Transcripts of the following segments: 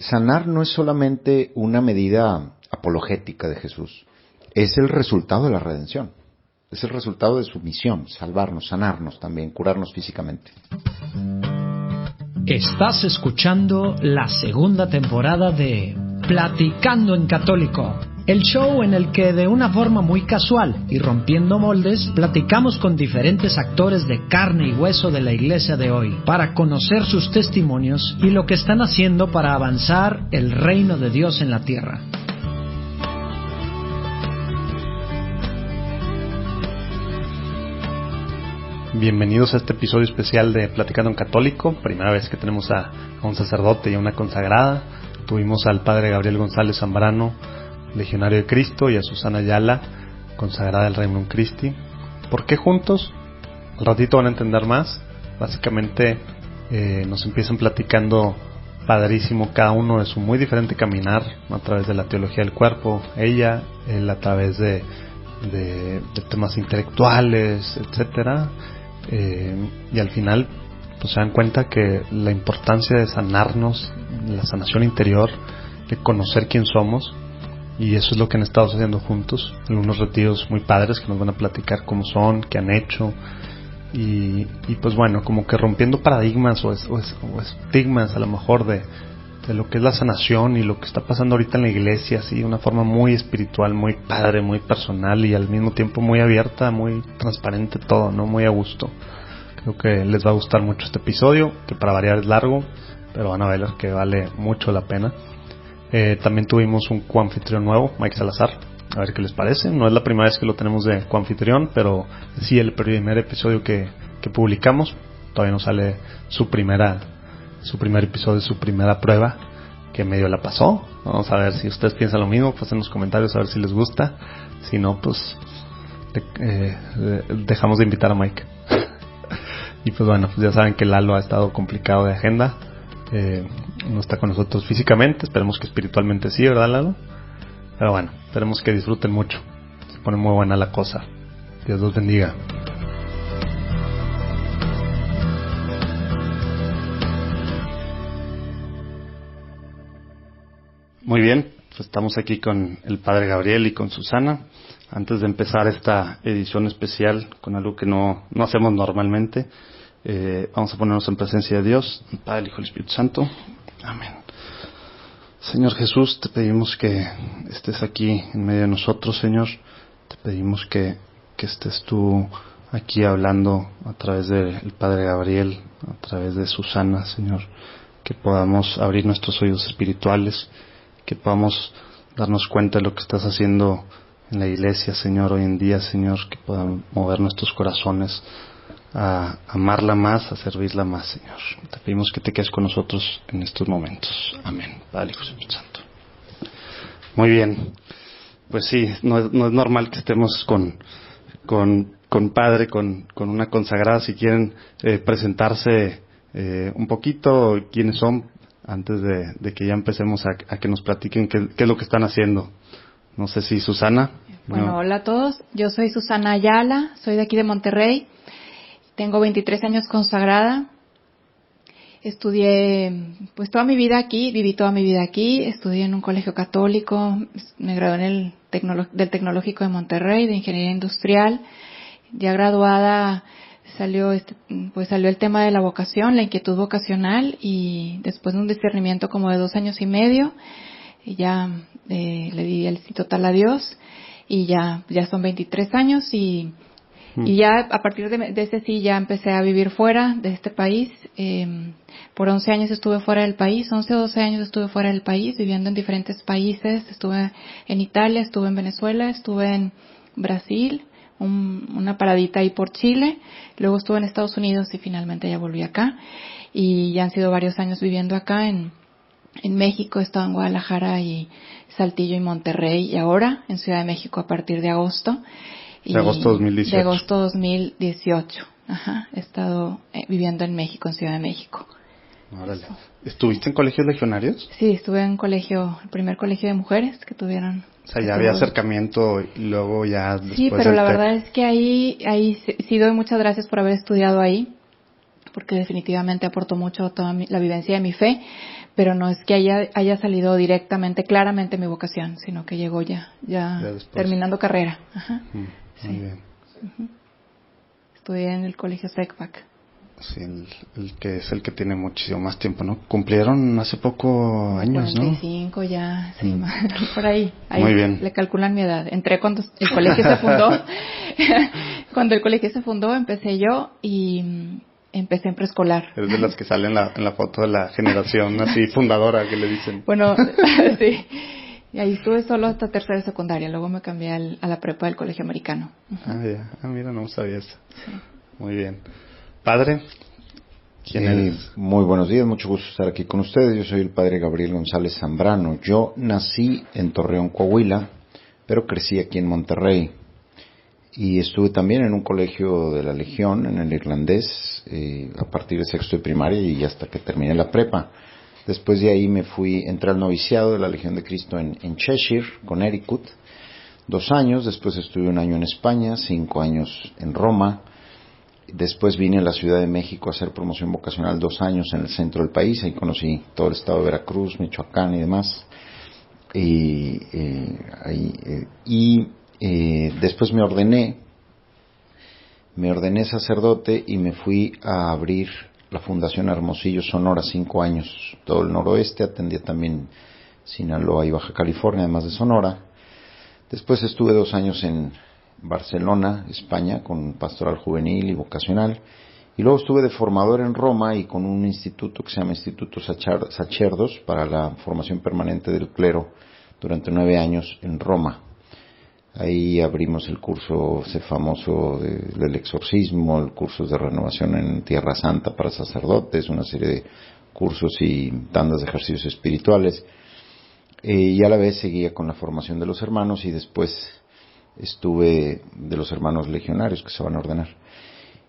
Sanar no es solamente una medida apologética de Jesús, es el resultado de la redención, es el resultado de su misión, salvarnos, sanarnos también, curarnos físicamente. Estás escuchando la segunda temporada de Platicando en Católico, el show en el que de una forma muy casual y rompiendo moldes, platicamos con diferentes actores de carne y hueso de la iglesia de hoy para conocer sus testimonios y lo que están haciendo para avanzar el reino de Dios en la tierra. Bienvenidos a este episodio especial de Platicando en Católico, primera vez que tenemos a un sacerdote y a una consagrada. Tuvimos al padre Gabriel González Zambrano, legionario de Cristo, y a Susana Ayala, consagrada del Regnum Christi. ¿Por qué juntos? Al ratito van a entender más. Básicamente nos empiezan platicando padrísimo cada uno de su muy diferente caminar a través de la teología del cuerpo. Él a través de temas intelectuales, etcétera. Y al final pues se dan cuenta que la importancia de sanarnos, la sanación interior, de conocer quién somos, y eso es lo que han estado haciendo juntos en unos retiros muy padres que nos van a platicar cómo son, qué han hecho, y pues bueno, como que rompiendo paradigmas o estigmas a lo mejor de lo que es la sanación y lo que está pasando ahorita en la iglesia, así de una forma muy espiritual, muy padre, muy personal y al mismo tiempo muy abierta, muy transparente todo, ¿no? Muy a gusto. Creo que les va a gustar mucho este episodio, que para variar es largo, pero van a ver que vale mucho la pena. También tuvimos un coanfitrión nuevo, Mike Salazar, a ver qué les parece. No es la primera vez que lo tenemos de coanfitrión, pero sí el primer episodio que publicamos. Todavía no sale su primer episodio, su primera prueba, que medio la pasó. Vamos a ver si ustedes piensan lo mismo, pues en los comentarios a ver si les gusta. Si no, pues dejamos de invitar a Mike. Y pues bueno, pues ya saben que Lalo ha estado complicado de agenda, no está con nosotros físicamente, esperemos que espiritualmente sí, ¿verdad, Lalo? Pero bueno, esperemos que disfruten mucho, se pone muy buena la cosa. Dios los bendiga. Muy bien, pues estamos aquí con el padre Gabriel y con Susana. Antes de empezar esta edición especial con algo que no hacemos normalmente, vamos a ponernos en presencia de Dios, el Padre, el Hijo y el Espíritu Santo. Amén. Señor Jesús, te pedimos que estés aquí en medio de nosotros, Señor. Te pedimos que estés tú aquí hablando a través del Padre Gabriel, a través de Susana, Señor. Que podamos abrir nuestros oídos espirituales, que podamos darnos cuenta de lo que estás haciendo en la iglesia, Señor, hoy en día, Señor, que puedan mover nuestros corazones a amarla más, a servirla más, Señor. Te pedimos que te quedes con nosotros en estos momentos. Amén. Padre, Hijo y Espíritu Santo. Muy bien. Pues sí, no es normal que estemos con padre, con una consagrada. Si quieren presentarse un poquito, quiénes son, antes de que ya empecemos a que nos platiquen qué es lo que están haciendo. No sé si Susana. Bueno, no. Hola a todos. Yo soy Susana Ayala, soy de aquí de Monterrey. Tengo 23 años consagrada. Estudié pues toda mi vida aquí, viví toda mi vida aquí. Estudié en un colegio católico, me gradué en del Tecnológico de Monterrey, de Ingeniería Industrial. Ya graduada salió el tema de la vocación, la inquietud vocacional, y después de un discernimiento como de 2 años y medio, ya le di el sí total a Dios, y ya son 23 años y ya a partir de ese sí ya empecé a vivir fuera de este país. Por 11 años estuve fuera del país, 11 o 12 años estuve fuera del país, viviendo en diferentes países. Estuve en Italia, estuve en Venezuela, estuve en Brasil, una paradita ahí por Chile, luego estuve en Estados Unidos y finalmente ya volví acá. Y ya han sido varios años viviendo acá en México. He estado en Guadalajara y Saltillo y Monterrey, y ahora en Ciudad de México a partir de agosto. De agosto 2018. De agosto 2018. Ajá. He estado viviendo en México, en Ciudad de México. Órale. ¿Estuviste en colegios legionarios? Sí, estuve en el primer colegio de mujeres que tuvieron. O sea, ya había acercamiento y luego ya después. Sí, pero la verdad es que ahí sí doy muchas gracias por haber estudiado ahí, porque definitivamente aportó mucho toda la vivencia de mi fe, pero no es que haya salido directamente, claramente mi vocación, sino que llegó ya terminando carrera. Ajá. Muy bien. Estudié en el colegio SECPAC. Sí, el que es el que tiene muchísimo más tiempo, ¿no? Cumplieron hace poco años, 45 ya, sí, por ahí. Muy bien. Le calculan mi edad. Entré cuando el colegio se fundó. Cuando el colegio se fundó, empecé yo y empecé en preescolar. Eres de las que salen en la foto de la generación así fundadora que le dicen. Bueno, sí. Y ahí estuve solo hasta tercera y secundaria. Luego me cambié a la prepa del colegio americano. Ya. Mira, no sabía eso. Sí. Muy bien. Padre, ¿quién eres? Muy buenos días, mucho gusto estar aquí con ustedes. Yo soy el padre Gabriel González Zambrano. Yo nací en Torreón, Coahuila, pero crecí aquí en Monterrey. Y estuve también en un colegio de la Legión, en el irlandés, a partir de sexto de primaria y hasta que terminé la prepa. Después de ahí entré al noviciado de la Legión de Cristo en Cheshire, Connecticut, 2 años. Después estuve 1 año en España, 5 años en Roma. Después vine a la Ciudad de México a hacer promoción vocacional 2 años en el centro del país. Ahí conocí todo el estado de Veracruz, Michoacán y demás. Después me ordené sacerdote y me fui a abrir la Fundación Hermosillo, Sonora, 5 años. Todo el noroeste, atendía también Sinaloa y Baja California, además de Sonora. Después estuve 2 años en Barcelona, España, con pastoral juvenil y vocacional, y luego estuve de formador en Roma y con un instituto que se llama Instituto Sacerdos para la formación permanente del clero durante 9 años en Roma. Ahí abrimos el curso ese famoso del exorcismo, el curso de renovación en Tierra Santa para sacerdotes, una serie de cursos y tandas de ejercicios espirituales, y a la vez seguía con la formación de los hermanos y después estuve de los hermanos legionarios que se van a ordenar.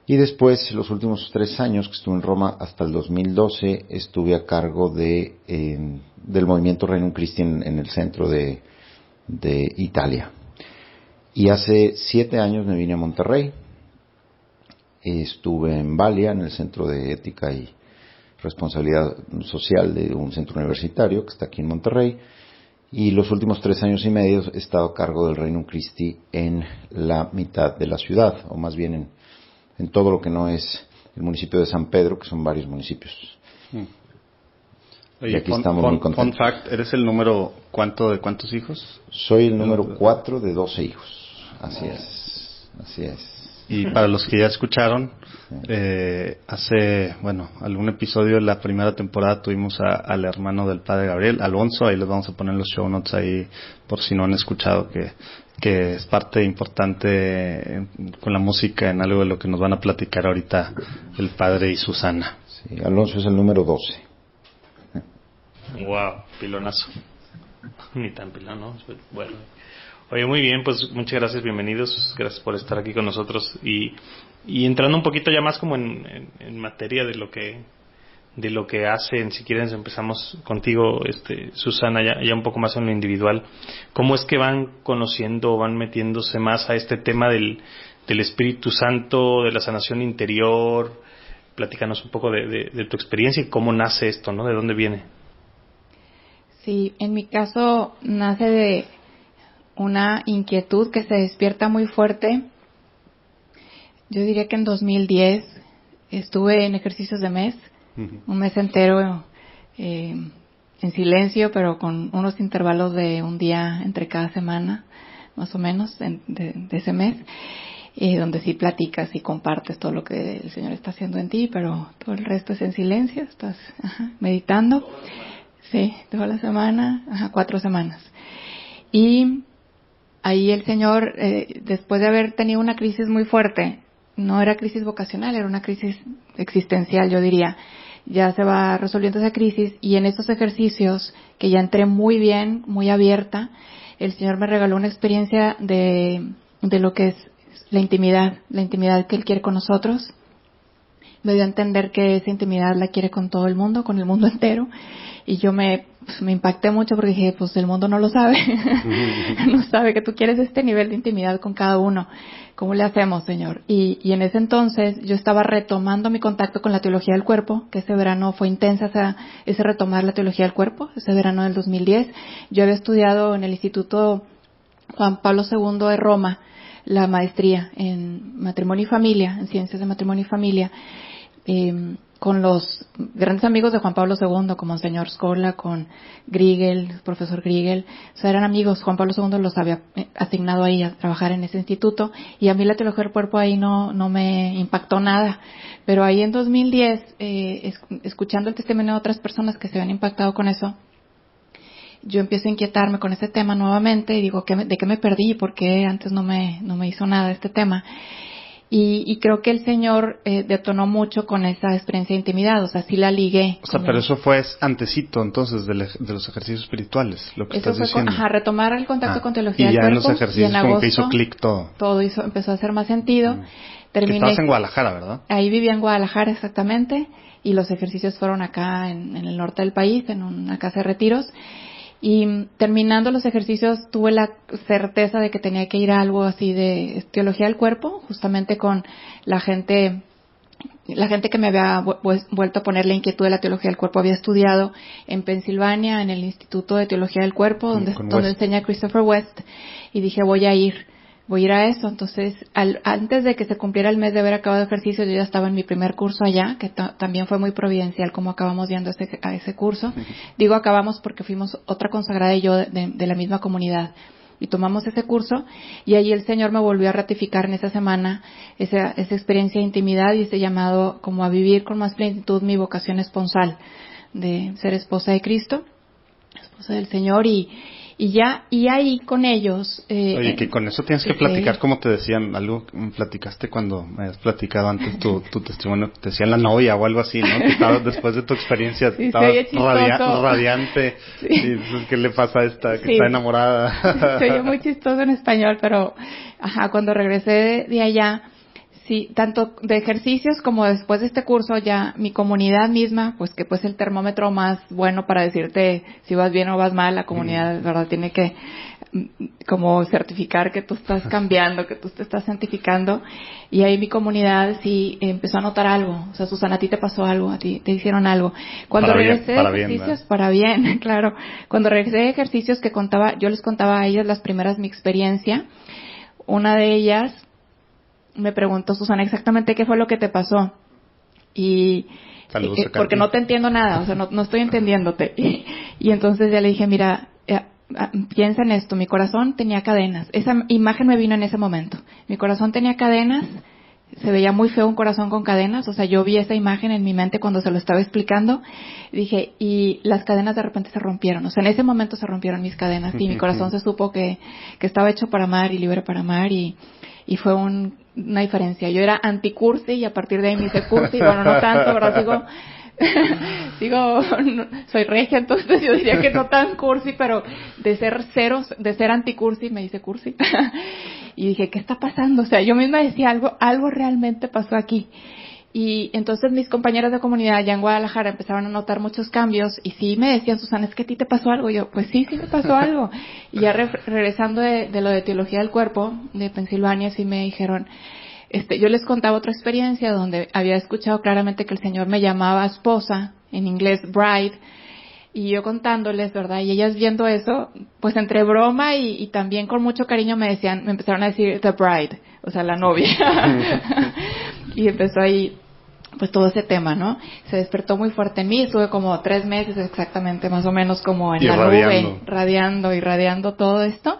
Y después, los últimos 3 años que estuve en Roma, hasta el 2012, estuve a cargo del movimiento Regnum Christi en el centro de Italia. Y hace 7 años me vine a Monterrey. Estuve en Valia, en el Centro de Ética y Responsabilidad Social de un centro universitario que está aquí en Monterrey. Y los últimos 3 años y medio he estado a cargo del Regnum Christi en la mitad de la ciudad, o más bien en todo lo que no es el municipio de San Pedro, que son varios municipios. Oye, y aquí estamos muy contentos. Fun fact, ¿eres el número de cuántos hijos? Soy el número 4 de 12 hijos. Así es. Y para los que ya escucharon, hace, algún episodio de la primera temporada tuvimos al hermano del padre Gabriel, Alonso. Ahí les vamos a poner los show notes ahí por si no han escuchado, que es parte importante con la música en algo de lo que nos van a platicar ahorita el padre y Susana. Sí, Alonso es el número 12. Wow, pilonazo. Ni tan pilón, ¿no? Bueno. Oye, muy bien, pues muchas gracias, bienvenidos, gracias por estar aquí con nosotros y entrando un poquito ya más como en materia de lo que hacen. Si quieren empezamos contigo, Susana, ya un poco más en lo individual. ¿Cómo es que van conociendo, van metiéndose más a este tema del Espíritu Santo, de la sanación interior? Platícanos un poco de tu experiencia y cómo nace esto, ¿no? ¿De dónde viene? Sí, en mi caso nace de una inquietud que se despierta muy fuerte. Yo diría que en 2010 estuve en ejercicios de mes, un mes entero en silencio, pero con unos intervalos de un día entre cada semana, más o menos, de ese mes, donde sí platicas y compartes todo lo que el Señor está haciendo en ti, pero todo el resto es en silencio, estás meditando. Sí, toda la semana, 4 semanas. Y ahí el Señor, después de haber tenido una crisis muy fuerte, no era crisis vocacional, era una crisis existencial, yo diría, ya se va resolviendo esa crisis y en esos ejercicios, que ya entré muy bien, muy abierta, el Señor me regaló una experiencia de lo que es la intimidad que Él quiere con nosotros. Me dio a entender que esa intimidad la quiere con todo el mundo, con el mundo entero, y yo me pues me impacté mucho porque dije, pues el mundo no lo sabe. No sabe que tú quieres este nivel de intimidad con cada uno. ¿Cómo le hacemos, Señor? Y en ese entonces yo estaba retomando mi contacto con la teología del cuerpo, que ese verano fue intensa, ese retomar la teología del cuerpo, ese verano del 2010. Yo había estudiado en el Instituto Juan Pablo II de Roma la maestría en matrimonio y familia, en ciencias de matrimonio y familia, con los grandes amigos de Juan Pablo II, como el señor Scola, con Griegel, el profesor Griegel. O sea, eran amigos. Juan Pablo II los había asignado ahí a trabajar en ese instituto, y a mí la teología del cuerpo ahí no me impactó nada. Pero ahí en 2010, escuchando el testimonio de otras personas que se habían impactado con eso, yo empiezo a inquietarme con este tema nuevamente y digo, ¿de qué me perdí? ¿Por qué antes no me hizo nada este tema? Y creo que el Señor detonó mucho con esa experiencia de intimidad, o sea, sí la ligué. O sea, pero eso fue antecito entonces de los ejercicios espirituales, lo que eso estás diciendo. Retomar el contacto con teología del cuerpo. Y ya en los ejercicios agosto, como que hizo clic todo. Todo empezó a hacer más sentido. Terminé, estabas en Guadalajara, ¿verdad? Ahí vivía en Guadalajara, exactamente, y los ejercicios fueron acá en el norte del país, en una casa de retiros. Y terminando los ejercicios tuve la certeza de que tenía que ir a algo así de teología del cuerpo, justamente con la gente que me había vuelto a poner la inquietud de la teología del cuerpo. Había estudiado en Pensilvania, en el Instituto de Teología del Cuerpo, donde enseña Christopher West, y dije, voy a ir a eso. Entonces, antes de que se cumpliera el mes de haber acabado el ejercicio, yo ya estaba en mi primer curso allá, que también fue muy providencial como acabamos yendo a ese curso. Digo acabamos porque fuimos otra consagrada y yo de la misma comunidad. Y tomamos ese curso, y allí el Señor me volvió a ratificar en esa semana esa experiencia de intimidad y ese llamado como a vivir con más plenitud mi vocación esponsal de ser esposa de Cristo, esposa del Señor, y ahí con ellos... Oye, que con eso tienes que platicar, como te decían, algo platicaste cuando me habías platicado antes tu testimonio, te decían la novia o algo así, ¿no? Que estabas, después de tu experiencia, sí, estabas radiante, sí. Y pues, ¿qué le pasa a esta que está enamorada? Se oye muy chistoso en español, pero cuando regresé de allá, sí, tanto de ejercicios como después de este curso, ya mi comunidad misma, pues que pues el termómetro más bueno para decirte si vas bien o vas mal, la comunidad, ¿verdad? Tiene que como certificar que tú estás cambiando, que tú te estás santificando, y ahí mi comunidad sí empezó a notar algo. O sea, Susana, a ti te pasó algo, a ti te hicieron algo. Cuando regresé de ejercicios, para bien, claro. Cuando regresé de ejercicios que yo les contaba a ellas las primeras mi experiencia, una de ellas me preguntó, Susana, exactamente qué fue lo que te pasó. Y porque no te entiendo nada, o sea, no estoy entendiéndote. Y entonces ya le dije, mira, piensa en esto, mi corazón tenía cadenas. Esa imagen me vino en ese momento. Mi corazón tenía cadenas, se veía muy feo un corazón con cadenas, o sea, yo vi esa imagen en mi mente cuando se lo estaba explicando. Dije, y las cadenas de repente se rompieron, o sea, en ese momento se rompieron mis cadenas y mi corazón se supo que estaba hecho para amar y libre para amar, y fue una diferencia. Yo era anti-cursi y a partir de ahí me hice cursi, bueno, no tanto, ¿verdad? Soy regia, entonces yo diría que no tan cursi, pero de ser anti-cursi me hice cursi. Y dije, ¿qué está pasando? O sea, yo misma decía, algo realmente pasó aquí. Y entonces mis compañeras de comunidad allá en Guadalajara empezaron a notar muchos cambios, y sí me decían, Susana, ¿es que a ti te pasó algo? Y yo, pues sí me pasó algo. Y ya regresando de lo de teología del cuerpo de Pensilvania, sí me dijeron, yo les contaba otra experiencia donde había escuchado claramente que el Señor me llamaba esposa, en inglés bride, y yo contándoles, ¿verdad? Y ellas viendo eso, pues entre broma y también con mucho cariño me empezaron a decir the bride, o sea, la novia. Y empezó ahí, pues todo ese tema, ¿no? Se despertó muy fuerte en mí, estuve como 3 meses exactamente, más o menos como en la nube, irradiando todo esto.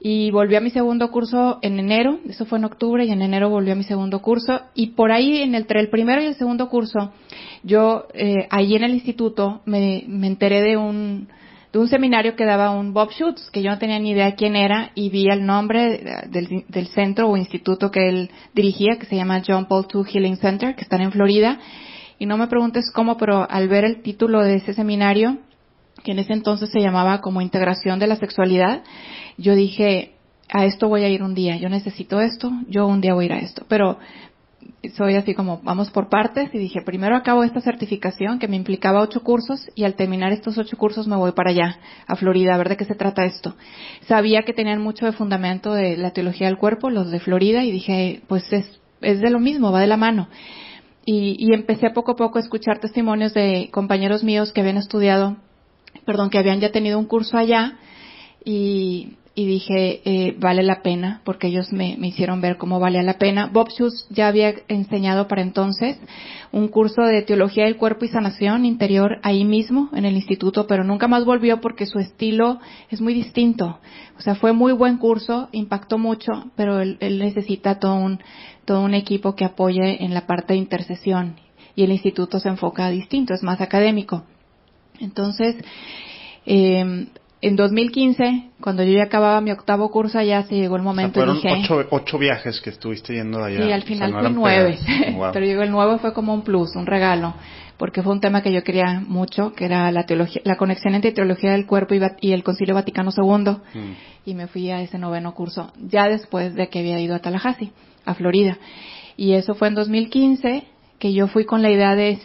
Y volví a mi segundo curso en enero, eso fue en octubre, y en enero volví a mi segundo curso, y por ahí entre el primero y el segundo curso, yo ahí en el instituto me enteré de un seminario que daba un Bob Schutz, que yo no tenía ni idea quién era, y vi el nombre del centro o instituto que él dirigía, que se llama John Paul II Healing Center, que está en Florida, y no me preguntes cómo, pero al ver el título de ese seminario, que en ese entonces se llamaba como Integración de la Sexualidad, yo dije, a esto voy a ir un día, yo necesito esto, yo un día voy a ir a esto. Pero soy así como, vamos por partes, y dije, primero acabo esta certificación que me implicaba 8 cursos, y al terminar estos 8 cursos me voy para allá, a Florida, a ver de qué se trata esto. Sabía que tenían mucho de fundamento de la teología del cuerpo, los de Florida, y dije, pues es de lo mismo, va de la mano. Y empecé poco a poco a escuchar testimonios de compañeros míos que habían que habían ya tenido un curso allá, y dije, vale la pena, porque ellos me hicieron ver cómo valía la pena. Bob Schuss ya había enseñado para entonces un curso de teología del cuerpo y sanación interior ahí mismo en el instituto, pero nunca más volvió porque su estilo es muy distinto. O sea, fue muy buen curso, impactó mucho, pero él necesita todo un equipo que apoye en la parte de intercesión, y el instituto se enfoca distinto, es más académico. Entonces, en 2015, cuando yo ya acababa mi 8º curso allá, se llegó el momento, fueron y dije... 8 viajes que estuviste yendo allá. Sí, al final fue 9. Wow. Pero digo, el 9 fue como un plus, un regalo, porque fue un tema que yo quería mucho, que era la teología, la conexión entre teología del cuerpo y el Concilio Vaticano II. Y me fui a ese 9º curso, ya después de que había ido a Tallahassee, a Florida. Y eso fue en 2015, que yo fui con la idea de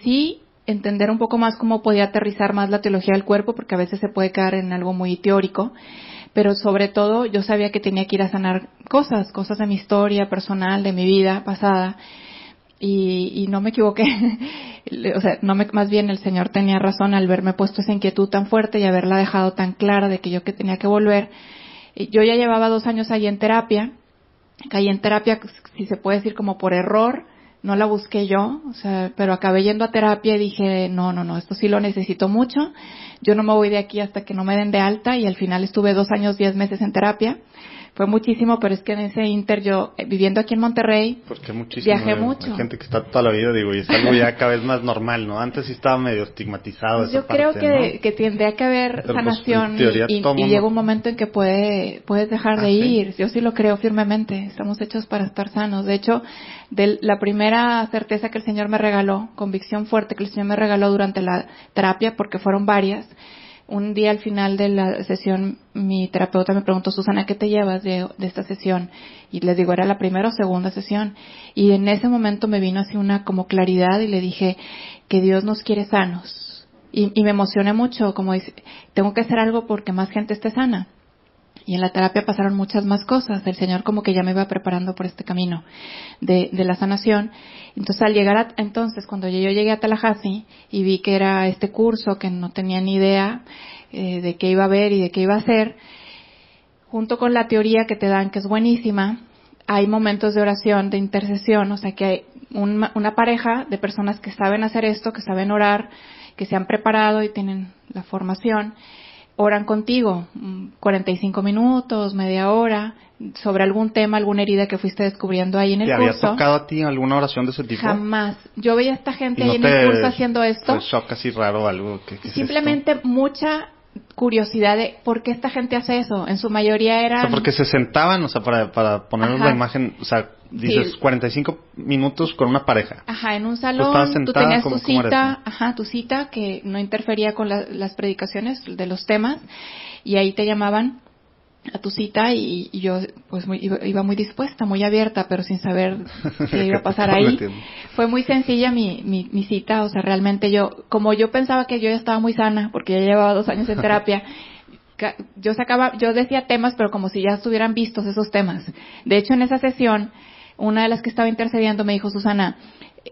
entender un poco más cómo podía aterrizar más la teología del cuerpo, porque a veces se puede quedar en algo muy teórico, pero sobre todo yo sabía que tenía que ir a sanar cosas de mi historia personal, de mi vida pasada, y no me equivoqué. O sea, más bien el Señor tenía razón al verme puesto esa inquietud tan fuerte y haberla dejado tan clara de que yo que tenía que volver. Yo ya llevaba 2 años ahí en terapia, caí en terapia, si se puede decir, como por error. No la busqué yo, o sea, pero acabé yendo a terapia y dije, no, esto sí lo necesito mucho. Yo no me voy de aquí hasta que no me den de alta, y al final estuve 2 años, 10 meses en terapia. Fue muchísimo, pero es que en ese inter yo, viviendo aquí en Monterrey, viajé mucho. Hay gente que está toda la vida, y es algo ya cada vez más normal, ¿no? Antes sí estaba medio estigmatizado esa parte, yo creo ¿no? que tendría que haber pero sanación, pues, y llega un momento en que puedes dejar de ir. Yo sí lo creo firmemente. Estamos hechos para estar sanos. De hecho, la primera certeza que el Señor me regaló, convicción fuerte que el Señor me regaló durante la terapia, porque fueron varias. Un día al final de la sesión, mi terapeuta me preguntó, Susana, ¿qué te llevas de esta sesión? Y les digo, era la primera o segunda sesión. Y en ese momento me vino así una como claridad, y le dije que Dios nos quiere sanos. Y me emocioné mucho, como dice, tengo que hacer algo porque más gente esté sana. Y en la terapia pasaron muchas más cosas. El Señor como que ya me iba preparando por este camino de la sanación. Entonces, al llegar entonces, cuando yo llegué a Tallahassee y vi que era este curso, que no tenía ni idea de qué iba a ver y de qué iba a hacer, junto con la teoría que te dan, que es buenísima, hay momentos de oración, de intercesión, o sea que hay una pareja de personas que saben hacer esto, que saben orar, que se han preparado y tienen la formación, oran contigo 45 minutos, media hora, sobre algún tema, alguna herida que fuiste descubriendo ahí en el curso. ¿Te había tocado a ti alguna oración de ese tipo? Jamás. Yo veía a esta gente ahí en el curso haciendo esto. ¿No te shock así raro algo? ¿Qué simplemente es esto? Mucha curiosidad de por qué esta gente hace eso. En su mayoría eran... O sea, porque se sentaban, o sea, para ponernos la imagen, o sea, dices 45 minutos con una pareja. Ajá, en un salón, tú tenías tu cita, tu cita que no interfería con las predicaciones de los temas, y ahí te llamaban a tu cita, y yo pues iba muy dispuesta, muy abierta, pero sin saber qué iba a pasar ahí. Fue muy sencilla mi cita, o sea, realmente como yo pensaba que yo ya estaba muy sana, porque ya llevaba 2 años en terapia, yo decía temas, pero como si ya estuvieran vistos esos temas. De hecho, en esa sesión, una de las que estaba intercediendo me dijo, Susana,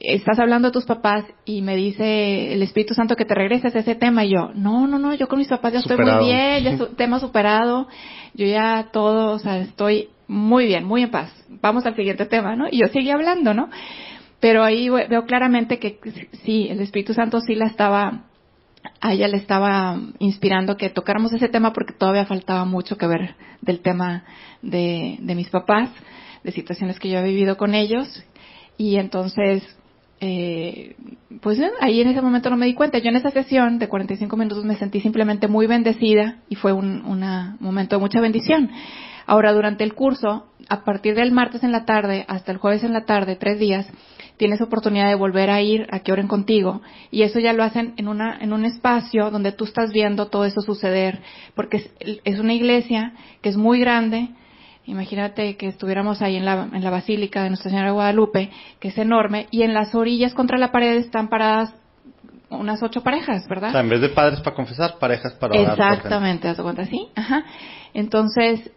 estás hablando de tus papás y me dice el Espíritu Santo que te regreses a ese tema. Y yo, no, yo con mis papás ya estoy muy bien, ya es un tema superado, yo ya todo, o sea, estoy muy bien, muy en paz. Vamos al siguiente tema, ¿no? Y yo seguí hablando, ¿no? Pero ahí veo claramente que sí, el Espíritu Santo sí a ella le estaba inspirando que tocáramos ese tema, porque todavía faltaba mucho que ver del tema de mis papás, de situaciones que yo he vivido con ellos. Y entonces, pues ahí en ese momento no me di cuenta. Yo en esa sesión de 45 minutos me sentí simplemente muy bendecida, y fue un momento de mucha bendición. Ahora, durante el curso, a partir del martes en la tarde hasta el jueves en la tarde, 3 días, tienes oportunidad de volver a ir a que oren contigo, y eso ya lo hacen en un espacio donde tú estás viendo todo eso suceder, porque es una iglesia que es muy grande, Imagínate que estuviéramos ahí en la Basílica de Nuestra Señora de Guadalupe, que es enorme, y en las orillas contra la pared están paradas unas 8 parejas, ¿verdad? O sea, en vez de padres para confesar, parejas para orar. Exactamente, ¿te das cuenta? Sí, ajá. Entonces,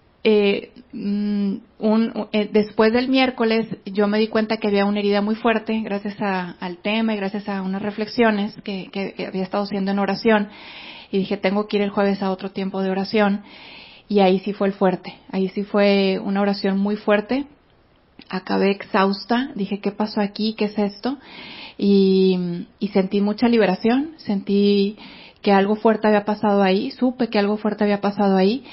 después del miércoles, yo me di cuenta que había una herida muy fuerte, gracias al tema y gracias a unas reflexiones que había estado haciendo en oración, y dije, tengo que ir el jueves a otro tiempo de oración, y ahí sí fue el fuerte, ahí sí fue una oración muy fuerte. Acabé exhausta, dije, ¿qué pasó aquí? ¿Qué es esto? Y sentí mucha liberación, sentí que algo fuerte había pasado ahí, supe que algo fuerte había pasado ahí,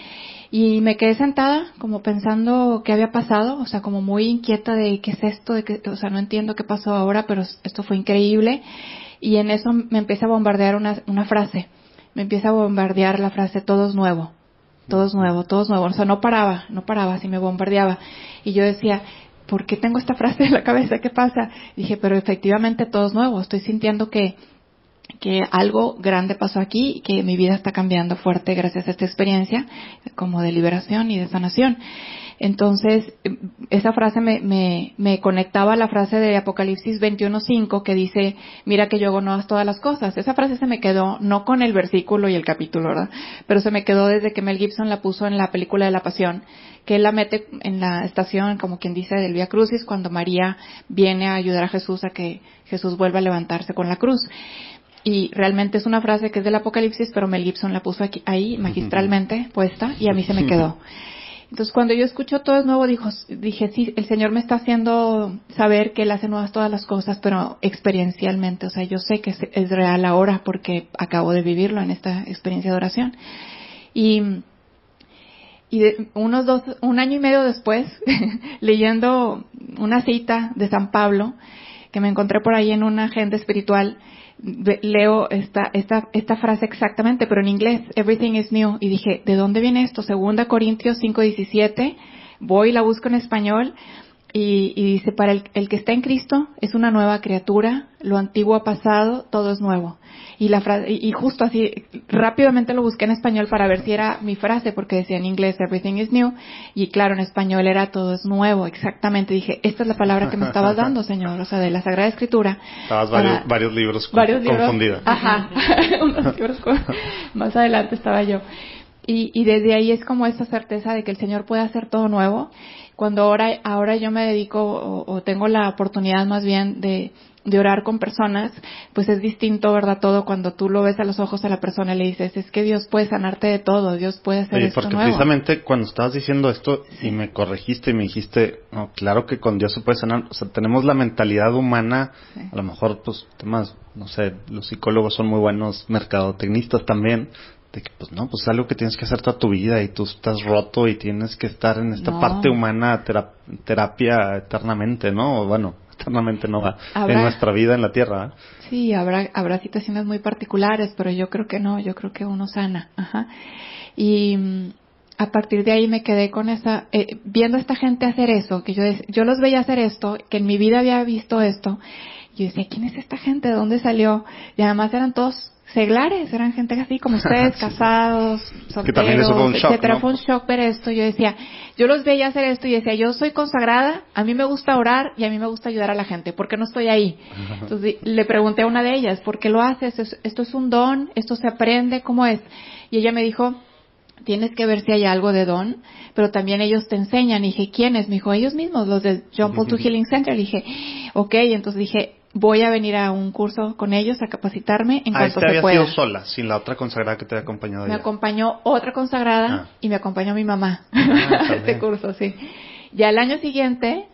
y me quedé sentada como pensando qué había pasado, o sea, como muy inquieta de qué es esto, o sea, no entiendo qué pasó ahora, pero esto fue increíble, y en eso me empieza a bombardear una frase, me empieza a bombardear la frase, todo es nuevo, todo es nuevo, todo es nuevo, o sea, no paraba, así me bombardeaba, y yo decía, ¿por qué tengo esta frase en la cabeza? ¿Qué pasa? Dije, pero efectivamente todo es nuevo. Estoy sintiendo que algo grande pasó aquí y que mi vida está cambiando fuerte gracias a esta experiencia como de liberación y de sanación. Entonces, esa frase me conectaba a la frase de Apocalipsis 21:5 que dice, mira que yo hago nuevas todas las cosas. Esa frase se me quedó, no con el versículo y el capítulo, ¿verdad? Pero se me quedó desde que Mel Gibson la puso en la película de la Pasión, que él la mete en la estación, como quien dice, del Vía Crucis, cuando María viene a ayudar a Jesús a que Jesús vuelva a levantarse con la cruz. Y realmente es una frase que es del Apocalipsis, pero Mel Gibson la puso ahí magistralmente puesta y a mí se me quedó. Entonces, cuando yo escucho todo es nuevo, dije, sí, el Señor me está haciendo saber que Él hace nuevas todas las cosas, pero experiencialmente. O sea, yo sé que es real ahora porque acabo de vivirlo en esta experiencia de oración. Y un año y medio después, leyendo una cita de San Pablo, que me encontré por ahí en una agenda espiritual, leo esta frase exactamente, pero en inglés, everything is new, y dije, ¿de dónde viene esto? 2 Corintios 5:17, voy y la busco en español, y dice, para el que está en Cristo es una nueva criatura, lo antiguo ha pasado, todo es nuevo. Y la frase, y justo así, rápidamente lo busqué en español para ver si era mi frase, porque decía en inglés, everything is new, y claro, en español era todo es nuevo, exactamente. Dije, esta es la palabra que me estabas dando, Señor, o sea, de la Sagrada Escritura. Estabas varios libros confundida. Ajá, unos libros más adelante estaba yo. Y desde ahí es como esa certeza de que el Señor puede hacer todo nuevo. Cuando ahora yo me dedico o tengo la oportunidad más bien de orar con personas, pues es distinto, ¿verdad? Todo cuando tú lo ves a los ojos a la persona y le dices, es que Dios puede sanarte de todo, Dios puede hacer esto porque nuevo. Precisamente cuando estabas diciendo esto y me corregiste y me dijiste, no, claro que con Dios se puede sanar, o sea, tenemos la mentalidad humana, sí. A lo mejor, pues, temas, no sé, los psicólogos son muy buenos mercadotecnistas también, de que pues no, pues es algo que tienes que hacer toda tu vida y tú estás roto y tienes que estar en esta parte humana, terapia eternamente, ¿no? O bueno, eternamente no va en nuestra vida en la tierra. Sí, habrá situaciones muy particulares, pero yo creo que no, yo creo que uno sana. Ajá. Y a partir de ahí me quedé con esa, viendo a esta gente hacer eso, que yo los veía hacer esto, que en mi vida había visto esto, y yo decía, ¿quién es esta gente? ¿De dónde salió? Y además eran todos seglares, eran gente así como ustedes, casados, solteros, etcétera. ¿No? Fue un shock ver esto. Yo decía, yo los veía hacer esto y decía, yo soy consagrada, a mí me gusta orar y a mí me gusta ayudar a la gente, ¿por qué no estoy ahí? Entonces le pregunté a una de ellas, ¿por qué lo haces? ¿Esto es un don? ¿Esto se aprende? ¿Cómo es? Y ella me dijo, tienes que ver si hay algo de don, pero también ellos te enseñan. Y dije, ¿quiénes? Me dijo, ellos mismos, los del John Paul II Healing Center. Y dije, okay, entonces dije, voy a venir a un curso con ellos a capacitarme en cuanto se pueda. ¿Había sido sola, sin la otra consagrada que te había acompañado? Me acompañó otra consagrada y me acompañó mi mamá a este curso, sí. Ya el año siguiente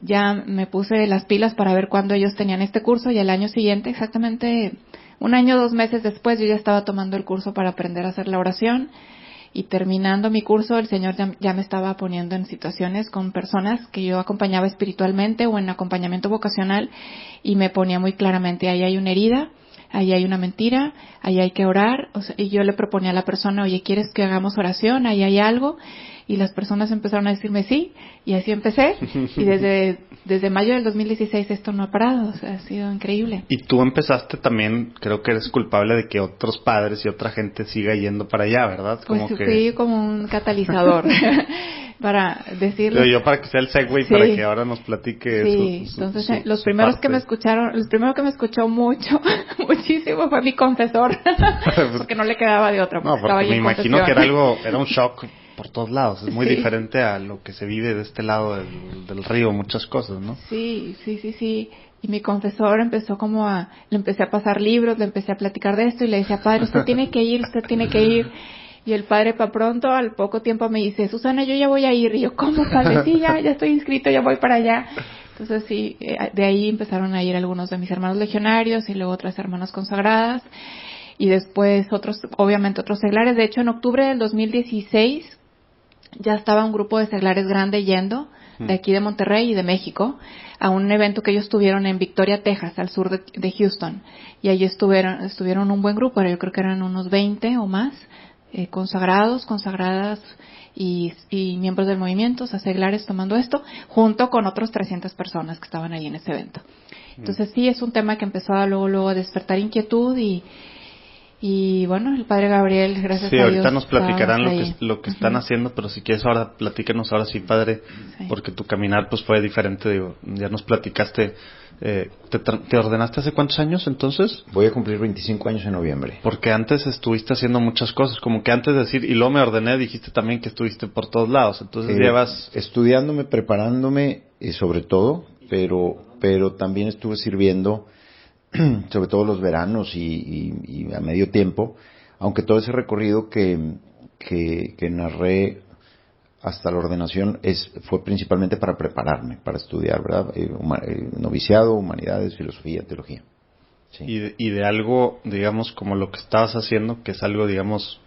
ya me puse las pilas para ver cuándo ellos tenían este curso, y el año siguiente, exactamente 1 año, 2 meses después, yo ya estaba tomando el curso para aprender a hacer la oración. Y terminando mi curso, el Señor ya me estaba poniendo en situaciones con personas que yo acompañaba espiritualmente o en acompañamiento vocacional, y me ponía muy claramente, ahí hay una herida, ahí hay una mentira, ahí hay que orar. O sea, y yo le proponía a la persona, oye, ¿quieres que hagamos oración? Ahí hay algo. Y las personas empezaron a decirme sí, y así empecé. Y desde mayo del 2016 esto no ha parado, o sea, ha sido increíble. Y tú empezaste también, creo que eres culpable de que otros padres y otra gente siga yendo para allá, ¿verdad? Pues fui como un catalizador. para decirles. Pero yo para que sea el segue, Sí. para que ahora nos platique Sí, entonces los primeros que me escucharon, los primeros que me escuchó muchísimo fue mi confesor, porque no le quedaba de otra. No, porque me imagino que era un shock por todos lados. Es muy diferente a lo que se vive de este lado del río, muchas cosas, ¿no? Sí. Y mi confesor empezó le empecé a pasar libros, le empecé a platicar de esto y le decía, padre, usted tiene que ir. Y el padre para pronto, al poco tiempo me dice, Susana, yo ya voy a ir. Y yo, ¿cómo, padre? Sí, ya estoy inscrito, ya voy para allá. Entonces sí, de ahí empezaron a ir algunos de mis hermanos legionarios y luego otras hermanas consagradas. Y después obviamente otros seglares. De hecho, en octubre del 2016 ya estaba un grupo de seglares grande yendo de aquí de Monterrey y de México a un evento que ellos tuvieron en Victoria, Texas, al sur de Houston. Y allí estuvieron un buen grupo, yo creo que eran unos 20 o más, consagrados, consagradas y miembros del movimiento, o sea, seglares tomando esto, junto con otros 300 personas que estaban ahí en ese evento. Entonces sí, es un tema que empezó luego a despertar inquietud y bueno, el padre Gabriel, gracias a Dios. Sí, ahorita nos platicarán lo que están haciendo, pero si quieres ahora, platícanos ahora sí, padre, porque tu caminar pues fue diferente, digo, ya nos platicaste, ¿te ordenaste hace cuántos años entonces? Voy a cumplir 25 años en noviembre. Porque antes estuviste haciendo muchas cosas, como que antes de decir, y luego me ordené, dijiste también que estuviste por todos lados, entonces llevas... Estudiándome, preparándome, sobre todo, pero también estuve sirviendo sobre todo los veranos y a medio tiempo, aunque todo ese recorrido que narré hasta la ordenación fue principalmente para prepararme, para estudiar, ¿verdad? Noviciado, humanidades, filosofía, teología. Sí. Y de algo, digamos, como lo que estabas haciendo, que es algo, digamos,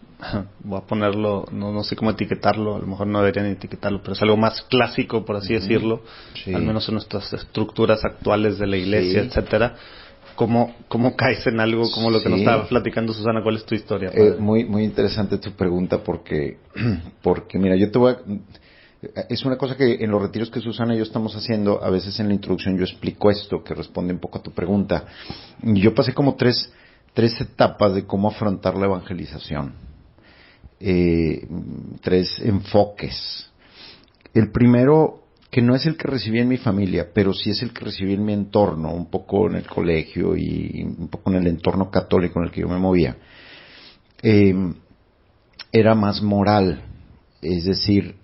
voy a ponerlo, no sé cómo etiquetarlo, a lo mejor no deberían etiquetarlo, pero es algo más clásico, por así decirlo, al menos en nuestras estructuras actuales de la iglesia, etcétera. ¿Cómo caes en algo como lo que nos estaba platicando Susana? ¿Cuál es tu historia? Muy interesante tu pregunta porque mira, es una cosa que en los retiros que Susana y yo estamos haciendo, a veces en la introducción yo explico esto, que responde un poco a tu pregunta. Yo pasé como tres etapas de cómo afrontar la evangelización. 3 enfoques. El primero, que no es el que recibí en mi familia, pero sí es el que recibí en mi entorno, un poco en el colegio y un poco en el entorno católico en el que yo me movía, era más moral, es decir,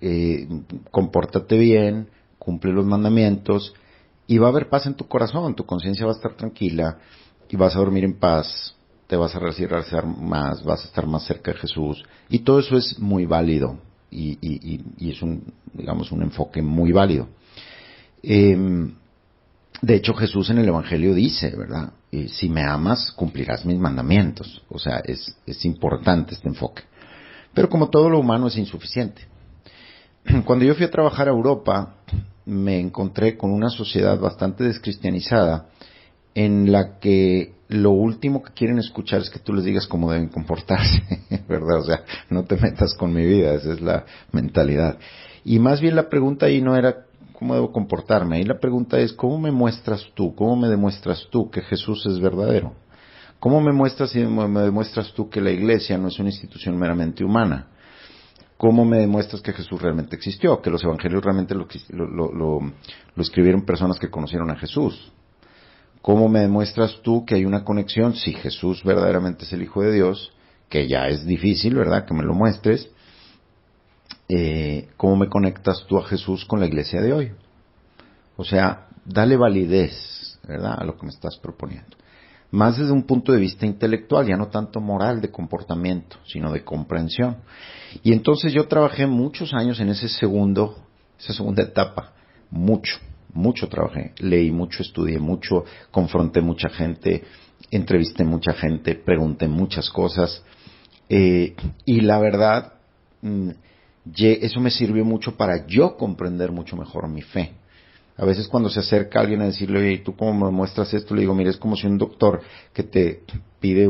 compórtate bien, cumple los mandamientos y va a haber paz en tu corazón, tu conciencia va a estar tranquila y vas a dormir en paz, te vas a relacionar más, vas a estar más cerca de Jesús y todo eso es muy válido. Y es un enfoque muy válido. De hecho, Jesús en el Evangelio dice, ¿verdad? Si me amas, cumplirás mis mandamientos. O sea, es importante este enfoque. Pero como todo lo humano es insuficiente. Cuando yo fui a trabajar a Europa, me encontré con una sociedad bastante descristianizada en la que lo último que quieren escuchar es que tú les digas cómo deben comportarse, ¿verdad? O sea, no te metas con mi vida, esa es la mentalidad. Y más bien la pregunta ahí no era cómo debo comportarme, ahí la pregunta es cómo me demuestras tú que Jesús es verdadero. ¿Cómo me demuestras tú que la iglesia no es una institución meramente humana? ¿Cómo me demuestras que Jesús realmente existió? Que los evangelios realmente lo escribieron personas que conocieron a Jesús. ¿Cómo me demuestras tú que hay una conexión? Si Jesús verdaderamente es el Hijo de Dios, que ya es difícil, ¿verdad?, que me lo muestres. ¿Cómo me conectas tú a Jesús con la iglesia de hoy? O sea, dale validez, ¿verdad?, a lo que me estás proponiendo. Más desde un punto de vista intelectual, ya no tanto moral de comportamiento, sino de comprensión. Y entonces yo trabajé muchos años en esa segunda etapa, mucho trabajé, leí mucho, estudié mucho, confronté mucha gente, entrevisté mucha gente, pregunté muchas cosas, y la verdad, eso me sirvió mucho para yo comprender mucho mejor mi fe. A veces cuando se acerca alguien a decirle, oye, ¿tú cómo me muestras esto? Le digo, mira, es como si un doctor que te pide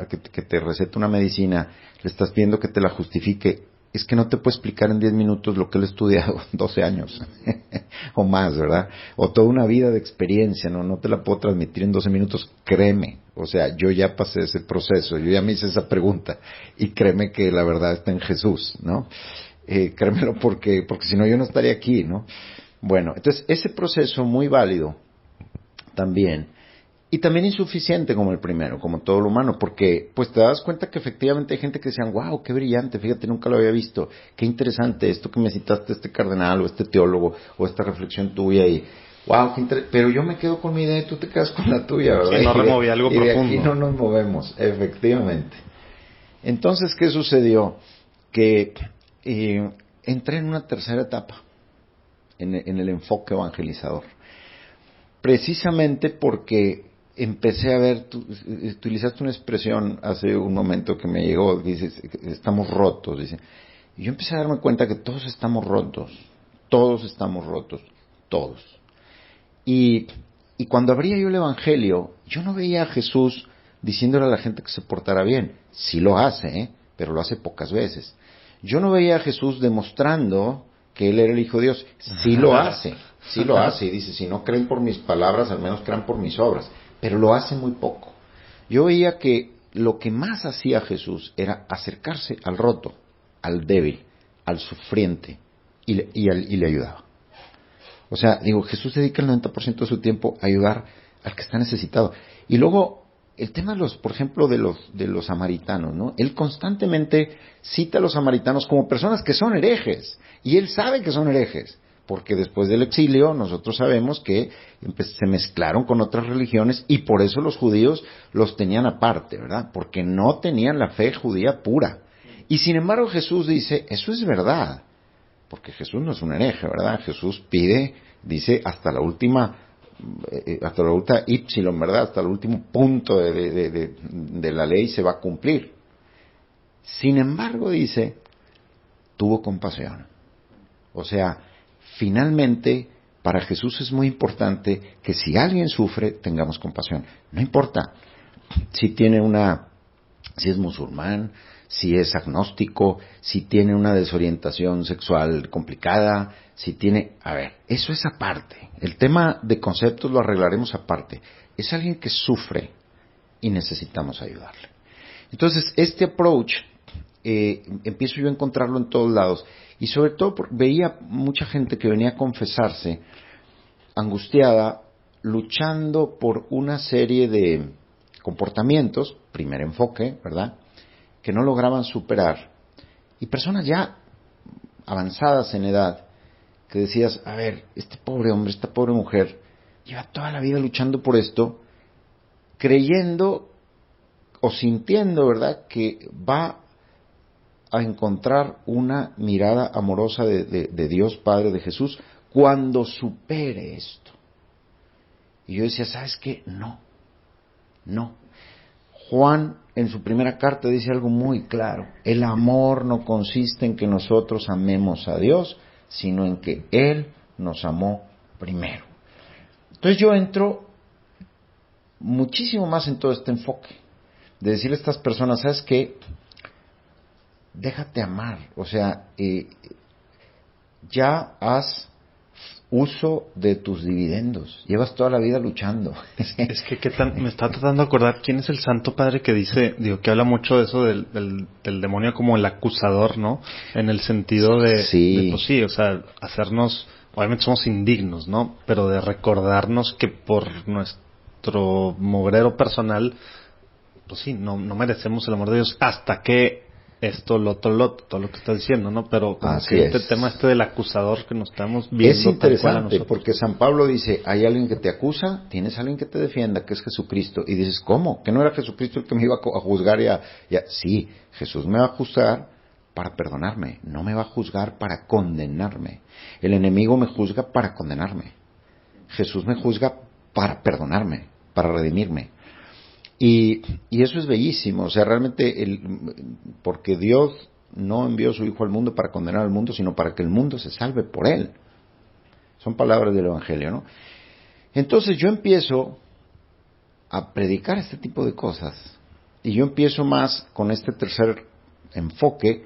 que te receta una medicina, le estás pidiendo que te la justifique. Es que no te puede explicar en 10 minutos lo que él ha estudiado 12 años o más, ¿verdad? O toda una vida de experiencia, no te la puedo transmitir en 12 minutos, créeme. O sea, yo ya pasé ese proceso, yo ya me hice esa pregunta y créeme que la verdad está en Jesús, ¿no? créemelo porque si no yo no estaría aquí, ¿no? Bueno, entonces ese proceso muy válido también, y también insuficiente como el primero, como todo lo humano, porque pues te das cuenta que efectivamente hay gente que decían, wow, qué brillante, fíjate, nunca lo había visto, qué interesante esto que me citaste, este cardenal o este teólogo o esta reflexión tuya y wow, pero yo me quedo con mi idea y tú te quedas con la tuya, ¿verdad? Sí, no removí algo y de profundo. aquí no nos movemos, efectivamente. Entonces, ¿qué sucedió? Que entré en una tercera etapa, en el enfoque evangelizador. Precisamente porque empecé a ver, tú utilizaste una expresión hace un momento que me llegó, dices, estamos rotos, dice. Y yo empecé a darme cuenta que todos estamos rotos, todos. Y cuando abría yo el Evangelio, yo no veía a Jesús diciéndole a la gente que se portara bien. Sí lo hace, pero lo hace pocas veces. Yo no veía a Jesús demostrando que Él era el Hijo de Dios. Sí lo hace. Y dice, si no creen por mis palabras, al menos crean por mis obras. Pero lo hace muy poco. Yo veía que lo que más hacía Jesús era acercarse al roto, al débil, al sufriente, y le ayudaba. O sea, digo, Jesús dedica el 90% de su tiempo a ayudar al que está necesitado. Y luego, el tema de por ejemplo, de los samaritanos, ¿no? Él constantemente cita a los samaritanos como personas que son herejes. Y él sabe que son herejes. Porque después del exilio, nosotros sabemos que se mezclaron con otras religiones y por eso los judíos los tenían aparte, ¿verdad? Porque no tenían la fe judía pura. Y sin embargo, Jesús dice, eso es verdad. Porque Jesús no es un hereje, ¿verdad? Jesús pide, dice, hasta la última ípsilon, ¿verdad? Hasta el último punto de la ley se va a cumplir. Sin embargo, dice, tuvo compasión. O sea, finalmente, para Jesús es muy importante que si alguien sufre, tengamos compasión. No importa si es musulmán, si es agnóstico, si tiene una desorientación sexual complicada, eso es aparte. El tema de conceptos lo arreglaremos aparte. Es alguien que sufre y necesitamos ayudarle. Entonces, este approach, empiezo yo a encontrarlo en todos lados. Y sobre todo porque veía mucha gente que venía a confesarse, angustiada, luchando por una serie de comportamientos, primer enfoque, ¿verdad?, que no lograban superar. Y personas ya avanzadas en edad, que decías, a ver, este pobre hombre, esta pobre mujer, lleva toda la vida luchando por esto, creyendo o sintiendo, ¿verdad?, que va a encontrar una mirada amorosa de Dios Padre, de Jesús, cuando supere esto. Y yo decía, ¿sabes qué? No. Juan, en su primera carta, dice algo muy claro. El amor no consiste en que nosotros amemos a Dios, sino en que Él nos amó primero. Entonces yo entro muchísimo más en todo este enfoque, de decirle a estas personas, ¿sabes qué? Déjate amar, o sea, ya haz uso de tus dividendos, llevas toda la vida luchando. Es que me está tratando de acordar quién es el Santo Padre que dice, que habla mucho de eso del demonio como el acusador, ¿no? En el sentido o sea, hacernos, obviamente somos indignos, ¿no? Pero de recordarnos que por nuestro mugrero personal, pues sí, no merecemos el amor de Dios hasta que esto, lo otro, todo lo que está diciendo, ¿no? Pero como así que es. Este tema del acusador que nos estamos viendo. Es interesante porque San Pablo dice, hay alguien que te acusa, tienes alguien que te defienda, que es Jesucristo. Y dices, ¿cómo? ¿Que no era Jesucristo el que me iba a juzgar? Sí, Jesús me va a juzgar para perdonarme, no me va a juzgar para condenarme. El enemigo me juzga para condenarme. Jesús me juzga para perdonarme, para redimirme. Y eso es bellísimo, o sea, realmente, porque Dios no envió a su Hijo al mundo para condenar al mundo, sino para que el mundo se salve por Él. Son palabras del Evangelio, ¿no? Entonces yo empiezo a predicar este tipo de cosas, y yo empiezo más con este tercer enfoque,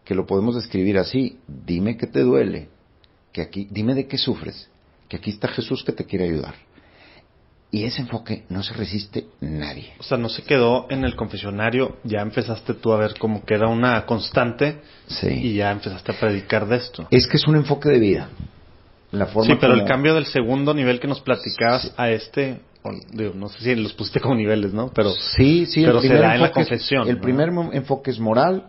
que lo podemos describir así: dime qué te duele, dime de qué sufres, que aquí está Jesús que te quiere ayudar. Y ese enfoque no se resiste nadie. O sea, no se quedó en el confesionario, ya empezaste tú a ver como que era una constante y ya empezaste a predicar de esto. Es que es un enfoque de vida. La forma sí, pero como... el cambio del segundo nivel que nos platicabas a digo, no sé si los pusiste como niveles, ¿no? Pero sí, pero se da en la confesión. El primer enfoque es moral,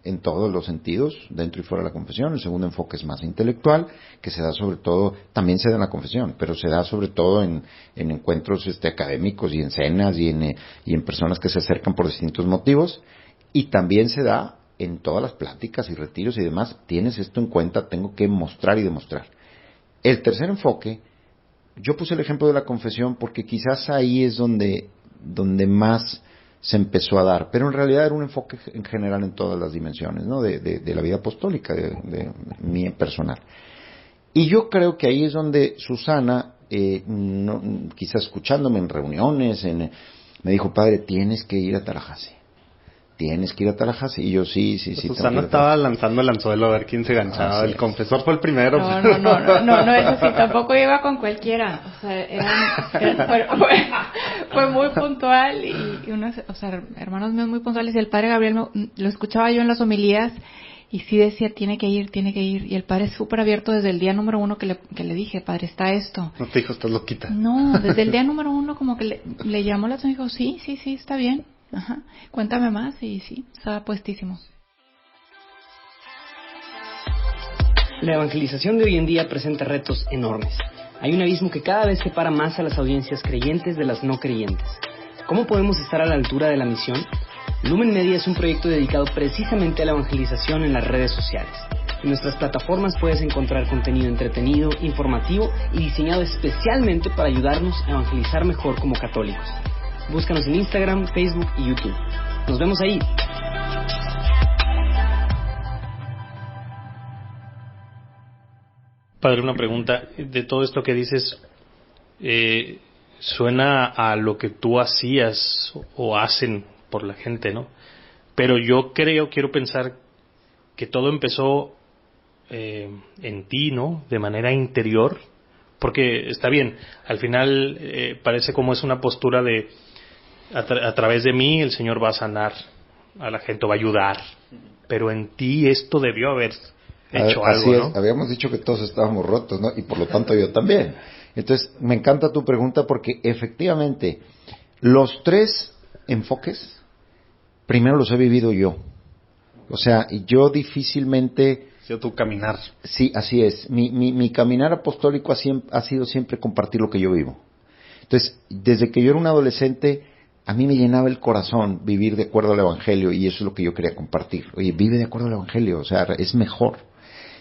en todos los sentidos, dentro y fuera de la confesión. El segundo enfoque es más intelectual, que se da sobre todo, también se da en la confesión, pero se da sobre todo en encuentros académicos y en cenas y en personas que se acercan por distintos motivos, y también se da en todas las pláticas y retiros y demás. Tienes esto en cuenta, tengo que mostrar y demostrar. El tercer enfoque, yo puse el ejemplo de la confesión porque quizás ahí es donde más se empezó a dar, pero en realidad era un enfoque en general en todas las dimensiones, ¿no? De la vida apostólica, de mi personal. Y yo creo que ahí es donde Susana, quizás escuchándome en reuniones, me dijo, padre, tienes que ir a Tallahassee. Tienes que ir a Tallahassee. Y yo, sí. Susana estaba lanzando el anzuelo a ver quién se ganchaba. El confesor fue el primero. No, eso sí, tampoco iba con cualquiera. O sea, fue muy puntual y unos, hermanos míos muy puntuales. Y el padre Gabriel lo escuchaba yo en las homilías y sí decía, tiene que ir. Y el padre es súper abierto desde el día número 1 que le dije, padre, está esto. No te dijo, estás loquita. No, desde el día número 1 como que le llamó la atención y dijo, sí, está bien. Ajá. Cuéntame más y sí, estaba puestísimo. La evangelización de hoy en día presenta retos enormes. Hay un abismo que cada vez separa más a las audiencias creyentes de las no creyentes. ¿Cómo podemos estar a la altura de la misión? Lumen Media es un proyecto dedicado precisamente a la evangelización en las redes sociales. En nuestras plataformas puedes encontrar contenido entretenido, informativo y diseñado especialmente para ayudarnos a evangelizar mejor como católicos. Búscanos en Instagram, Facebook y YouTube. Nos vemos ahí. Padre, una pregunta. De todo esto que dices, suena a lo que tú hacías o hacen por la gente, ¿no? Pero yo quiero pensar que todo empezó en ti, ¿no? De manera interior. Porque está bien, al final parece como es una postura de a través de mí el Señor va a sanar a la gente, va a ayudar, pero en ti esto debió haber hecho así algo, es. ¿no? Habíamos dicho que todos estábamos rotos, ¿no? Y por lo tanto yo también. Entonces, me encanta tu pregunta porque efectivamente los tres enfoques primero los he vivido yo. O sea, yo difícilmente... Tu caminar. Sí, así es. Mi caminar apostólico ha sido siempre compartir lo que yo vivo. Entonces, desde que yo era un adolescente, a mí me llenaba el corazón vivir de acuerdo al Evangelio y eso es lo que yo quería compartir. Oye, vive de acuerdo al Evangelio, o sea, es mejor.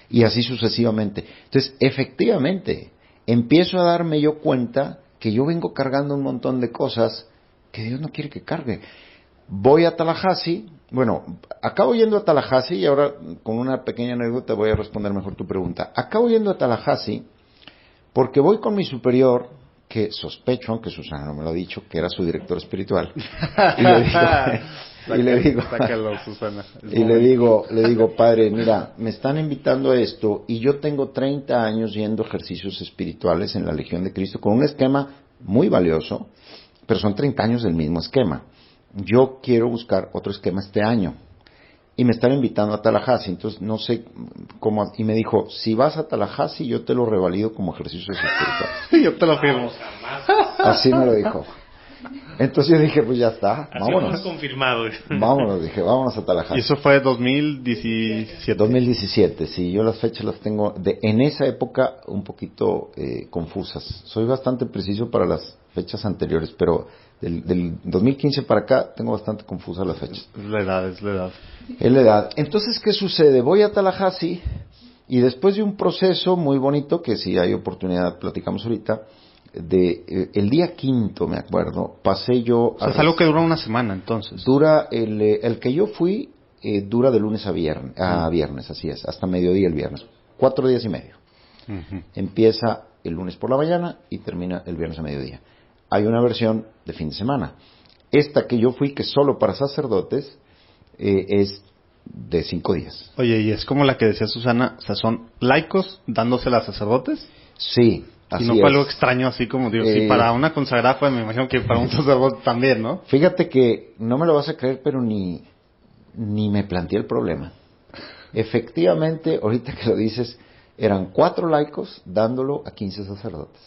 Y así sucesivamente. Entonces, efectivamente, empiezo a darme yo cuenta que yo vengo cargando un montón de cosas que Dios no quiere que cargue. Voy a Tallahassee, acabo yendo a Tallahassee y ahora con una pequeña anécdota voy a responder mejor tu pregunta. Acabo yendo a Tallahassee porque voy con mi superior, que sospecho, aunque Susana no me lo ha dicho, que era su director espiritual. Y le digo, padre, mira, me están invitando a esto y yo tengo 30 años yendo a ejercicios espirituales en la Legión de Cristo con un esquema muy valioso, pero son 30 años del mismo esquema. Yo quiero buscar otro esquema este año. Y me están invitando a Tallahassee, entonces no sé cómo... Y me dijo, si vas a Tallahassee, yo te lo revalido como ejercicio espiritual. Yo te lo firmo. Así me lo dijo. Entonces yo dije, pues ya está, vámonos. Así confirmado. Vámonos a Tallahassee. ¿Y eso fue 2017? 2017, sí. Yo las fechas las tengo en esa época un poquito confusas. Soy bastante preciso para las fechas anteriores, pero... Del 2015 para acá tengo bastante confusas las fechas. Es la edad. Es la edad. Entonces, ¿qué sucede? Voy a Tallahassee y después de un proceso muy bonito, que si hay oportunidad platicamos ahorita, el día 5, me acuerdo, pasé yo... O sea, es algo que dura una semana, entonces. Dura, el que yo fui, dura de lunes a viernes, así es, hasta mediodía el viernes. 4 días y medio. Uh-huh. Empieza el lunes por la mañana y termina el viernes a mediodía. Hay una versión de fin de semana. Esta que yo fui, que es solo para sacerdotes, es de 5 días. Oye, ¿y es como la que decía Susana, o sea, son laicos dándosela a sacerdotes? Sí, Y no fue algo extraño, así como digo, sí, para una consagrada fue, me imagino que para un sacerdote también, ¿no? Fíjate que no me lo vas a creer, pero ni me planteé el problema. Efectivamente, ahorita que lo dices, eran 4 laicos dándolo a 15 sacerdotes.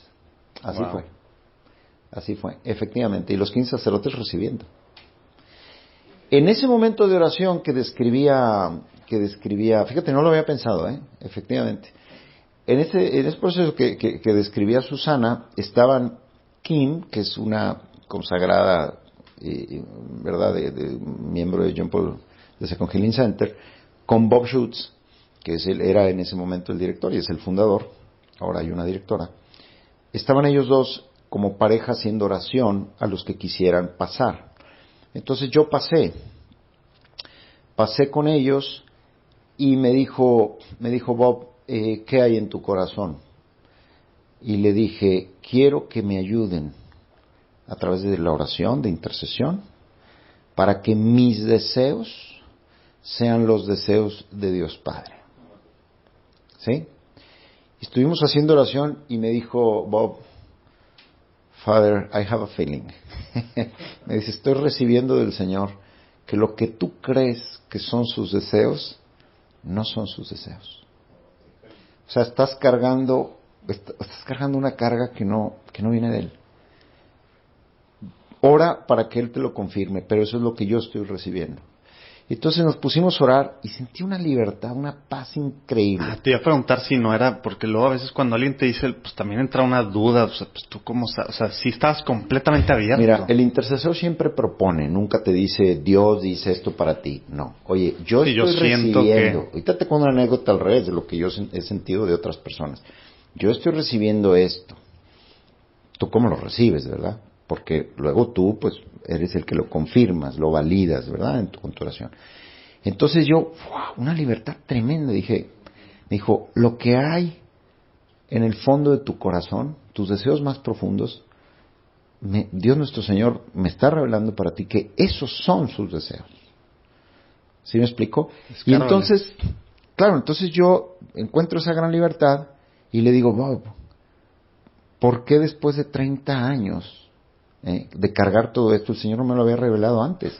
Así fue. Así fue, efectivamente. Y los 15 sacerdotes recibiendo. En ese momento de oración que describía, fíjate, no lo había pensado, efectivamente. En ese proceso que describía Susana, estaban Kim, que es una consagrada, ¿verdad?, de miembro de John Paul de Second Healing Center, con Bob Schutz, que era en ese momento el director y es el fundador, ahora hay una directora. Estaban ellos dos como pareja haciendo oración a los que quisieran pasar. Entonces yo pasé con ellos y me dijo Bob, ¿qué hay en tu corazón? Y le dije, quiero que me ayuden a través de la oración, de intercesión, para que mis deseos sean los deseos de Dios Padre. ¿Sí? Estuvimos haciendo oración y me dijo Bob, Father, I have a feeling. Me dice, estoy recibiendo del Señor que lo que tú crees que son sus deseos, no son sus deseos. O sea, estás cargando una carga que no viene de Él. Ora para que Él te lo confirme, pero eso es lo que yo estoy recibiendo. Entonces nos pusimos a orar y sentí una libertad, una paz increíble. Te iba a preguntar si no era, porque luego a veces cuando alguien te dice, pues también entra una duda, o sea, pues tú cómo, o sea, si estabas completamente abierto. Mira, el intercesor siempre propone, nunca te dice, Dios dice esto para ti. No, oye, yo estoy recibiendo. Ahorita te cuento una anécdota al revés de lo que yo he sentido de otras personas. Yo estoy recibiendo esto. ¿Tú cómo lo recibes, verdad? Porque luego tú, pues, eres el que lo confirmas, lo validas, ¿verdad? Con tu oración. Entonces yo, una libertad tremenda, me dijo, lo que hay en el fondo de tu corazón, tus deseos más profundos, Dios nuestro Señor me está revelando para ti que esos son sus deseos. ¿Sí me explico? Y entonces, entonces yo encuentro esa gran libertad y le digo, Bob, ¿por qué después de 30 años de cargar todo esto, el Señor no me lo había revelado antes?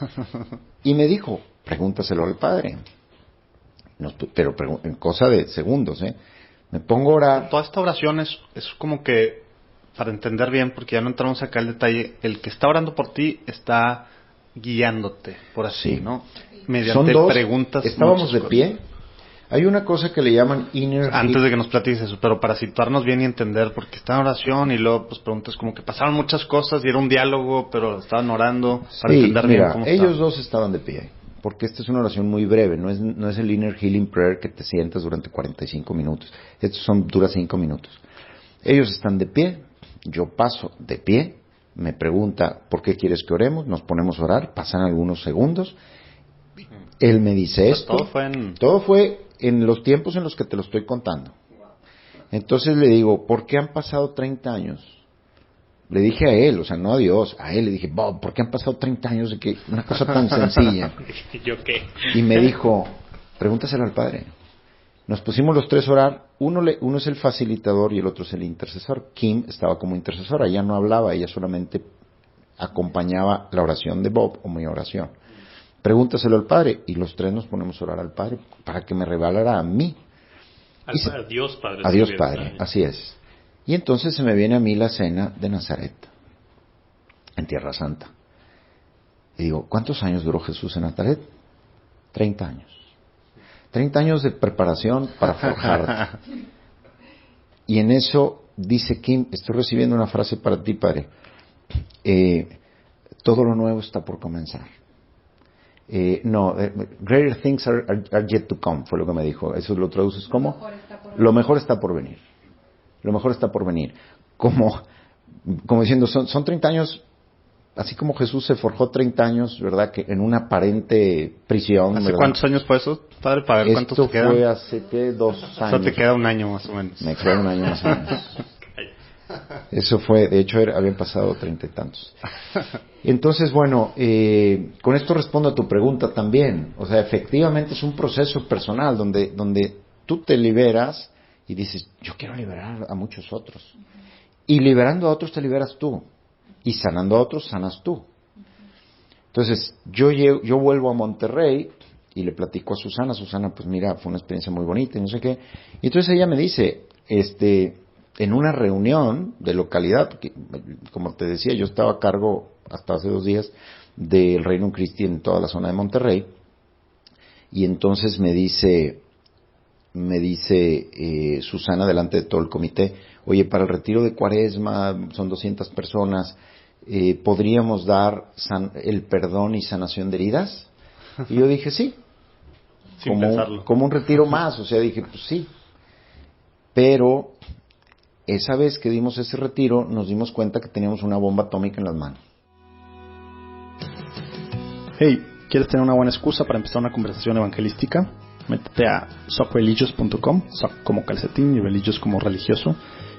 Y me dijo, pregúntaselo al Padre. Pero en cosa de segundos, me pongo a orar. Toda esta oración es como que, para entender bien, porque ya no entramos acá al detalle, el que está orando por ti está guiándote, por así, sí, ¿no? Mediante preguntas. Estábamos de pie. Hay una cosa que le llaman inner... Antes de que nos platiques eso, pero para situarnos bien y entender, porque está en oración y luego pues preguntas como que pasaron muchas cosas y era un diálogo, pero estaban orando para entender bien cómo ellos dos estaban de pie, porque esta es una oración muy breve, no es el inner healing prayer que te sientas durante 45 minutos, dura 5 minutos. Ellos están de pie, yo paso de pie, me pregunta, ¿por qué quieres que oremos? Nos ponemos a orar, pasan algunos segundos, él me dice esto, todo fue en los tiempos en los que te lo estoy contando. Entonces le digo, ¿por qué han pasado 30 años? Le dije a él, o sea, no a Dios, a él le dije, Bob, ¿por qué han pasado 30 años de que una cosa tan sencilla? ¿Yo qué? Y me dijo, pregúntaselo al Padre. Nos pusimos los tres a orar, uno es el facilitador y el otro es el intercesor. Kim estaba como intercesora, ella no hablaba, ella solamente acompañaba la oración de Bob o mi oración. Pregúntaselo al Padre, y los tres nos ponemos a orar al Padre para que me revelara a mí. A Dios Padre. A Dios Padre, así es. Y entonces se me viene a mí la cena de Nazaret, en Tierra Santa. Y digo, ¿cuántos años duró Jesús en Nazaret? 30 años. 30 años de preparación para forjarte. Y en eso dice Kim, estoy recibiendo una frase para ti, Padre. Todo lo nuevo está por comenzar. Greater things are yet to come, fue lo que me dijo. Eso lo traduces como lo mejor está por venir. Lo mejor está por venir. Como diciendo, son 30 años, así como Jesús se forjó 30 años, ¿verdad? Que en una aparente prisión. ¿Hace ¿verdad? cuántos años fue eso, Padre? Para ver cuántos te quedan. Esto fue hace 2 años. O sea, te queda un año más o menos. Me queda un año más o menos. Eso fue, de hecho, habían pasado 30 y tantos. Entonces, bueno, con esto respondo a tu pregunta también. O sea, efectivamente es un proceso personal donde tú te liberas y dices, yo quiero liberar a muchos otros. Y liberando a otros te liberas tú. Y sanando a otros, sanas tú. Entonces, yo vuelvo a Monterrey y le platico a Susana. Susana, pues mira, fue una experiencia muy bonita y no sé qué. Y entonces ella me dice, en una reunión de localidad, porque, como te decía, yo estaba a cargo hasta hace 2 días del Reino Christi en toda la zona de Monterrey. Y entonces me dice Susana delante de todo el comité, oye, para el retiro de Cuaresma son 200 personas, ¿podríamos dar el perdón y sanación de heridas? Y yo dije, sí. Sin pensarlo. Como un retiro más, o sea, dije, pues sí. Pero esa vez que dimos ese retiro, nos dimos cuenta que teníamos una bomba atómica en las manos. Hey, ¿quieres tener una buena excusa para empezar una conversación evangelística? Métete a socreligious.com, soc como calcetín y religious como religioso,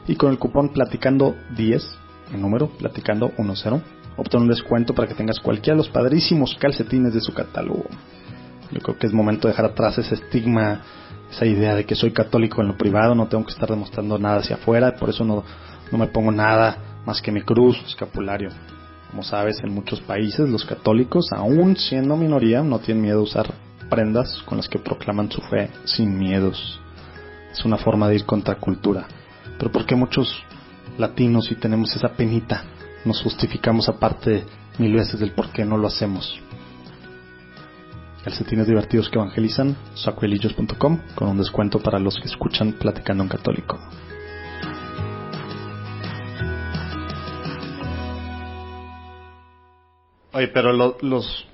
y con el cupón platicando10, en número, platicando10, obtén un descuento para que tengas cualquiera de los padrísimos calcetines de su catálogo. Yo creo que es momento de dejar atrás ese estigma, esa idea de que soy católico en lo privado, no tengo que estar demostrando nada hacia afuera, por eso no me pongo nada más que mi cruz o escapulario. Como sabes, en muchos países los católicos, aún siendo minoría, no tienen miedo a usar prendas con las que proclaman su fe sin miedos. Es una forma de ir contra cultura. Pero ¿por qué muchos latinos, si tenemos esa penita, nos justificamos aparte 1000 veces del por qué no lo hacemos? Calcetines divertidos que evangelizan, sacreligious.com, con un descuento para los que escuchan Platicando en Católico. Oye, pero los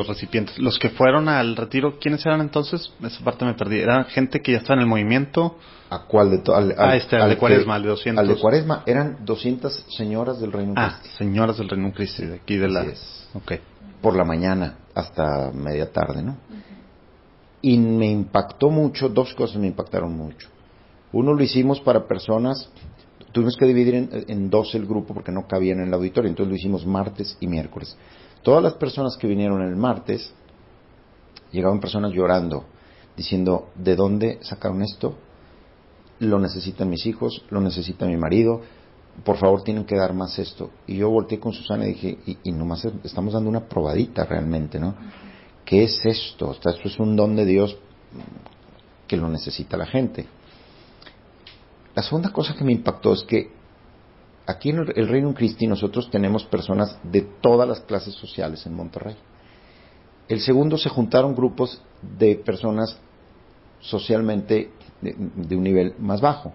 recipientes, los que fueron al retiro, ¿quiénes eran entonces? Esa parte me perdí. ¿Era gente que ya está en el movimiento? ¿A cuál de todos? Al de Cuaresma, al de 200. Al de Cuaresma, eran 200 señoras del Reino Christi. Señoras del Reino Christi, de aquí de la... Así es. Okay. Por la mañana hasta media tarde, ¿no? Y me impactó mucho, 2 cosas me impactaron mucho. Uno, lo hicimos para personas... Tuvimos que dividir en 2 el grupo porque no cabían en el auditorio, entonces lo hicimos martes y miércoles. Todas las personas que vinieron el martes, llegaban personas llorando, diciendo, ¿de dónde sacaron esto? Lo necesitan mis hijos, lo necesita mi marido, por favor tienen que dar más esto. Y yo volteé con Susana y dije, y nomás estamos dando una probadita realmente, ¿no? ¿Qué es esto? Esto es un don de Dios que lo necesita la gente. La segunda cosa que me impactó es que aquí en el Reino Christi nosotros tenemos personas de todas las clases sociales en Monterrey. El segundo, se juntaron grupos de personas socialmente de un nivel más bajo.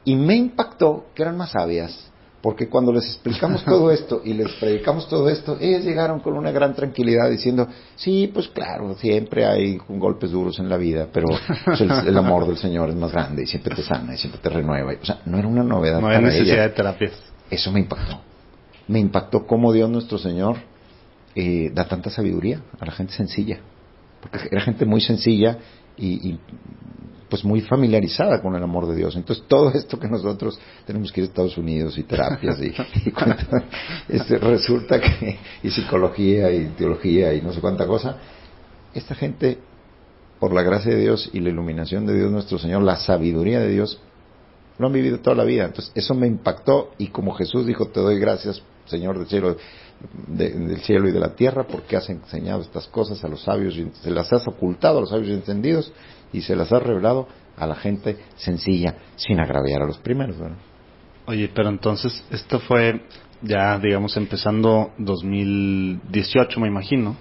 Y me impactó que eran más sabias, porque cuando les explicamos todo esto y les predicamos todo esto, ellas llegaron con una gran tranquilidad diciendo, sí, pues claro, siempre hay golpes duros en la vida, pero pues, el amor del Señor es más grande y siempre te sana y siempre te renueva. O sea, no era una novedad. No hay necesidad de terapias. Eso me impactó. Me impactó cómo Dios nuestro Señor da tanta sabiduría a la gente sencilla. Porque era gente muy sencilla y pues muy familiarizada con el amor de Dios. Entonces todo esto que nosotros tenemos que ir a Estados Unidos y terapias resulta que y psicología y teología y no sé cuánta cosa, esta gente, por la gracia de Dios y la iluminación de Dios nuestro Señor, la sabiduría de Dios, lo han vivido toda la vida. Entonces eso me impactó, y como Jesús dijo, te doy gracias, Señor del cielo y de la tierra, porque has enseñado estas cosas a los sabios y se las has ocultado a los sabios y entendidos y se las has revelado a la gente sencilla, sin agraviar a los primeros, ¿verdad? Oye, pero entonces esto fue ya, digamos, empezando 2018, me imagino.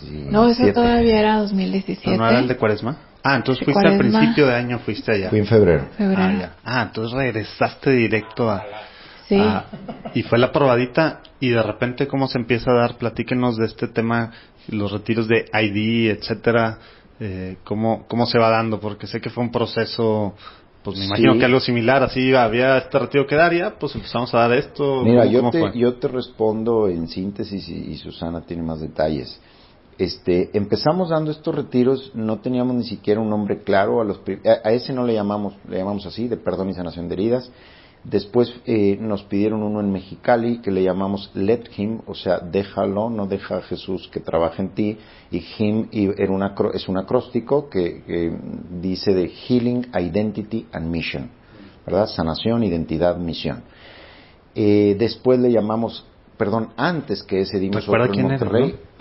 Sí, No, eso todavía era 2017. ¿No era el de Cuaresma? Entonces fuiste al principio de año, fuiste allá. Fui en febrero. Entonces regresaste directo a... Sí. Y fue la probadita, y de repente, ¿cómo se empieza a dar? Platíquenos de este tema, los retiros de ID, etcétera. ¿Cómo se va dando? Porque sé que fue un proceso, pues me imagino que algo similar, así había este retiro que dar, ya pues empezamos a dar esto. Mira, yo te respondo en síntesis y Susana tiene más detalles. Empezamos dando estos retiros, no teníamos ni siquiera un nombre claro, a ese no le llamamos así, de perdón y sanación de heridas. Después nos pidieron uno en Mexicali que le llamamos Let Him, o sea, déjalo, no deja a Jesús que trabaje en ti. Y Him es un acróstico que dice de Healing, Identity and Mission. ¿verdad? Sanación, identidad, misión. Después le llamamos, antes que ese dimos otro en Monterrey. Eres, ¿no?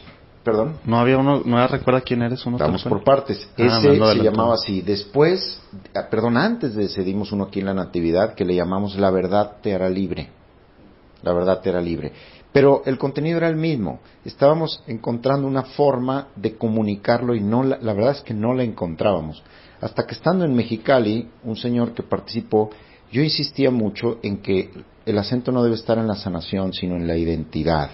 Perdón. No había uno, no recuerda quién eres uno. Vamos por partes. Ese se llamaba así. Después, antes de ese dimos uno aquí en la Natividad que le llamamos La verdad te hará libre. La verdad te hará libre. Pero el contenido era el mismo. Estábamos encontrando una forma de comunicarlo y la verdad es que no la encontrábamos. Hasta que estando en Mexicali, un señor que participó, yo insistía mucho en que el acento no debe estar en la sanación, sino en la identidad.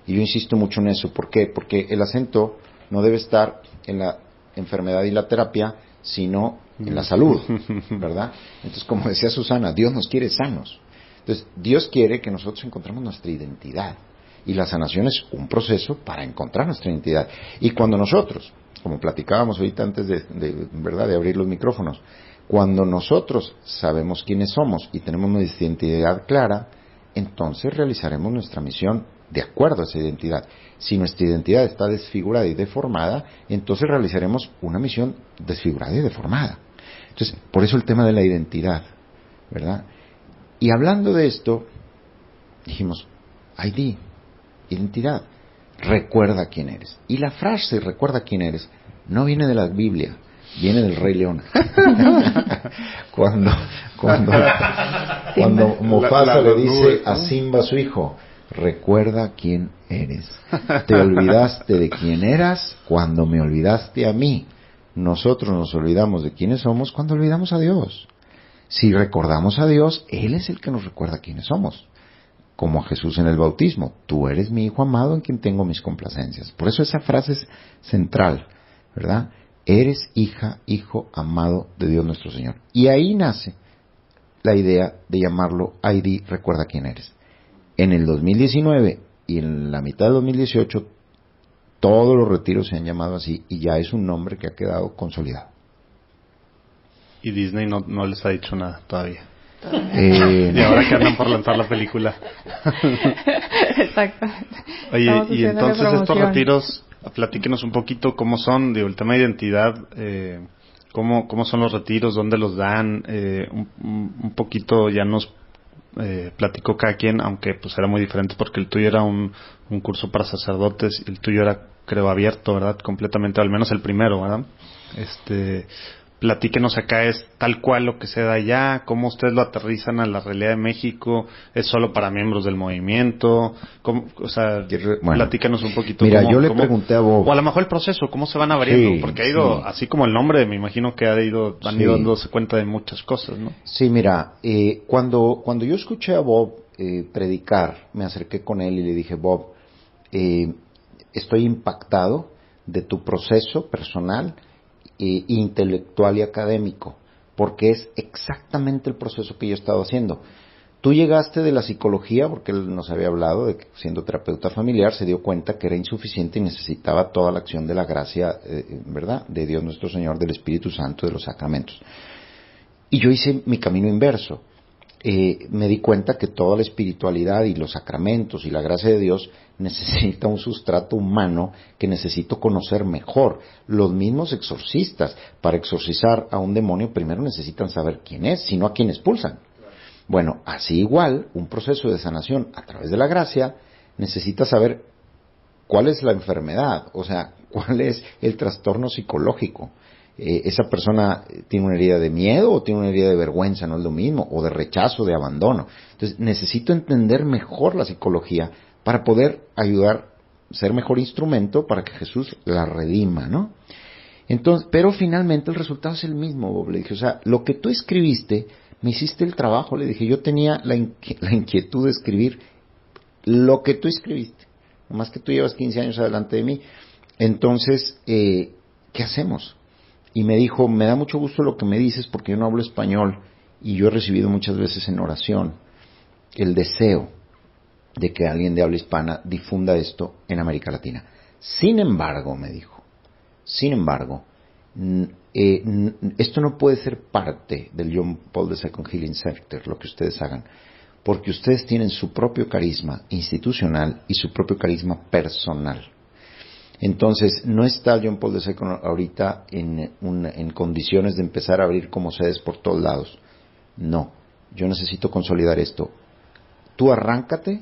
Y yo insisto mucho en eso. ¿Por qué? Porque el acento no debe estar en la enfermedad y la terapia, sino en la salud, ¿verdad? Entonces, como decía Susana, Dios nos quiere sanos. Entonces, Dios quiere que nosotros encontremos nuestra identidad. Y la sanación es un proceso para encontrar nuestra identidad. Y cuando nosotros, como platicábamos ahorita antes de abrir los micrófonos, cuando nosotros sabemos quiénes somos y tenemos nuestra identidad clara, entonces realizaremos nuestra misión de acuerdo a esa identidad. Si nuestra identidad está desfigurada y deformada, entonces realizaremos una misión desfigurada y deformada. Entonces, por eso el tema de la identidad, ¿verdad? Y hablando de esto, dijimos, ID, identidad, recuerda quién eres. Y la frase recuerda quién eres no viene de la Biblia, viene del Rey León. cuando Mufasa le dice a Simba, su hijo, recuerda quién eres. Te olvidaste de quién eras cuando me olvidaste a mí. Nosotros nos olvidamos de quiénes somos cuando olvidamos a Dios. Si recordamos a Dios, Él es el que nos recuerda quiénes somos. Como a Jesús en el bautismo, tú eres mi hijo amado en quien tengo mis complacencias. Por eso esa frase es central, ¿verdad? Eres hija, hijo amado de Dios nuestro Señor. Y ahí nace la idea de llamarlo ID, recuerda quién eres. En el 2019 y en la mitad del 2018, todos los retiros se han llamado así y ya es un nombre que ha quedado consolidado. Y Disney no les ha dicho nada todavía. Y ahora que andan por lanzar la película. Exactamente. Oye, y entonces estos retiros, platíquenos un poquito cómo son, digo, el tema de identidad, cómo son los retiros, dónde los dan, un poquito ya nos platicó cada quien, aunque pues era muy diferente porque el tuyo era un curso para sacerdotes y el tuyo era, creo, abierto, ¿verdad? Completamente, al menos el primero, ¿verdad? Platíquenos acá, ¿es tal cual lo que se da allá? ¿Cómo ustedes lo aterrizan a la realidad de México? ¿Es solo para miembros del movimiento? ¿Cómo, platícanos un poquito. Mira, yo le pregunté a Bob. O a lo mejor el proceso, ¿cómo se van abriendo? Sí, porque ha ido, así como el nombre, me imagino que han ido dándose cuenta de muchas cosas, ¿no? Sí, mira, cuando yo escuché a Bob predicar, me acerqué con él y le dije, Bob, estoy impactado de tu proceso personal, intelectual y académico, porque es exactamente el proceso que yo he estado haciendo. Tú llegaste de la psicología, porque él nos había hablado de que siendo terapeuta familiar se dio cuenta que era insuficiente y necesitaba toda la acción de la gracia, ¿verdad?, de Dios nuestro Señor, del Espíritu Santo, de los sacramentos. Y yo hice mi camino inverso. Me di cuenta que toda la espiritualidad y los sacramentos y la gracia de Dios necesita un sustrato humano que necesito conocer mejor. Los mismos exorcistas, para exorcizar a un demonio, primero necesitan saber quién es, sino a quién expulsan. Bueno, así igual, un proceso de sanación a través de la gracia necesita saber cuál es la enfermedad, o sea, cuál es el trastorno psicológico. Esa persona tiene una herida de miedo o tiene una herida de vergüenza, no es lo mismo, o de rechazo, de abandono. Entonces necesito entender mejor la psicología para poder ayudar, ser mejor instrumento para que Jesús la redima, ¿no? Entonces, pero finalmente el resultado es el mismo, Bob. Le dije, o sea, lo que tú escribiste, me hiciste el trabajo, le dije, yo tenía la inquietud de escribir lo que tú escribiste, más que tú llevas 15 años adelante de mí. Entonces, ¿qué hacemos? Y me dijo, me da mucho gusto lo que me dices porque yo no hablo español y yo he recibido muchas veces en oración el deseo de que alguien de habla hispana difunda esto en América Latina. Sin embargo, me dijo, esto no puede ser parte del John Paul II Healing Center, lo que ustedes hagan, porque ustedes tienen su propio carisma institucional y su propio carisma personal. Entonces, no está John Paul II ahorita en condiciones de empezar a abrir como sedes por todos lados, No, yo necesito consolidar esto. Tú arráncate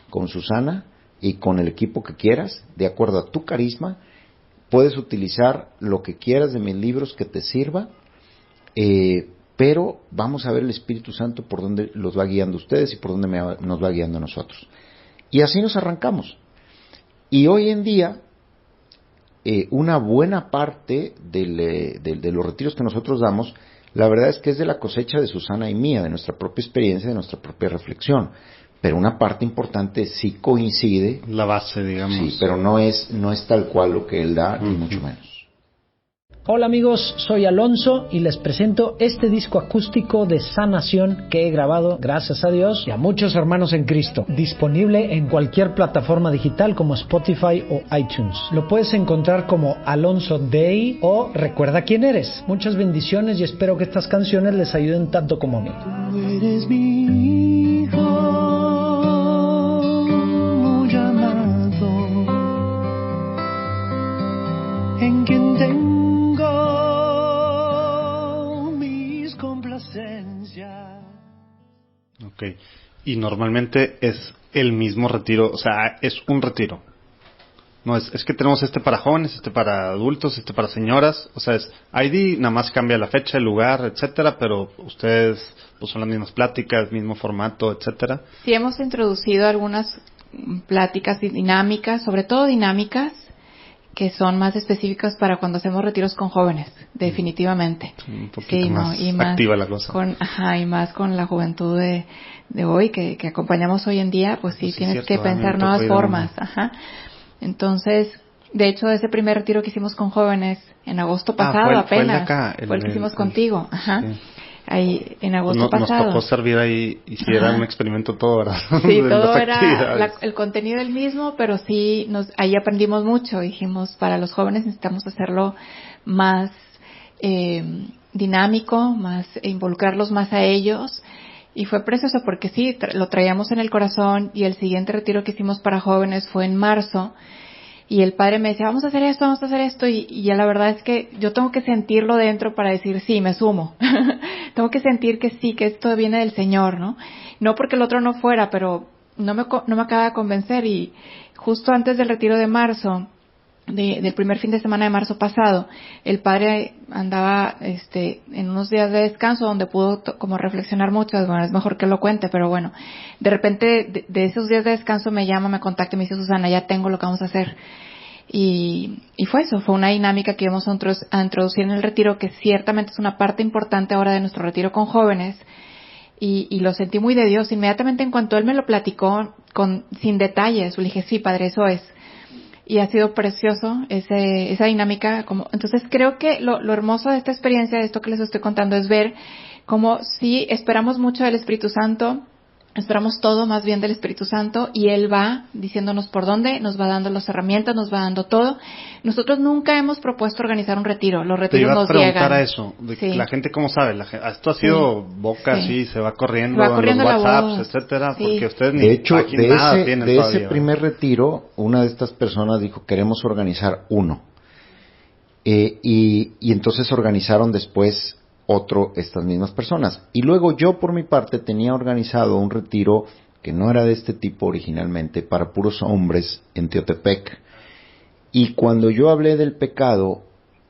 con Susana y con el equipo que quieras, de acuerdo a tu carisma. Puedes utilizar lo que quieras de mis libros que te sirva, pero vamos a ver el Espíritu Santo por dónde los va guiando a ustedes y por dónde nos va guiando a nosotros. Y así nos arrancamos. Y hoy en día, una buena parte de los retiros que nosotros damos, la verdad es que es de la cosecha de Susana y mía, de nuestra propia experiencia, de nuestra propia reflexión. Pero una parte importante sí coincide. La base, digamos. Sí, pero no es tal cual lo que él da, ni mucho menos. Hola amigos, soy Alonso y les presento este disco acústico de sanación que he grabado, gracias a Dios y a muchos hermanos en Cristo, disponible en cualquier plataforma digital como Spotify o iTunes. Lo puedes encontrar como Alonso Day o Recuerda quién eres. Muchas bendiciones y espero que estas canciones les ayuden tanto como a mí. Tú eres mi hijo, muy amado, en quien tengo complacencia. Ok. Y normalmente es el mismo retiro, o sea, es un retiro. No, es que tenemos este para jóvenes, este para adultos, este para señoras. O sea, ID nada más cambia la fecha, el lugar, etcétera, pero ustedes pues son las mismas pláticas, mismo formato, etcétera. Sí, hemos introducido algunas pláticas dinámicas, sobre todo dinámicas, que son más específicas para cuando hacemos retiros con jóvenes, definitivamente. Un poquito más activa la cosa. Y más con la juventud de hoy, que acompañamos hoy en día, pues sí, tienes que pensar nuevas formas. Entonces, de hecho, ese primer retiro que hicimos con jóvenes, en agosto pasado apenas, fue el que hicimos contigo. Sí. Ahí, en agosto pasado. Nos tocó servir ahí, y si era un experimento todo, ¿verdad? Sí, todo era el contenido el mismo, pero sí, ahí aprendimos mucho. Dijimos, para los jóvenes necesitamos hacerlo más dinámico, más involucrarlos más a ellos. Y fue precioso porque sí, lo traíamos en el corazón, y el siguiente retiro que hicimos para jóvenes fue en marzo. Y el padre me decía, vamos a hacer esto, y ya la verdad es que yo tengo que sentirlo dentro para decir, sí, me sumo. Tengo que sentir que sí, que esto viene del Señor, ¿no? No porque el otro no fuera, pero no me acaba de convencer. Y justo antes del retiro de marzo, del primer fin de semana de marzo pasado, el padre andaba en unos días de descanso donde pudo como reflexionar mucho. Bueno, es mejor que lo cuente, pero bueno, de repente de esos días de descanso me llama, me contacta y me dice, Susana, ya tengo lo que vamos a hacer. Y fue eso, fue una dinámica que íbamos a introducir en el retiro, que ciertamente es una parte importante ahora de nuestro retiro con jóvenes, y lo sentí muy de Dios. Inmediatamente en cuanto él me lo platicó sin detalles, le dije, sí, padre, eso es. Y ha sido precioso esa dinámica. Entonces creo que lo hermoso de esta experiencia, de esto que les estoy contando, es ver cómo sí esperamos mucho del Espíritu Santo, esperamos todo más bien del Espíritu Santo, y Él va diciéndonos por dónde, nos va dando las herramientas, nos va dando todo. Nosotros nunca hemos propuesto organizar un retiro, los retiros nos llegan. Te iba a preguntar a eso, sí. La gente cómo sabe, esto ha sido boca así, se va corriendo, en los WhatsApps, etcétera, porque ustedes de hecho, tienen de todavía, ese primer retiro, una de estas personas dijo, queremos organizar uno. Y entonces organizaron después otro, estas mismas personas. Y luego yo, por mi parte, tenía organizado un retiro que no era de este tipo originalmente, para puros hombres en Teotepec. Y cuando yo hablé del pecado,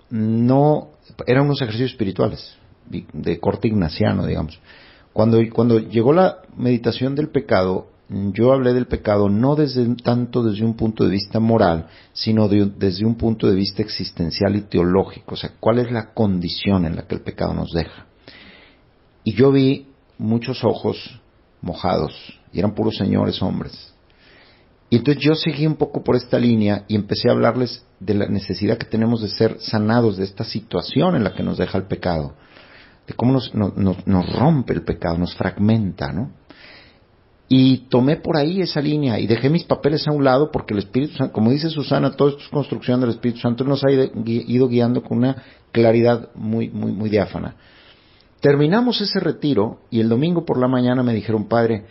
no eran unos ejercicios espirituales de corte ignaciano, digamos. Cuando llegó la meditación del pecado, yo hablé del pecado no tanto desde un punto de vista moral, sino desde un punto de vista existencial y teológico. O sea, ¿cuál es la condición en la que el pecado nos deja? Y yo vi muchos ojos mojados, y eran puros señores hombres. Y entonces yo seguí un poco por esta línea y empecé a hablarles de la necesidad que tenemos de ser sanados de esta situación en la que nos deja el pecado, de cómo nos rompe el pecado, nos fragmenta, ¿no? Y tomé por ahí esa línea y dejé mis papeles a un lado, porque el Espíritu Santo, como dice Susana, todo esto es construcción del Espíritu Santo, nos ha ido guiando con una claridad muy, muy, muy diáfana. Terminamos ese retiro y el domingo por la mañana me dijeron, padre,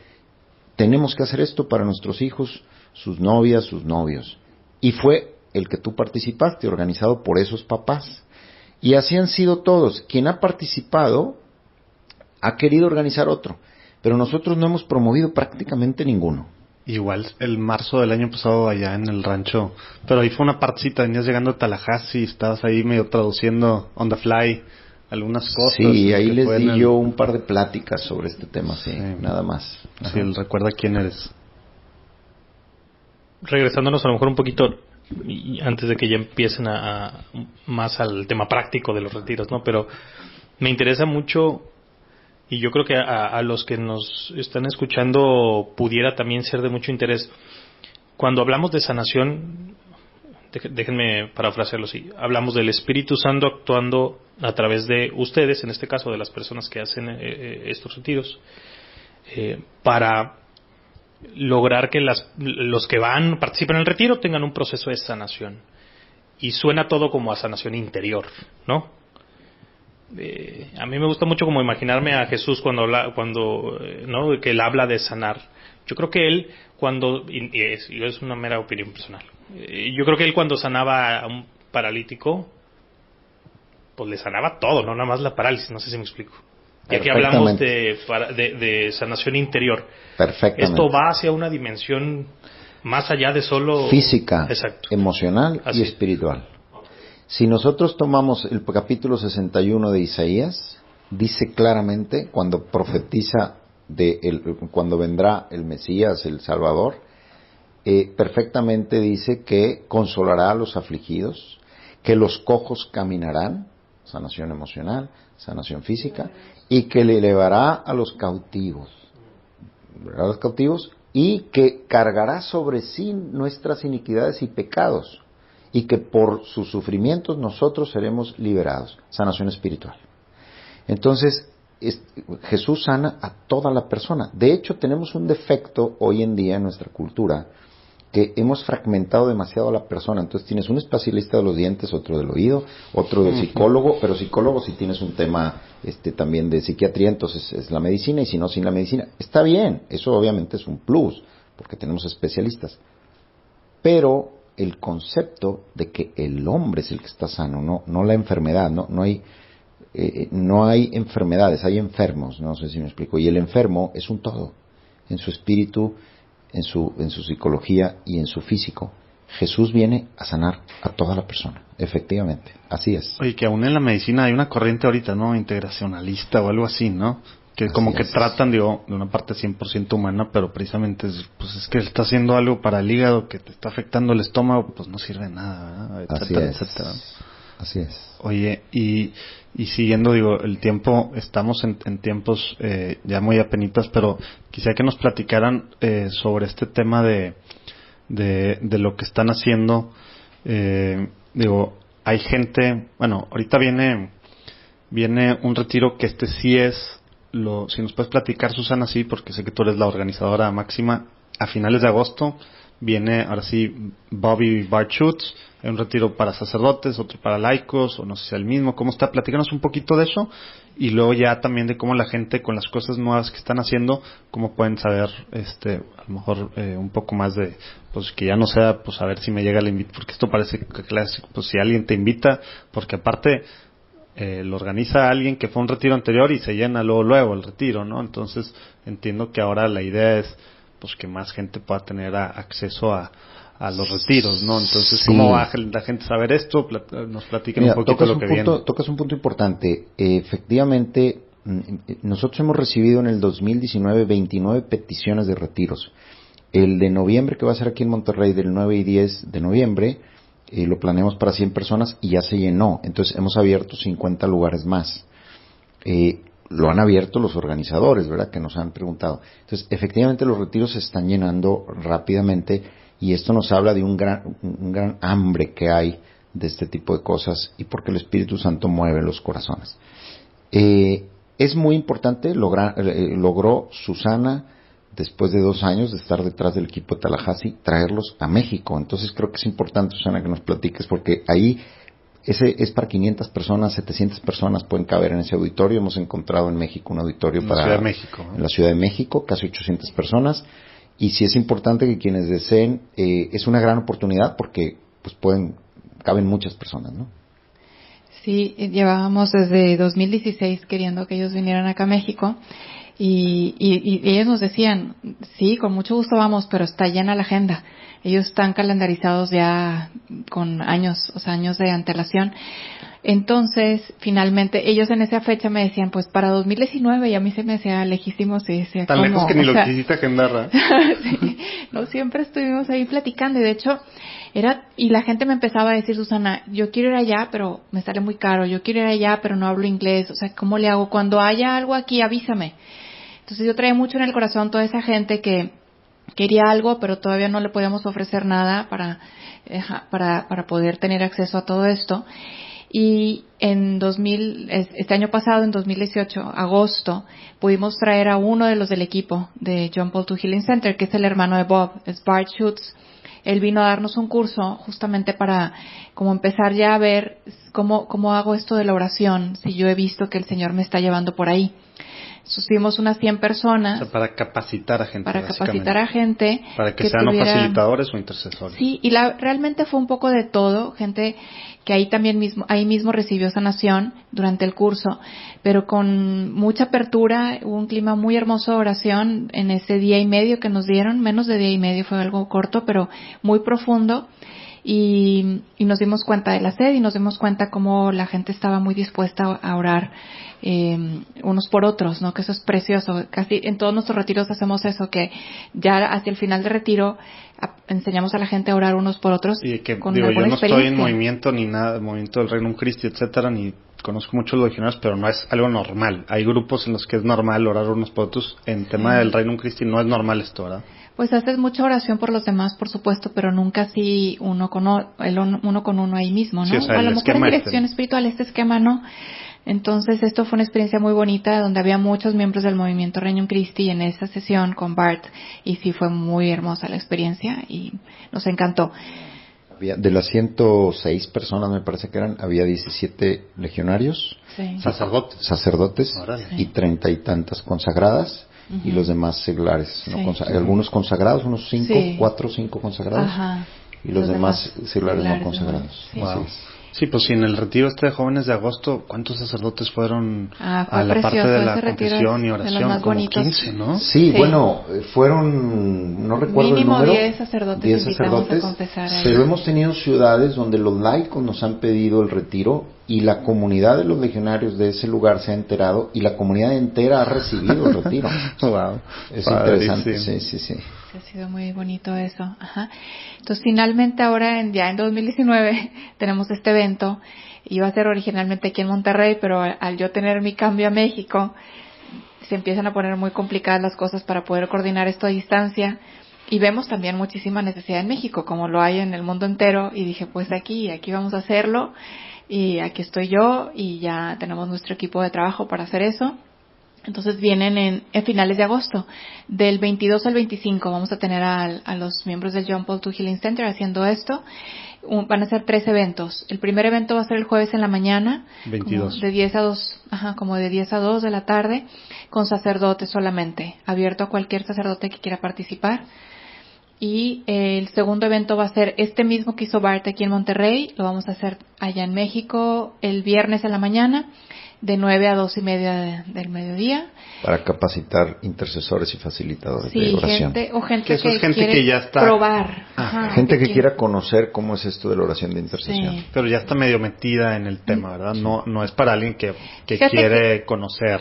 tenemos que hacer esto para nuestros hijos, sus novias, sus novios. Y fue el que tú participaste, organizado por esos papás. Y así han sido todos. Quien ha participado ha querido organizar otro, pero nosotros no hemos promovido prácticamente ninguno. Igual el marzo del año pasado allá en el rancho, pero ahí fue una partecita, venías llegando a Tallahassee, estabas ahí medio traduciendo on the fly algunas cosas. Sí, ahí les di yo un par de pláticas sobre este tema, sí. Nada más. Sí, recuerda quién eres. Regresándonos a lo mejor un poquito y antes de que ya empiecen a más al tema práctico de los retiros, ¿no? Pero me interesa mucho, y yo creo que a los que nos están escuchando pudiera también ser de mucho interés. Cuando hablamos de sanación, déjenme parafrasearlo así, hablamos del Espíritu Santo actuando a través de ustedes, en este caso de las personas que hacen estos retiros, para lograr que los que participan en el retiro tengan un proceso de sanación. Y suena todo como a sanación interior, ¿no? A mí me gusta mucho como imaginarme a Jesús cuando ¿no? que él habla de sanar. Yo creo que él y es una mera opinión personal, yo creo que él cuando sanaba a un paralítico, pues le sanaba todo, no nada más la parálisis, no sé si me explico. Y aquí hablamos de sanación interior. Perfectamente. Esto va hacia una dimensión más allá de solo física, exacto, emocional y espiritual. Si nosotros tomamos el capítulo 61 de Isaías, dice claramente, cuando profetiza cuando vendrá el Mesías, el Salvador, perfectamente dice que consolará a los afligidos, que los cojos caminarán, sanación emocional, sanación física, y que le elevará a los cautivos, ¿verdad? Los cautivos, y que cargará sobre sí nuestras iniquidades y pecados, y que por sus sufrimientos nosotros seremos liberados. Sanación espiritual. Entonces, Jesús sana a toda la persona. De hecho, tenemos un defecto hoy en día en nuestra cultura, que hemos fragmentado demasiado a la persona. Entonces tienes un especialista de los dientes, otro del oído, otro del psicólogo, pero psicólogo si tienes un tema también de psiquiatría, entonces es la medicina, y si no, sin la medicina. Está bien, eso obviamente es un plus, porque tenemos especialistas. Pero el concepto de que el hombre es el que está sano, no la enfermedad, no hay enfermedades, hay enfermos, no sé si me explico, y el enfermo es un todo, en su espíritu, en su psicología y en su físico. Jesús viene a sanar a toda la persona, efectivamente, así es. Oye, que aún en la medicina hay una corriente ahorita, ¿no? Integracionalista o algo así, ¿no? Que así como es. Que tratan, digo, de una parte 100% humana, pero precisamente es que él está haciendo algo para el hígado que te está afectando el estómago, pues no sirve de nada, ¿verdad? Etcétera, etcétera. Así es. Oye, y siguiendo, digo, el tiempo, estamos en tiempos ya muy apenitas, pero quisiera que nos platicaran sobre este tema de lo que están haciendo. Digo, hay gente, bueno, ahorita viene un retiro que sí es, si nos puedes platicar, Susana, sí, porque sé que tú eres la organizadora máxima, a finales de agosto viene, ahora sí, Bobby Barchutz, un retiro para sacerdotes, otro para laicos, o no sé si es el mismo. ¿Cómo está? Platícanos un poquito de eso, y luego ya también de cómo la gente, con las cosas nuevas que están haciendo, cómo pueden saber, a lo mejor un poco más de, pues que ya no sea, pues a ver si me llega la invitación, porque esto parece clásico, pues si alguien te invita, porque aparte lo organiza alguien que fue a un retiro anterior y se llena luego el retiro, ¿no? Entonces entiendo que ahora la idea es pues que más gente pueda tener acceso a los retiros, ¿no? Entonces, sí. ¿Cómo va la gente a saber esto? Nos platiquen un poquito lo que viene. Tocas un punto importante. Efectivamente, nosotros hemos recibido en el 2019 29 peticiones de retiros. El de noviembre, que va a ser aquí en Monterrey, del 9 y 10 de noviembre, lo planeamos para 100 personas y ya se llenó. Entonces, hemos abierto 50 lugares más. Lo han abierto los organizadores, ¿verdad?, que nos han preguntado. Entonces, efectivamente, los retiros se están llenando rápidamente, y esto nos habla de un gran hambre que hay de este tipo de cosas, y porque el Espíritu Santo mueve los corazones. Es muy importante, logró Susana, después de 2 años de estar detrás del equipo de Tallahassee, traerlos a México. Entonces creo que es importante, Susana, que nos platiques, porque ahí ese es para 500 personas, 700 personas pueden caber en ese auditorio. Hemos encontrado en México un auditorio en la Ciudad de México, casi 800 personas. Y sí es importante que quienes deseen, es una gran oportunidad porque pues caben muchas personas, ¿no? Sí, llevábamos desde 2016 queriendo que ellos vinieran acá a México y ellos nos decían, sí, con mucho gusto vamos, pero está llena la agenda. Ellos están calendarizados ya con años, o sea, años de antelación. Entonces, finalmente, ellos en esa fecha me decían, pues para 2019, y a mí se me hacía lejísimo, y decía, tan ¿cómo? lejos que ni lo quisiste agendar, ¿verdad? Sí, no, siempre estuvimos ahí platicando, y de hecho, y la gente me empezaba a decir, Susana, yo quiero ir allá, pero me sale muy caro, yo quiero ir allá, pero no hablo inglés, o sea, ¿cómo le hago? Cuando haya algo aquí, avísame. Entonces yo traía mucho en el corazón toda esa gente que quería algo, pero todavía no le podíamos ofrecer nada para poder tener acceso a todo esto. Y este año pasado, en 2018, agosto, pudimos traer a uno de los del equipo de John Paul II Healing Center, que es el hermano de Bob, es Bart Schutz. Él vino a darnos un curso justamente para como empezar ya a ver cómo hago esto de la oración, si yo he visto que el Señor me está llevando por ahí. Fuimos unas 100 personas. O sea, para capacitar a gente. Para capacitar a gente. Para que sean facilitadores o intercesores. Sí, y realmente fue un poco de todo. Gente que ahí mismo recibió sanación durante el curso, pero con mucha apertura. Hubo un clima muy hermoso de oración en ese día y medio que nos dieron. Menos de día y medio, fue algo corto, pero muy profundo. Y nos dimos cuenta de la sed y nos dimos cuenta cómo la gente estaba muy dispuesta a orar unos por otros, ¿no? Que eso es precioso. Casi en todos nuestros retiros hacemos eso, que ya hacia el final del retiro enseñamos a la gente a orar unos por otros. Y que, con yo no estoy en movimiento ni nada, movimiento del Reino Christi, etcétera, ni conozco mucho los legionarios, pero no es algo normal. Hay grupos en los que es normal orar unos por otros. En tema del Reino Christi no es normal esto, ¿verdad? Pues haces mucha oración por los demás, por supuesto, pero nunca así uno con uno ahí mismo, ¿no? Sí, o sea, a lo mejor en dirección espiritual, este esquema no. Entonces esto fue una experiencia muy bonita donde había muchos miembros del movimiento Regnum Christi en esa sesión con Bart, y sí fue muy hermosa la experiencia y nos encantó. De las 106 personas, me parece que había 17 legionarios, sí. sacerdotes sí. Y 30 y tantas consagradas. Uh-huh. Y los demás seglares, sí. ¿no? Algunos consagrados, unos 4 o 5 consagrados. Ajá. Y los demás seglares no consagrados. Sí. Wow. Sí, pues sí, en el retiro de jóvenes de agosto, ¿cuántos sacerdotes fueron a la parte de la confesión y oración? Como 15, ¿no? Sí, bueno, fueron, no recuerdo mínimo el número. 10 sacerdotes a confesar ahí. Pero hemos tenido ciudades donde los laicos nos han pedido el retiro y la comunidad de los legionarios de ese lugar se ha enterado y la comunidad entera ha recibido el retiro. Wow. Es interesante, sí. Ha sido muy bonito eso. Ajá. Entonces, finalmente ahora, ya en 2019, tenemos este evento. Iba a ser originalmente aquí en Monterrey, pero al yo tener mi cambio a México, se empiezan a poner muy complicadas las cosas para poder coordinar esto a distancia. Y vemos también muchísima necesidad en México, como lo hay en el mundo entero. Y dije, pues aquí vamos a hacerlo. Y aquí estoy yo, y ya tenemos nuestro equipo de trabajo para hacer eso. Entonces vienen en finales de agosto, del 22 al 25 vamos a tener a los miembros del John Paul II Healing Center haciendo esto. Van a ser 3 eventos. El primer evento va a ser el jueves en la mañana, 22. De 10 a 2, como de 10 a 2 de la tarde, con sacerdotes solamente, abierto a cualquier sacerdote que quiera participar. Y el segundo evento va a ser este mismo que hizo Bart aquí en Monterrey, lo vamos a hacer allá en México el viernes en la mañana, de 9 a 2:30 del mediodía. Para capacitar intercesores y facilitadores sí, de oración. Gente que quiere que ya está probar. Gente que quiera conocer cómo es esto de la oración de intercesión. Sí. Pero ya está medio metida en el tema, ¿verdad? No es para alguien que quiere conocer.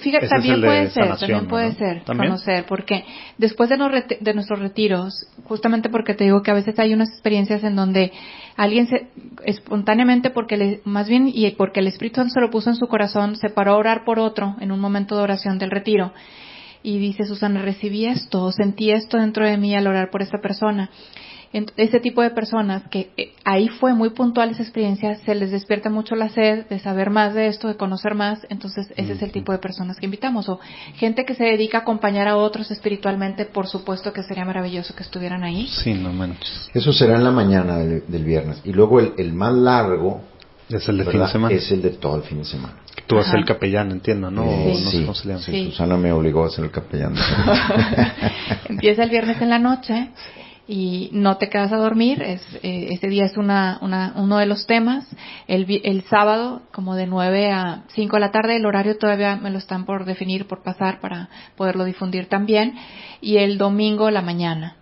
Fíjate, también puede ser conocer, porque después de nuestros retiros, justamente porque te digo que a veces hay unas experiencias en donde alguien espontáneamente, porque el Espíritu Santo se lo puso en su corazón, se paró a orar por otro en un momento de oración del retiro y dice, Susana, recibí esto, sentí esto dentro de mí al orar por esta persona. Ese tipo de personas que ahí fue muy puntual esa experiencia, se les despierta mucho la sed de saber más de esto, de conocer más. Entonces ese es el tipo de personas que invitamos, o gente que se dedica a acompañar a otros espiritualmente. Por supuesto que sería maravilloso que estuvieran ahí. Sí, no manches. Eso será en la mañana del viernes, y luego el más largo es el de fin de semana, es el de todo el fin de semana. Tú vas a ser el capellán, entiendo, ¿no? Sí. No sé cómo se llama. Sí, Susana me obligó a ser el capellán. Empieza el viernes en la noche y no te quedas a dormir. Ese día es uno de los temas. El sábado, como de 9 a 5 de la tarde, el horario todavía me lo están por definir, por pasar para poderlo difundir también. Y el domingo, la mañana.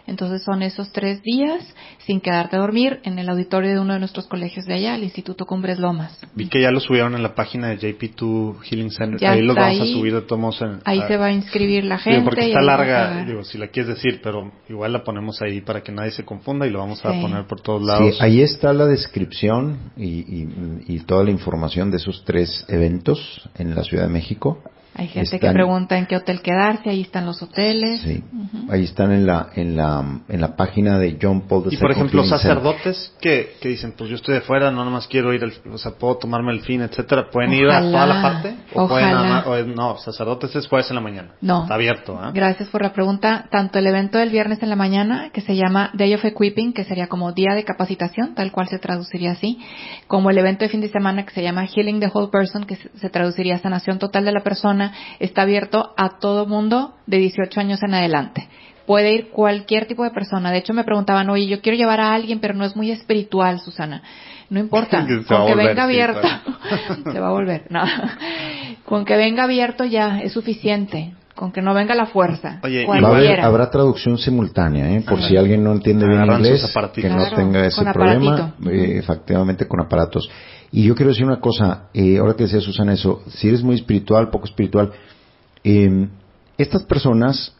Entonces son esos 3 días sin quedarte a dormir en el auditorio de uno de nuestros colegios de allá, el Instituto Cumbres Lomas. Vi que ya lo subieron en la página de JP2 Healing Center. Ya ahí los está vamos a ahí. subir de todos modos. Ahí se va a inscribir la gente. Porque y está ahí va a larga, pagar. digo, si la quieres decir, pero igual la ponemos ahí para que nadie se confunda y lo vamos a Sí. poner por todos lados. Sí, ahí está la descripción y toda la información de esos 3 eventos en la Ciudad de México. Hay gente que pregunta en qué hotel quedarse, ahí están los hoteles. Sí, ahí están en la página de John Paul II. Y por ejemplo, Healing Center. sacerdotes que dicen, pues yo estoy de fuera, no nomás quiero ir, o sea, puedo tomarme el fin, etcétera, ¿pueden ir a toda la parte? ¿O pueden nada más, no, sacerdotes es jueves en la mañana. No. Está abierto, ¿eh? Gracias por la pregunta. Tanto el evento del viernes en la mañana, que se llama Day of Equipping, que sería como día de capacitación, tal cual se traduciría así, como el evento de fin de semana que se llama Healing the Whole Person, que se traduciría sanación total de la persona, está abierto a todo mundo de 18 años en adelante. Puede ir cualquier tipo de persona. De hecho, me preguntaban, oye, yo quiero llevar a alguien, pero no es muy espiritual, Susana. No importa, con que venga abierto. Se va a volver, no. Con que venga abierto ya es suficiente. Con que no venga la fuerza. Oye, cualquiera. Habrá traducción simultánea, por si alguien no entiende bien inglés, que no Claro, tenga ese con problema, aparatito. efectivamente con aparatos. Y yo quiero decir una cosa, ahora que decía Susana eso, si eres muy espiritual, poco espiritual, estas personas,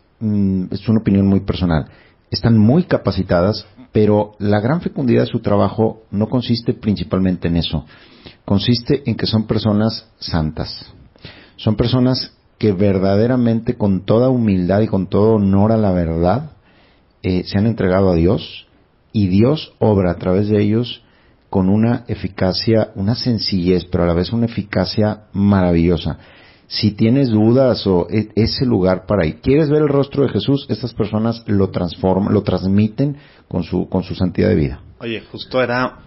es una opinión muy personal, están muy capacitadas, pero la gran fecundidad de su trabajo no consiste principalmente en eso, consiste en que son personas santas, son personas que verdaderamente con toda humildad y con todo honor a la verdad se han entregado a Dios y Dios obra a través de ellos con una eficacia, una sencillez, pero a la vez una eficacia maravillosa. Si tienes dudas o ese lugar para ir, quieres ver el rostro de Jesús, estas personas lo transforman, lo transmiten con su santidad de vida. Oye, justo era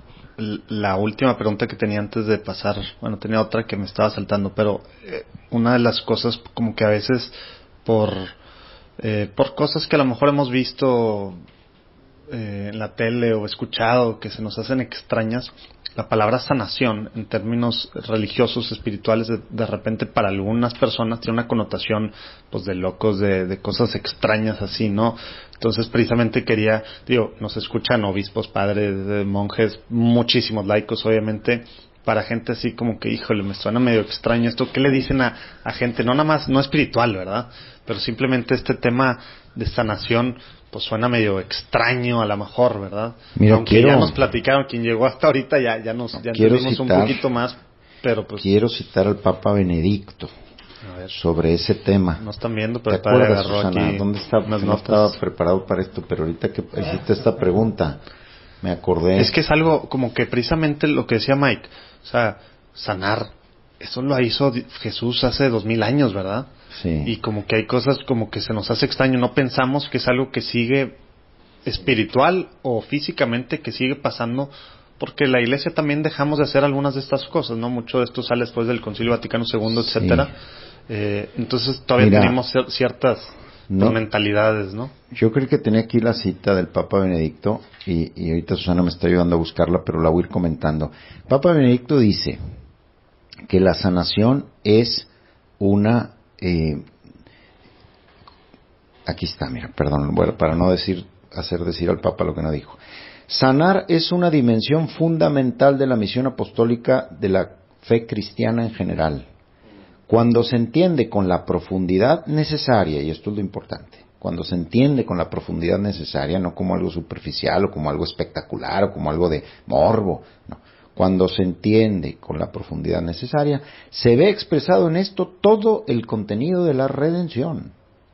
la última pregunta que tenía antes de pasar. Bueno, tenía otra que me estaba saltando, pero una de las cosas como que a veces por cosas que a lo mejor hemos visto en la tele o escuchado que se nos hacen extrañas, la palabra sanación en términos religiosos, espirituales, de repente para algunas personas tiene una connotación pues de locos, de cosas extrañas así, ¿no? Entonces precisamente nos escuchan obispos, padres, monjes, muchísimos laicos obviamente, para gente así como que, híjole, me suena medio extraño esto. ¿Qué le dicen a gente? No nada más, no espiritual, ¿verdad? Pero simplemente este tema de sanación pues suena medio extraño a lo mejor, ¿verdad? Mira, aunque ya nos platicaron, quien llegó hasta ahorita ya entendimos un poquito más, pero pues... Quiero citar al Papa Benedicto sobre ese tema. No están viendo, pero ¿Te acuerdas, agarró Susana? aquí ¿Dónde está? unas No notas. estaba preparado para esto, pero ahorita que hiciste esta pregunta, me acordé. Es que es algo como que precisamente lo que decía Mike, o sea, sanar, eso lo hizo Jesús hace 2000 años, ¿verdad? Sí. Y como que hay cosas como que se nos hace extraño, no pensamos que es algo que sigue espiritual o físicamente que sigue pasando, porque la Iglesia también dejamos de hacer algunas de estas cosas, ¿no? Mucho de esto sale después del Concilio Vaticano II, etcétera. Entonces todavía tenemos ciertas mentalidades, ¿no? Yo creo que tenía aquí la cita del Papa Benedicto y ahorita Susana me está ayudando a buscarla, pero la voy a ir comentando. Papa Benedicto dice que la sanación es una... aquí está, mira, perdón, bueno, para no hacer decir al Papa lo que no dijo. Sanar es una dimensión fundamental de la misión apostólica de la fe cristiana en general. Cuando se entiende con la profundidad necesaria, y esto es lo importante, cuando se entiende con la profundidad necesaria, no como algo superficial o como algo espectacular o como algo de morbo, no. Cuando se entiende con la profundidad necesaria, se ve expresado en esto todo el contenido de la redención.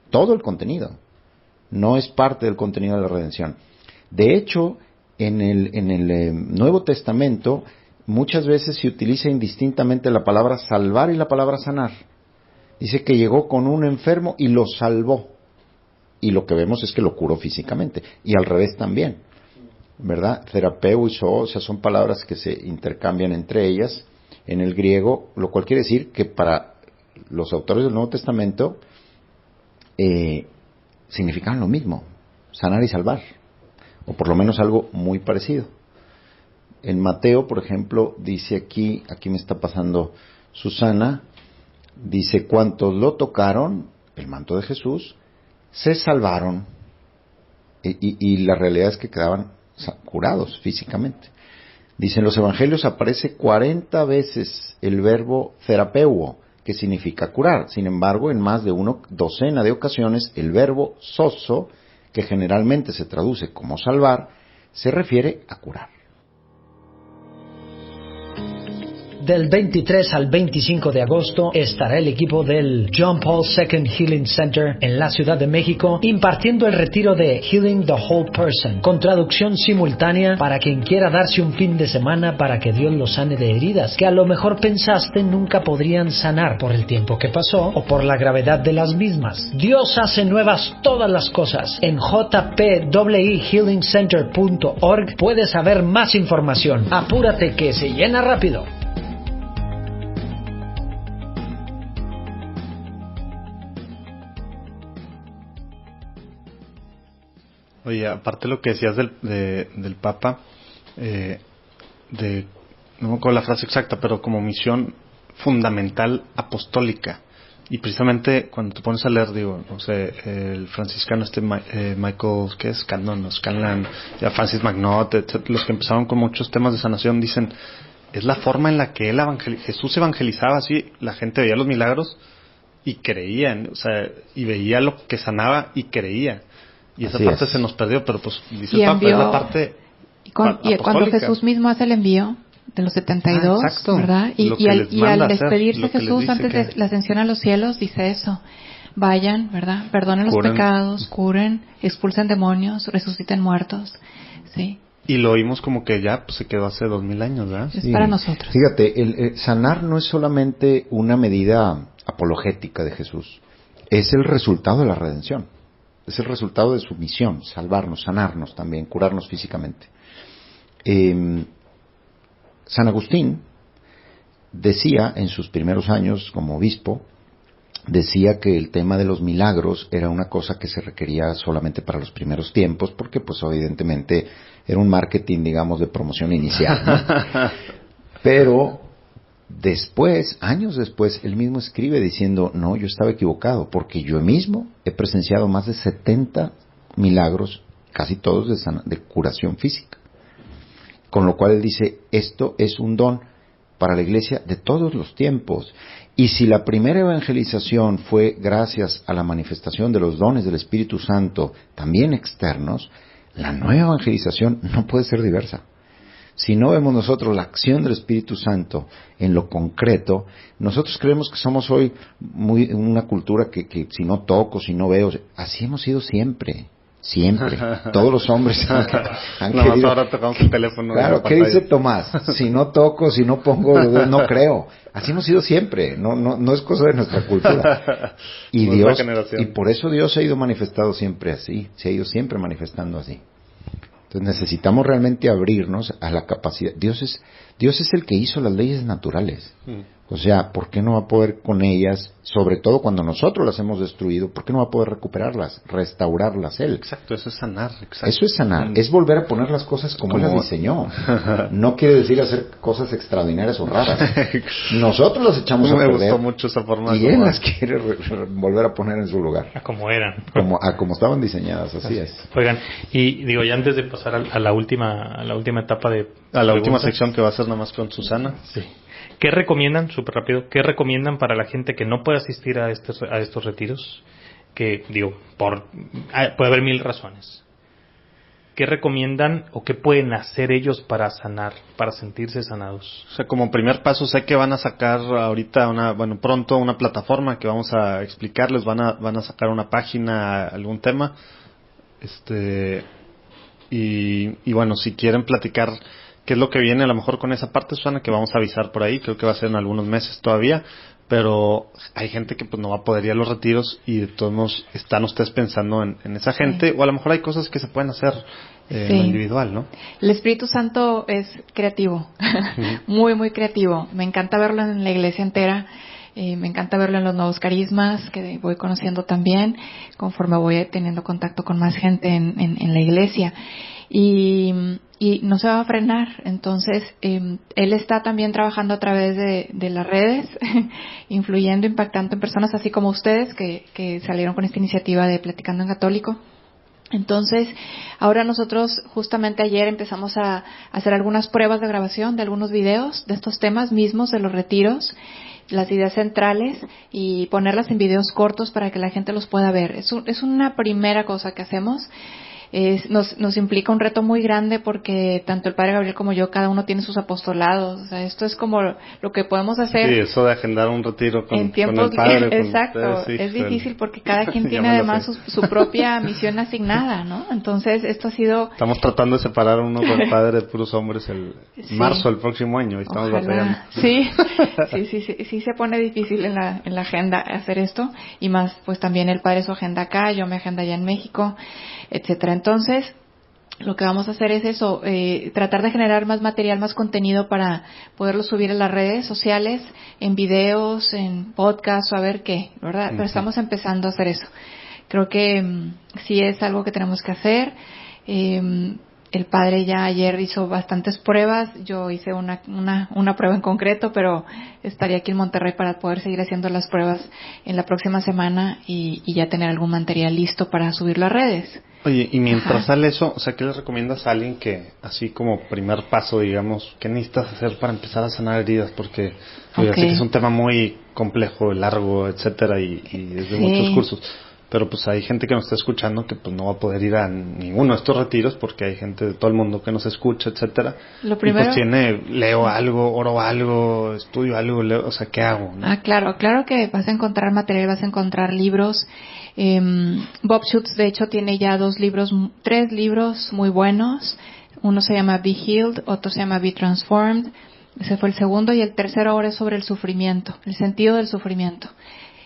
Todo el contenido. No es parte del contenido de la redención. De hecho, en el Nuevo Testamento, muchas veces se utiliza indistintamente la palabra salvar y la palabra sanar. Dice que llegó con un enfermo y lo salvó. Y lo que vemos es que lo curó físicamente. Y al revés también. ¿Verdad? Terapeu y so, o sea, son palabras que se intercambian entre ellas en el griego, lo cual quiere decir que para los autores del Nuevo Testamento significan lo mismo. sanar y salvar, o por lo menos algo muy parecido. En Mateo, por ejemplo, dice aquí me está pasando Susana, dice, cuantos lo tocaron, el manto de Jesús, se salvaron. Y la realidad es que quedaban curados físicamente. Dice, en los evangelios aparece 40 veces el verbo therapeuo, que significa curar. Sin embargo, en más de una docena de ocasiones, el verbo sozo, que generalmente se traduce como salvar, se refiere a curar. Del 23 al 25 de agosto estará el equipo del John Paul II Healing Center en la Ciudad de México impartiendo el retiro de Healing the Whole Person, con traducción simultánea para quien quiera darse un fin de semana para que Dios lo sane de heridas que a lo mejor pensaste nunca podrían sanar por el tiempo que pasó o por la gravedad de las mismas. Dios hace nuevas todas las cosas. En jpehealingcenter.org puedes saber más información. Apúrate que se llena rápido. Oye, aparte lo que decías del Papa, no me acuerdo la frase exacta, pero como misión fundamental apostólica. Y precisamente cuando te pones a leer, no sé, el franciscano Michael, ¿qué es? Scanlan, ya Francis Magnot, etc., los que empezaron con muchos temas de sanación, dicen, es la forma en la que Jesús evangelizaba así, la gente veía los milagros y creían, o sea, y veía lo que sanaba y creía. Y esa parte se nos perdió, pero pues dice el Papa, es la parte y cuando Jesús mismo hace el envío de los 72, exacto, ¿verdad? Y al despedirse Jesús antes de la ascensión a los cielos, dice eso. Vayan, ¿verdad? Perdonen los pecados, curen, expulsen demonios, resuciten muertos. Sí. Y lo oímos como que ya pues, se quedó hace 2000 años, ¿verdad? Es para nosotros. Fíjate, el sanar no es solamente una medida apologética de Jesús, es el resultado de la redención. Es el resultado de su misión, salvarnos, sanarnos también, curarnos físicamente. San Agustín decía en sus primeros años como obispo, decía que el tema de los milagros era una cosa que se requería solamente para los primeros tiempos, porque pues evidentemente era un marketing, digamos, de promoción inicial, ¿no? Pero después, años después, él mismo escribe diciendo, no, yo estaba equivocado, porque yo mismo he presenciado más de 70 milagros, casi todos de curación física. Con lo cual él dice, esto es un don para la iglesia de todos los tiempos. Y si la primera evangelización fue gracias a la manifestación de los dones del Espíritu Santo, también externos, la nueva evangelización no puede ser diversa. Si no vemos nosotros la acción del Espíritu Santo en lo concreto, nosotros creemos que somos hoy una cultura que si no toco, si no veo, así hemos sido siempre. Siempre. Todos los hombres han querido. Ahora tocamos el teléfono. Claro, ¿qué dice Tomás? Si no toco, si no pongo, no creo. Así hemos sido siempre. No es cosa de nuestra cultura. Y Dios, y por eso Dios se ha ido manifestando siempre así. Se ha ido siempre manifestando así. Entonces necesitamos realmente abrirnos a la capacidad. Dios es el que hizo las leyes naturales. O sea, ¿por qué no va a poder con ellas, sobre todo cuando nosotros las hemos destruido, por qué no va a poder recuperarlas, restaurarlas Él? Exacto, eso es sanar. Exacto. Eso es sanar, es volver a poner las cosas como Él las diseñó. No quiere decir hacer cosas extraordinarias o raras. Nosotros las echamos a perder. Me gustó mucho esa forma. Y Él las quiere volver a poner en su lugar. A como eran. Como estaban diseñadas, así es. Oigan, y digo, ya antes de pasar a la última etapa de... A la última sección que va a ser nada más con Susana. Sí. ¿Qué recomiendan, súper rápido, qué recomiendan para la gente que no puede asistir a estos retiros? Que, digo, puede haber 1000 razones. ¿Qué recomiendan o qué pueden hacer ellos para sanar, para sentirse sanados? O sea, como primer paso, sé que van a sacar ahorita pronto una plataforma que vamos a explicarles, van a sacar una página, algún tema. Y bueno, si quieren platicar qué es lo que viene a lo mejor con esa parte, Susana, que vamos a avisar por ahí, creo que va a ser en algunos meses todavía, pero hay gente que pues no va a poder ir a los retiros y de todos modos están ustedes pensando en esa gente, sí. O a lo mejor hay cosas que se pueden hacer en lo individual, ¿no? El Espíritu Santo es creativo, muy, muy creativo. Me encanta verlo en la iglesia entera. Me encanta verlo en los nuevos carismas que voy conociendo también, conforme voy teniendo contacto con más gente en la iglesia. Y no se va a frenar. Entonces, él está también trabajando a través de las redes, influyendo, impactando en personas así como ustedes que salieron con esta iniciativa de Platicando en Católico. Entonces, ahora nosotros justamente ayer empezamos a hacer algunas pruebas de grabación de algunos videos de estos temas mismos de los retiros, las ideas centrales, y ponerlas en videos cortos para que la gente los pueda ver. Es una primera cosa que hacemos. Nos implica un reto muy grande porque tanto el Padre Gabriel como yo, cada uno tiene sus apostolados. O sea, esto es como lo que podemos hacer. Sí, eso de agendar un retiro con el Padre. Exacto, ustedes, sí, es difícil porque cada quien tiene además su propia misión asignada, ¿no? Entonces, esto ha sido... Estamos tratando de separar uno con el Padre de puros hombres marzo del próximo año y estamos batallando. Sí, se pone difícil en la agenda hacer esto, y más, pues también el Padre su agenda acá, yo mi agenda allá en México, etcétera. Entonces, lo que vamos a hacer es eso, tratar de generar más material, más contenido para poderlo subir a las redes sociales, en videos, en podcast o a ver qué, ¿verdad? Pero estamos empezando a hacer eso. Creo que sí es algo que tenemos que hacer. El padre ya ayer hizo bastantes pruebas, yo hice una prueba en concreto, pero estaría aquí en Monterrey para poder seguir haciendo las pruebas en la próxima semana y ya tener algún material listo para subirlo a redes. Oye, y mientras sale eso, o sea, ¿qué le recomiendas a alguien que, así como primer paso, digamos, qué necesitas hacer para empezar a sanar heridas? Porque yo sé que es un tema muy complejo, largo, etcétera, y es de muchos cursos. Pero pues hay gente que nos está escuchando que pues no va a poder ir a ninguno de estos retiros porque hay gente de todo el mundo que nos escucha, etcétera. Lo primero, y pues leo algo, oro algo, estudio algo, o sea, ¿qué hago? ¿No? Claro que vas a encontrar material, vas a encontrar libros. Bob Schutz, de hecho, tiene ya 3 libros muy buenos. Uno se llama Be Healed, otro se llama Be Transformed. Ese fue el segundo, y el tercero ahora es sobre el sufrimiento, el sentido del sufrimiento.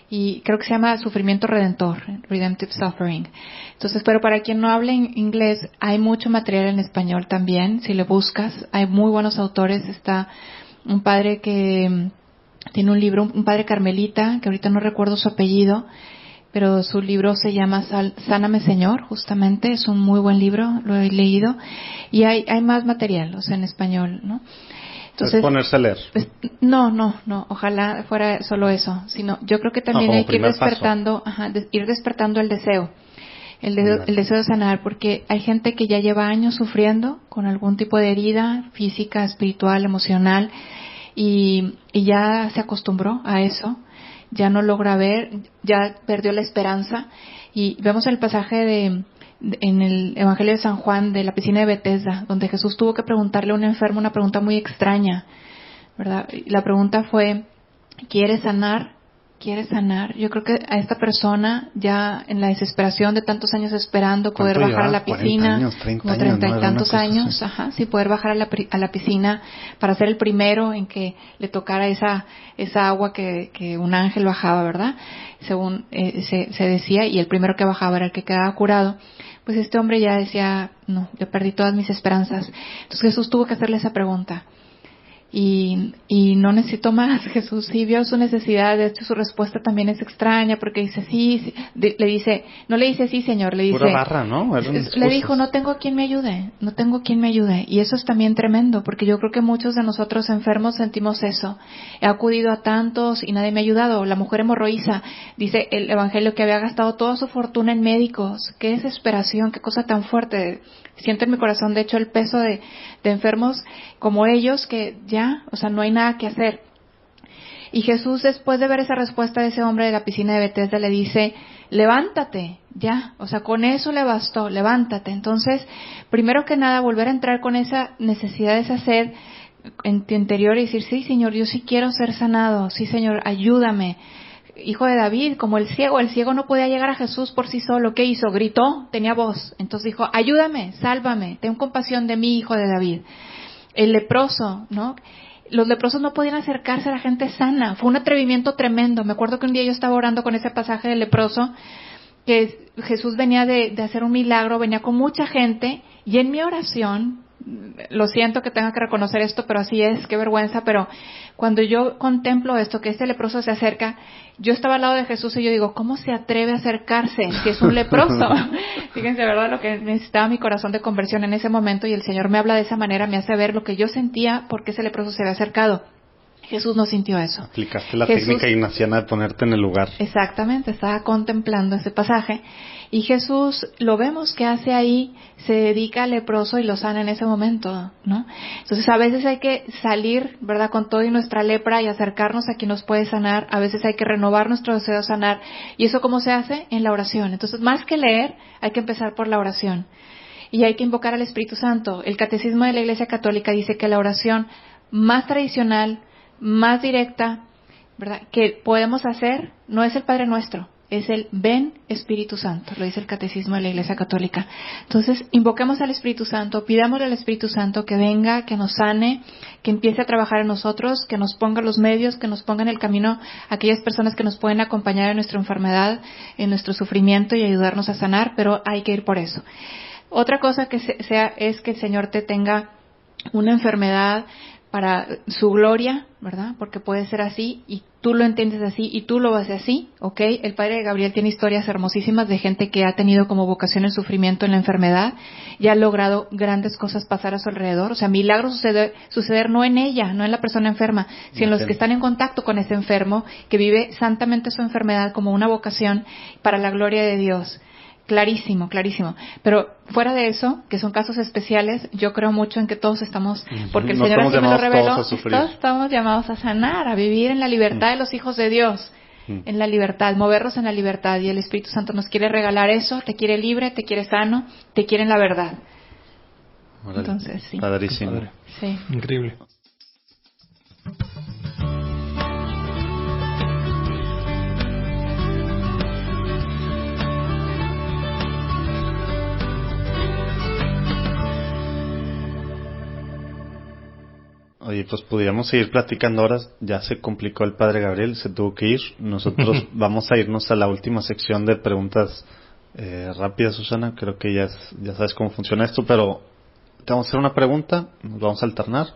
Y creo que se llama Sufrimiento Redentor, Redemptive Suffering. Entonces, pero para quien no hable inglés, hay mucho material en español también, si le buscas. Hay muy buenos autores. Está un padre que tiene un libro, un padre carmelita, que ahorita no recuerdo su apellido, pero su libro se llama Sáname Señor, justamente. Es un muy buen libro, lo he leído. Y hay más material, o sea, en español, ¿no? Entonces, es ponerse a leer. No, ojalá fuera solo eso, sino yo creo que también hay que ir despertando, ir despertando el deseo, el deseo de sanar, porque hay gente que ya lleva años sufriendo con algún tipo de herida física, espiritual, emocional, y ya se acostumbró a eso, ya no logra ver, ya perdió la esperanza. Y vemos el pasaje en el Evangelio de San Juan de la piscina de Betesda, donde Jesús tuvo que preguntarle a un enfermo una pregunta muy extraña, ¿verdad? La pregunta fue, ¿quieres sanar? Yo creo que a esta persona, ya en la desesperación de tantos años esperando poder bajar a la piscina, 30 y tantos años, sí, poder bajar a la piscina para ser el primero en que le tocara esa agua que un ángel bajaba, ¿verdad? Según se decía, y el primero que bajaba era el que quedaba curado. Pues este hombre ya decía, no, yo perdí todas mis esperanzas. Entonces Jesús tuvo que hacerle esa pregunta. Y no necesitó más. Jesús sí vio su necesidad. De hecho, su respuesta también es extraña, porque dice sí, no le dice sí, Señor, le dice, pura barra, ¿no? Le dijo, no tengo quien me ayude. Y eso es también tremendo, porque yo creo que muchos de nosotros enfermos sentimos eso. He acudido a tantos y nadie me ha ayudado. La mujer hemorroísa, dice el Evangelio, que había gastado toda su fortuna en médicos. Qué desesperación, qué cosa tan fuerte. Siento en mi corazón, de hecho, el peso de enfermos como ellos, que ya, o sea, no hay nada que hacer. Y Jesús, después de ver esa respuesta de ese hombre de la piscina de Betesda, le dice, levántate, ya, o sea, con eso le bastó, levántate. Entonces, primero que nada, volver a entrar con esa necesidad, esa sed en tu interior y decir, sí, Señor, yo sí quiero ser sanado, sí, Señor, ayúdame. Hijo de David, como el ciego no podía llegar a Jesús por sí solo. ¿Qué hizo? Gritó, tenía voz. Entonces dijo, ayúdame, sálvame, ten compasión de mí, hijo de David. El leproso, ¿no? Los leprosos no podían acercarse a la gente sana. Fue un atrevimiento tremendo. Me acuerdo que un día yo estaba orando con ese pasaje del leproso, que Jesús venía de hacer un milagro, venía con mucha gente, y en mi oración lo siento que tenga que reconocer esto, pero así es, qué vergüenza, pero cuando yo contemplo esto, que este leproso se acerca, yo estaba al lado de Jesús y yo digo, ¿cómo se atreve a acercarse si es un leproso? Fíjense, ¿verdad? Lo que necesitaba mi corazón de conversión en ese momento, y el Señor me habla de esa manera, me hace ver lo que yo sentía porque ese leproso se había acercado. Jesús no sintió eso. Aplicaste la Jesús, técnica ignaciana de ponerte en el lugar. Exactamente, estaba contemplando ese pasaje. Y Jesús, lo vemos que hace ahí, se dedica al leproso y lo sana en ese momento, ¿no? Entonces a veces hay que salir, ¿verdad?, con todo y nuestra lepra y acercarnos a quien nos puede sanar. A veces hay que renovar nuestro deseo de sanar. ¿Y eso cómo se hace? En la oración. Entonces, más que leer, hay que empezar por la oración. Y hay que invocar al Espíritu Santo. El Catecismo de la Iglesia Católica dice que la oración más tradicional, más directa, ¿verdad?, que podemos hacer, no es el Padre Nuestro, es el Ven Espíritu Santo, lo dice el Catecismo de la Iglesia Católica. Entonces, invoquemos al Espíritu Santo, pidámosle al Espíritu Santo que venga, que nos sane, que empiece a trabajar en nosotros, que nos ponga los medios, que nos ponga en el camino a aquellas personas que nos pueden acompañar en nuestra enfermedad, en nuestro sufrimiento y ayudarnos a sanar, pero hay que ir por eso. Otra cosa que sea es que el Señor te tenga una enfermedad para su gloria, ¿verdad? Porque puede ser así y tú lo entiendes así y tú lo vas así, ¿ok? El padre Gabriel tiene historias hermosísimas de gente que ha tenido como vocación el sufrimiento en la enfermedad y ha logrado grandes cosas pasar a su alrededor. O sea, milagros suceder no en ella, no en la persona enferma, sino en los que están en contacto con ese enfermo que vive santamente su enfermedad como una vocación para la gloria de Dios. Clarísimo, clarísimo. Pero fuera de eso, que son casos especiales, yo creo mucho en que todos estamos, porque el Señor así me lo reveló, todos estamos llamados a sanar, a vivir en la libertad de los hijos de Dios, en la libertad, movernos en la libertad, y el Espíritu Santo nos quiere regalar eso, te quiere libre, te quiere sano, te quiere en la verdad. Órale. Entonces, sí. Padrísimo. Sí. Increíble. Oye, pues podríamos seguir platicando horas. Ya se complicó el padre Gabriel, se tuvo que ir. Nosotros vamos a irnos a la última sección de preguntas rápidas, Susana. Creo que ya sabes cómo funciona esto, pero te vamos a hacer una pregunta, nos vamos a alternar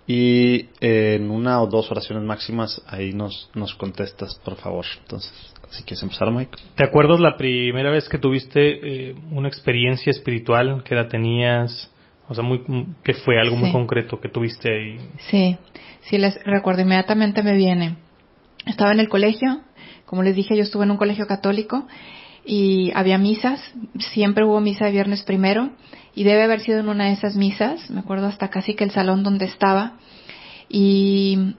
y en una o dos oraciones máximas ahí nos contestas, por favor. Entonces, si quieres empezar, Mike. ¿Te acuerdas la primera vez que tuviste una experiencia espiritual? ¿Qué edad tenías? O sea, que fue algo muy concreto que tuviste ahí. Sí, les recuerdo, inmediatamente me viene. Estaba en el colegio, como les dije, yo estuve en un colegio católico y había misas, siempre hubo misa de viernes primero y debe haber sido en una de esas misas, me acuerdo hasta casi que el salón donde estaba, y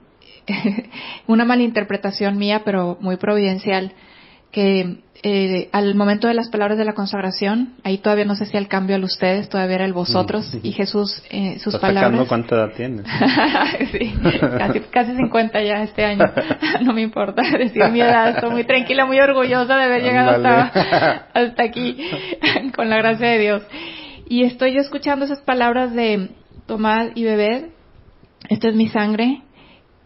una malinterpretación mía, pero muy providencial, que al momento de las palabras de la consagración, ahí todavía no se hacía el cambio al ustedes, todavía era el vosotros, y Jesús, sus ¿Estás palabras... sacando cuánta edad tienes? Sí, casi 50 ya este año, no me importa decir mi edad, estoy muy tranquila, muy orgullosa de haber llegado hasta aquí, con la gracia de Dios. Y estoy yo escuchando esas palabras de tomad y bebed, esta es mi sangre,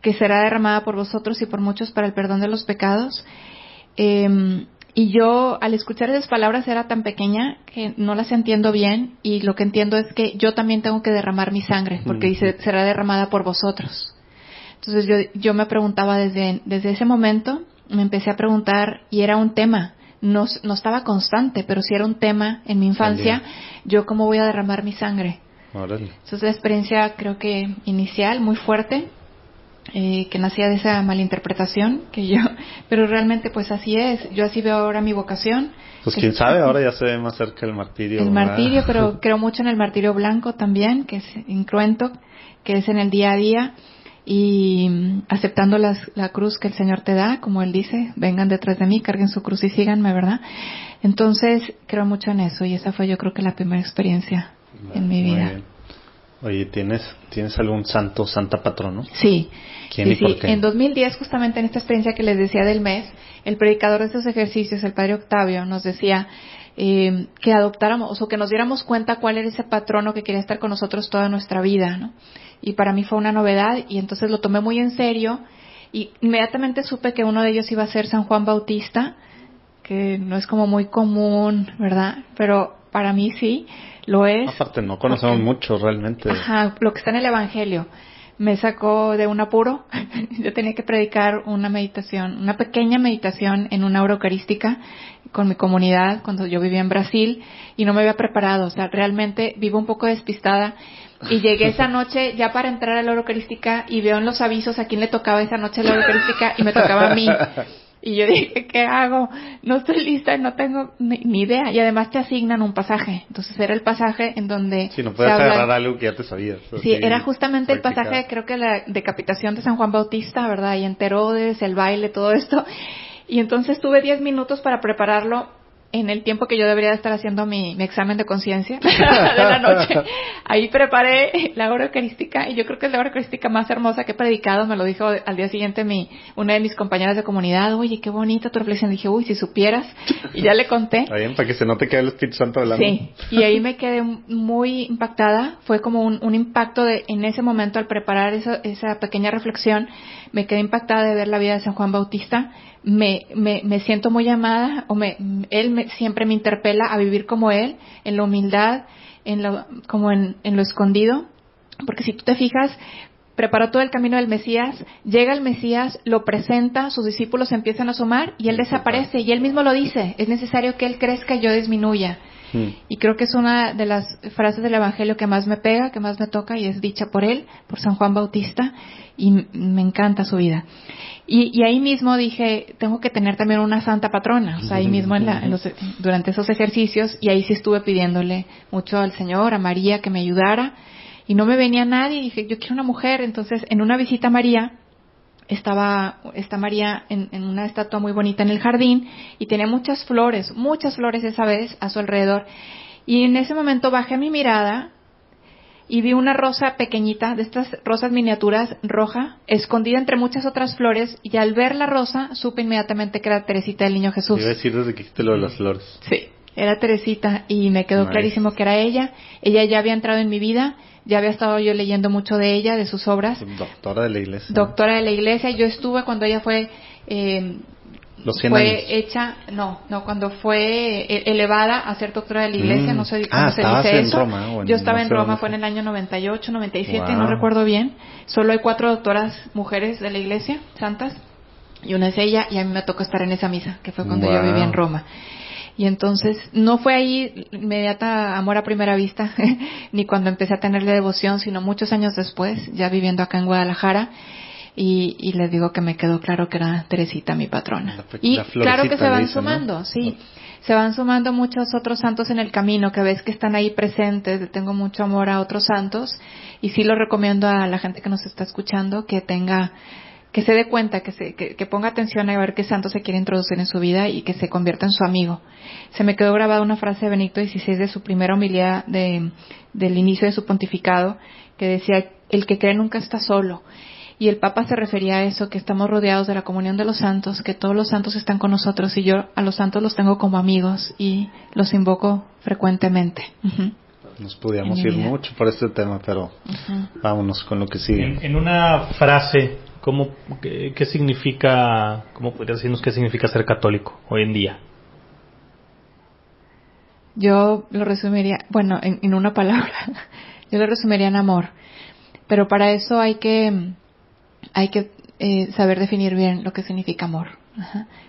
que será derramada por vosotros y por muchos para el perdón de los pecados. Y yo, al escuchar esas palabras, era tan pequeña que no las entiendo bien, y lo que entiendo es que yo también tengo que derramar mi sangre, porque dice, será derramada por vosotros. Entonces yo me preguntaba desde ese momento, me empecé a preguntar, y era un tema, no estaba constante, pero sí era un tema en mi infancia, yo cómo voy a derramar mi sangre. Órale. Entonces la experiencia, creo que inicial, muy fuerte, que nacía de esa malinterpretación pero realmente pues así es, yo así veo ahora mi vocación. Pues quién sabe, ahora ya se ve más cerca el martirio. El martirio, pero creo mucho en el martirio blanco también, que es incruento, que es en el día a día, y aceptando la cruz que el Señor te da, como Él dice, vengan detrás de mí, carguen su cruz y síganme, ¿verdad? Entonces creo mucho en eso, y esa fue yo creo que la primera experiencia en mi vida. Bien. Oye, ¿tienes algún santa patrono? Sí. ¿Quién y por qué? En 2010, justamente en esta experiencia que les decía del mes, el predicador de estos ejercicios, el padre Octavio, nos decía que adoptáramos o que nos diéramos cuenta cuál era ese patrono que quería estar con nosotros toda nuestra vida, ¿no? Y para mí fue una novedad, y entonces lo tomé muy en serio, y inmediatamente supe que uno de ellos iba a ser San Juan Bautista, que no es como muy común, ¿verdad? Pero para mí sí, lo es. Aparte, no conocemos mucho realmente. Ajá, lo que está en el Evangelio. Me sacó de un apuro. Yo tenía que predicar una meditación, una pequeña meditación en una hora eucarística con mi comunidad cuando yo vivía en Brasil y no me había preparado. O sea, realmente vivo un poco despistada. Y llegué esa noche ya para entrar a la hora eucarística y veo en los avisos a quién le tocaba esa noche la hora eucarística y me tocaba a mí. Y yo dije, ¿qué hago? No estoy lista, no tengo ni idea. Y además te asignan un pasaje. Entonces era el pasaje en donde... Sí, no puedes agarrar algo que ya te sabías. Sí, era justamente el pasaje, creo que la decapitación de San Juan Bautista, ¿verdad? Y en Herodes, el baile, todo esto. Y entonces tuve 10 minutos para prepararlo en el tiempo que yo debería estar haciendo mi examen de conciencia de la noche. Ahí preparé la hora eucarística y yo creo que es la hora eucarística más hermosa que he predicado. Me lo dijo al día siguiente una de mis compañeras de comunidad. Oye, qué bonita tu reflexión. Dije, uy, si supieras. Y ya le conté. Está bien, para que se note que el Espíritu Santo hablando. Sí, y ahí me quedé muy impactada. Fue como un impacto en ese momento al preparar esa pequeña reflexión. Me quedé impactada de ver la vida de San Juan Bautista. Me siento muy llamada, siempre me interpela a vivir como él, en la humildad, en lo escondido, porque si tú te fijas, preparó todo el camino del Mesías, llega el Mesías, lo presenta, sus discípulos empiezan a asomar y él desaparece, y él mismo lo dice, es necesario que él crezca y yo disminuya. Y creo que es una de las frases del Evangelio que más me pega, que más me toca, y es dicha por él, por San Juan Bautista, y me encanta su vida. Y ahí mismo dije, tengo que tener también una santa patrona, o sea, ahí mismo durante esos ejercicios, y ahí sí estuve pidiéndole mucho al Señor, a María, que me ayudara, y no me venía nadie, y dije, yo quiero una mujer. Entonces, en una visita a María, está María en una estatua muy bonita en el jardín y tenía muchas flores esa vez a su alrededor. Y en ese momento bajé mi mirada y vi una rosa pequeñita, de estas rosas miniaturas, roja, escondida entre muchas otras flores, y al ver la rosa supe inmediatamente que era Teresita del Niño Jesús. Iba a decir desde que hiciste lo de las flores. Sí, era Teresita y me quedó clarísimo que era ella. Ella ya había entrado en mi vida. Ya había estado yo leyendo mucho de ella, de sus obras. Doctora de la Iglesia. Doctora de la Iglesia. Yo estuve cuando ella fue los 100 años. hecha, cuando fue elevada a ser doctora de la Iglesia, no sé cómo se dice eso. Roma, yo estaba en Roma, fue en el año 98, 97, no recuerdo bien. Solo hay 4 doctoras mujeres de la Iglesia, santas, y una es ella, y a mí me tocó estar en esa misa, que fue cuando yo vivía en Roma. Y entonces no fue ahí inmediata amor a primera vista, ni cuando empecé a tenerle devoción, sino muchos años después, ya viviendo acá en Guadalajara, y les digo que me quedó claro que era Teresita mi patrona. Y claro que se van sumando, ¿no? Sí, se van sumando muchos otros santos en el camino, que ves que están ahí presentes. Le tengo mucho amor a otros santos, y sí lo recomiendo a la gente que nos está escuchando, que se dé cuenta, que ponga atención a ver qué santo se quiere introducir en su vida y que se convierta en su amigo. Se me quedó grabada una frase de Benedicto XVI de su primera homilía del inicio de su pontificado, que decía, el que cree nunca está solo. Y el Papa se refería a eso, que estamos rodeados de la comunión de los santos, que todos los santos están con nosotros, y yo a los santos los tengo como amigos y los invoco frecuentemente. Nos podíamos ir mucho por este tema, pero vámonos con lo que sigue. En una frase, ¿qué significa, cómo podrías decirnos qué significa ser católico hoy en día? Yo lo resumiría, en una palabra, yo lo resumiría en amor. Pero para eso hay que saber definir bien lo que significa amor.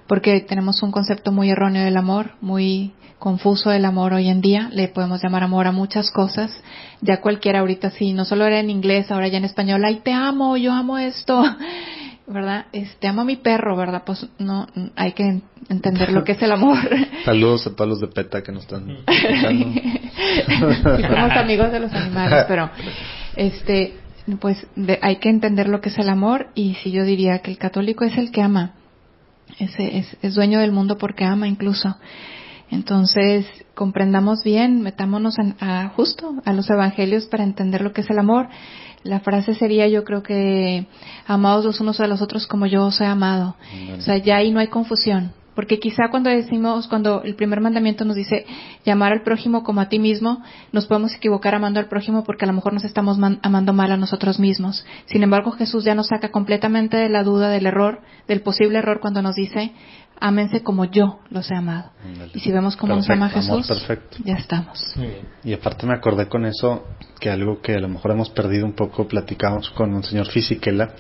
Porque tenemos un concepto muy erróneo del amor, muy confuso del amor hoy en día. Le podemos llamar amor a muchas cosas. Ya cualquiera ahorita sí, no solo era en inglés, ahora ya en español, ay, te amo, yo amo esto, ¿verdad? Amo a mi perro, ¿verdad? Pues no, hay que entender lo que es el amor. Saludos a todos los de PETA que nos están escuchando. Sí, somos amigos de los animales, pero hay que entender lo que es el amor. Y si yo diría que el católico es el que ama, es dueño del mundo porque ama incluso. Entonces, comprendamos bien, metámonos justo a los evangelios para entender lo que es el amor. La frase sería, yo creo que, amados los unos a los otros como yo os he amado. O sea, ya ahí no hay confusión. Porque quizá cuando el primer mandamiento nos dice llamar al prójimo como a ti mismo, nos podemos equivocar amando al prójimo porque a lo mejor nos estamos amando mal a nosotros mismos. Sin embargo, Jesús ya nos saca completamente de la duda, del error, del posible error cuando nos dice, ámense como yo los he amado. Y si vemos cómo nos ama Jesús, ya estamos. Y aparte me acordé con eso que algo que a lo mejor hemos perdido un poco, platicamos con un señor Fisichella,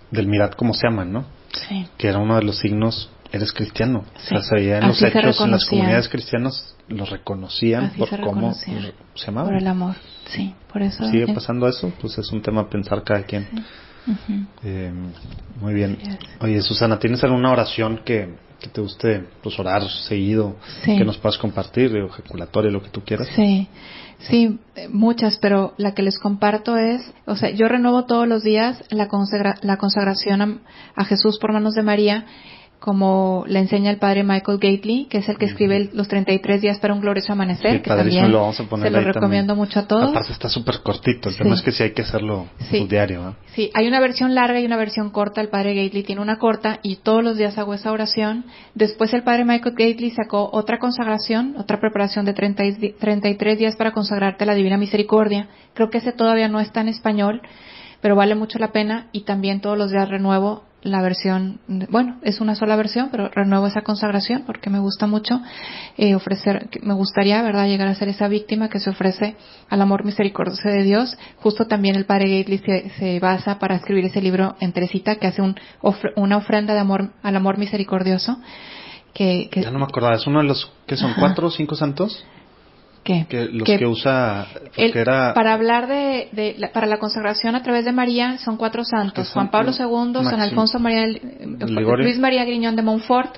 del mirad cómo se aman, ¿no? Sí. Que era uno de los signos, eres cristiano. Sí. O sea, se veía en los Así se hechos, en las reconocían. comunidades cristianas los reconocían Así por se cómo reconocían. se amaban. Por el amor, sí. Por eso ¿Sigue pasando eso? Pues es un tema a pensar cada quien. Sí. Uh-huh. Muy bien. Sí. Oye, Susana, ¿tienes alguna oración que te guste pues, orar seguido? Sí. Que nos puedas compartir, ejaculatoria, lo que tú quieras. Sí, muchas, pero la que les comparto es, o sea, yo renuevo todos los días la consagración a Jesús por manos de María, como le enseña el padre Michael Gately, que es el que escribe los 33 días para un glorioso amanecer, Sí, que también lo vamos a poner se lo ahí recomiendo también. mucho a todos. Aparte está súper cortito, el tema es que sí hay que hacerlo diario. Sí, hay una versión larga y una versión corta. El padre Gately tiene una corta y todos los días hago esa oración. Después el padre Michael Gately sacó otra consagración, otra preparación de 33 días para consagrarte a la Divina Misericordia. Creo que ese todavía no está en español, pero vale mucho la pena, y también todos los días renuevo la versión, bueno, es una sola versión, pero renuevo esa consagración porque me gusta mucho me gustaría, ¿verdad?, llegar a ser esa víctima que se ofrece al amor misericordioso de Dios. Justo también el padre Gately se basa para escribir ese libro en Teresita, que hace una ofrenda de amor al amor misericordioso. Ya no me acordaba, ¿es uno de los que son 4 o 5 santos? Que usa para hablar para la consagración a través de María son 4 santos: Juan Pablo II, San Alfonso María, Luis María Griñón de Montfort,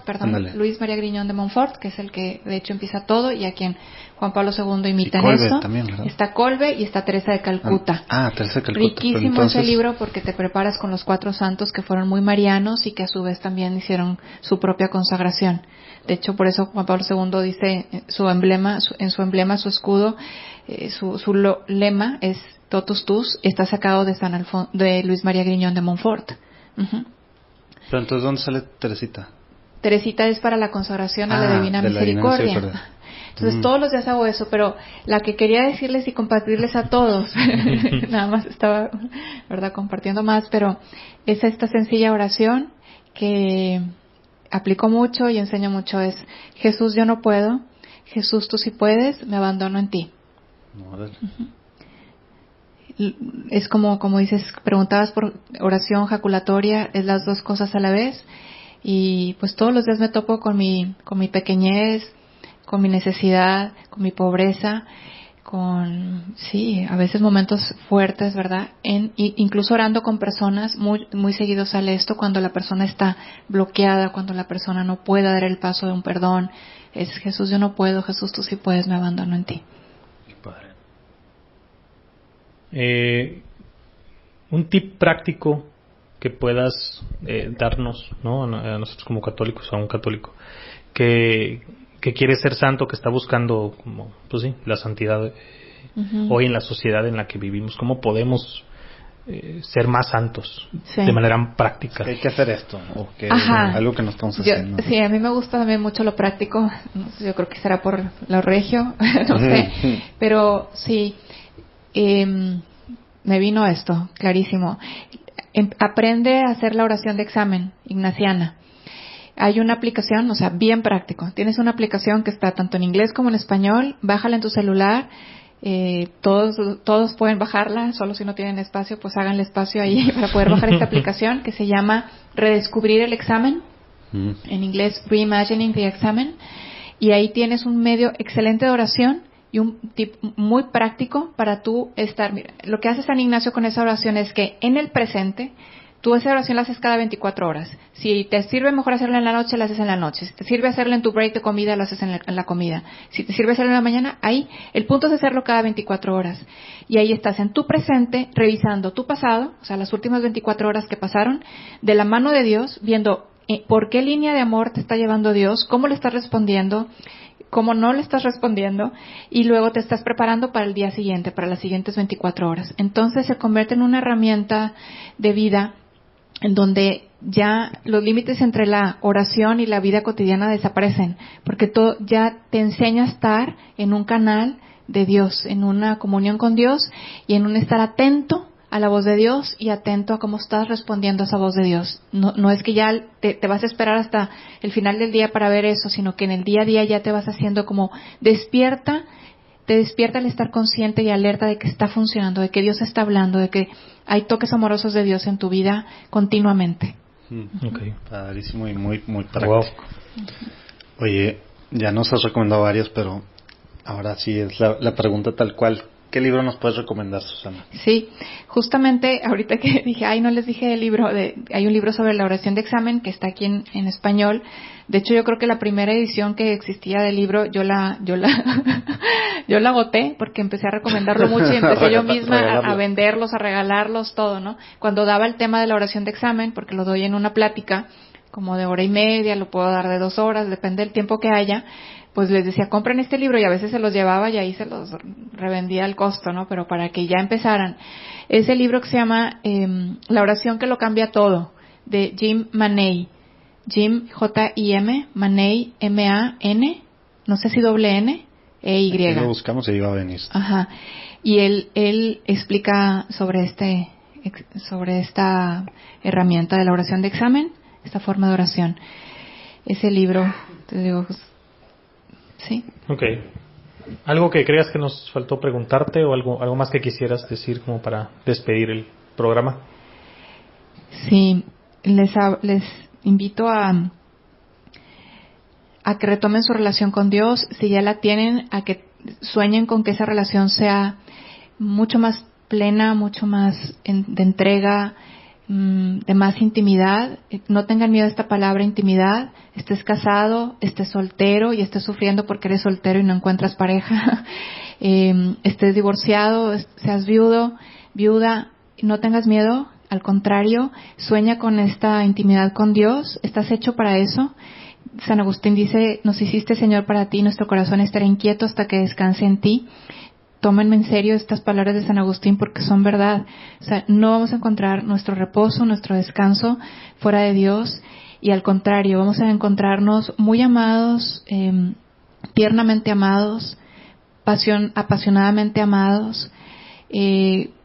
Luis María Griñón de Montfort, que es el que de hecho empieza todo y a quien Juan Pablo II imita en eso. También, está Colbe y está Teresa de Calcuta. Teresa de Calcuta. Riquísimo ese libro porque te preparas con los 4 santos que fueron muy marianos y que a su vez también hicieron su propia consagración. De hecho, por eso Juan Pablo II dice su escudo, su lema es Totus Tus, está sacado de Luis María Griñón de Montfort. Uh-huh. Pero entonces, ¿dónde sale Teresita? Teresita es para la consagración a la Divina Misericordia. Entonces, todos los días hago eso, pero la que quería decirles y compartirles a todos, nada más estaba, ¿verdad?, compartiendo más, pero es esta sencilla oración que aplico mucho y enseño mucho: es: Jesús, yo no puedo, Jesús, tú sí puedes, me abandono en ti. Es como dices, preguntabas por oración jaculatoria, es las dos cosas a la vez, y pues todos los días me topo con mi pequeñez, con mi necesidad, con mi pobreza, a veces momentos fuertes, ¿verdad? Incluso orando con personas, muy seguido sale esto, cuando la persona está bloqueada, cuando la persona no puede dar el paso de un perdón. Es: Jesús, yo no puedo, Jesús, tú sí puedes, me abandono en ti. Un tip práctico que puedas darnos, ¿no?, a nosotros como católicos, a un católico que quiere ser santo, que está buscando, como, pues sí, la santidad hoy en la sociedad en la que vivimos. ¿Cómo podemos ser más santos de manera práctica? Hay que hacer esto, algo que no estamos haciendo. Sí, a mí me gusta también mucho lo práctico. Yo creo que será por lo regio, no sé, pero sí, me vino esto clarísimo. Aprende a hacer la oración de examen ignaciana. Hay una aplicación, bien práctico. Tienes una aplicación que está tanto en inglés como en español. Bájala en tu celular. Todos pueden bajarla, solo si no tienen espacio, pues háganle espacio ahí para poder bajar esta aplicación, que se llama Redescubrir el examen. En inglés, Reimagining the Examen. Y ahí tienes un medio excelente de oración y un tip muy práctico para tú estar. Mira, lo que hace San Ignacio con esa oración es que en el presente, tú esa oración la haces cada 24 horas. Si te sirve mejor hacerla en la noche, la haces en la noche. Si te sirve hacerla en tu break de comida, la haces en la comida. Si te sirve hacerla en la mañana, ahí. El punto es hacerlo cada 24 horas. Y ahí estás en tu presente, revisando tu pasado, las últimas 24 horas que pasaron, de la mano de Dios, viendo por qué línea de amor te está llevando Dios, cómo le estás respondiendo, cómo no le estás respondiendo, y luego te estás preparando para el día siguiente, para las siguientes 24 horas. Entonces se convierte en una herramienta de vida en donde ya los límites entre la oración y la vida cotidiana desaparecen, porque todo ya te enseña a estar en un canal de Dios, en una comunión con Dios y en un estar atento a la voz de Dios y atento a cómo estás respondiendo a esa voz de Dios. No es que ya te vas a esperar hasta el final del día para ver eso, sino que en el día a día ya te vas haciendo como te despierta el estar consciente y alerta de que está funcionando, de que Dios está hablando, de que hay toques amorosos de Dios en tu vida continuamente. Okay. Padrísimo y muy, muy práctico. Wow. Oye, ya nos has recomendado varios, pero ahora sí es la pregunta tal cual. ¿Qué libro nos puedes recomendar, Susana? Sí, justamente ahorita que dije, no les dije el libro, hay un libro sobre la oración de examen que está aquí en español. De hecho, yo creo que la primera edición que existía del libro, yo la agoté porque empecé a recomendarlo mucho y empecé yo misma a venderlos, a regalarlos, todo, ¿no? Cuando daba el tema de la oración de examen, porque lo doy en una plática como de 1:30, lo puedo dar de 2 horas, depende del tiempo que haya, pues les decía, compren este libro, y a veces se los llevaba y ahí se los revendía al costo, ¿no? Pero para que ya empezaran. Es el libro que se llama La oración que lo cambia todo, de Jim Maney. Jim, J-I-M, Maney, M-A-N, no sé si doble N, E-Y. Aquí lo buscamos y iba a venir. Ajá. Y él explica sobre esta herramienta de la oración de examen, esta forma de oración. Ese libro, te digo, sí. Okay. ¿Algo que creas que nos faltó preguntarte o algo más que quisieras decir como para despedir el programa? Sí, les invito a que retomen su relación con Dios, si ya la tienen, a que sueñen con que esa relación sea mucho más plena, mucho más de entrega, de más intimidad. No tengan miedo a esta palabra intimidad. Estés casado, estés soltero y estés sufriendo porque eres soltero y no encuentras pareja, estés divorciado, seas viuda, no tengas miedo. Al contrario, sueña con esta intimidad con Dios. Estás hecho para eso. San Agustín dice, nos hiciste, Señor, para ti, nuestro corazón estará inquieto hasta que descanse en ti. Tómenme en serio estas palabras de San Agustín porque son verdad. O sea, no vamos a encontrar nuestro reposo, nuestro descanso fuera de Dios, y al contrario, vamos a encontrarnos muy amados, tiernamente amados, apasionadamente amados,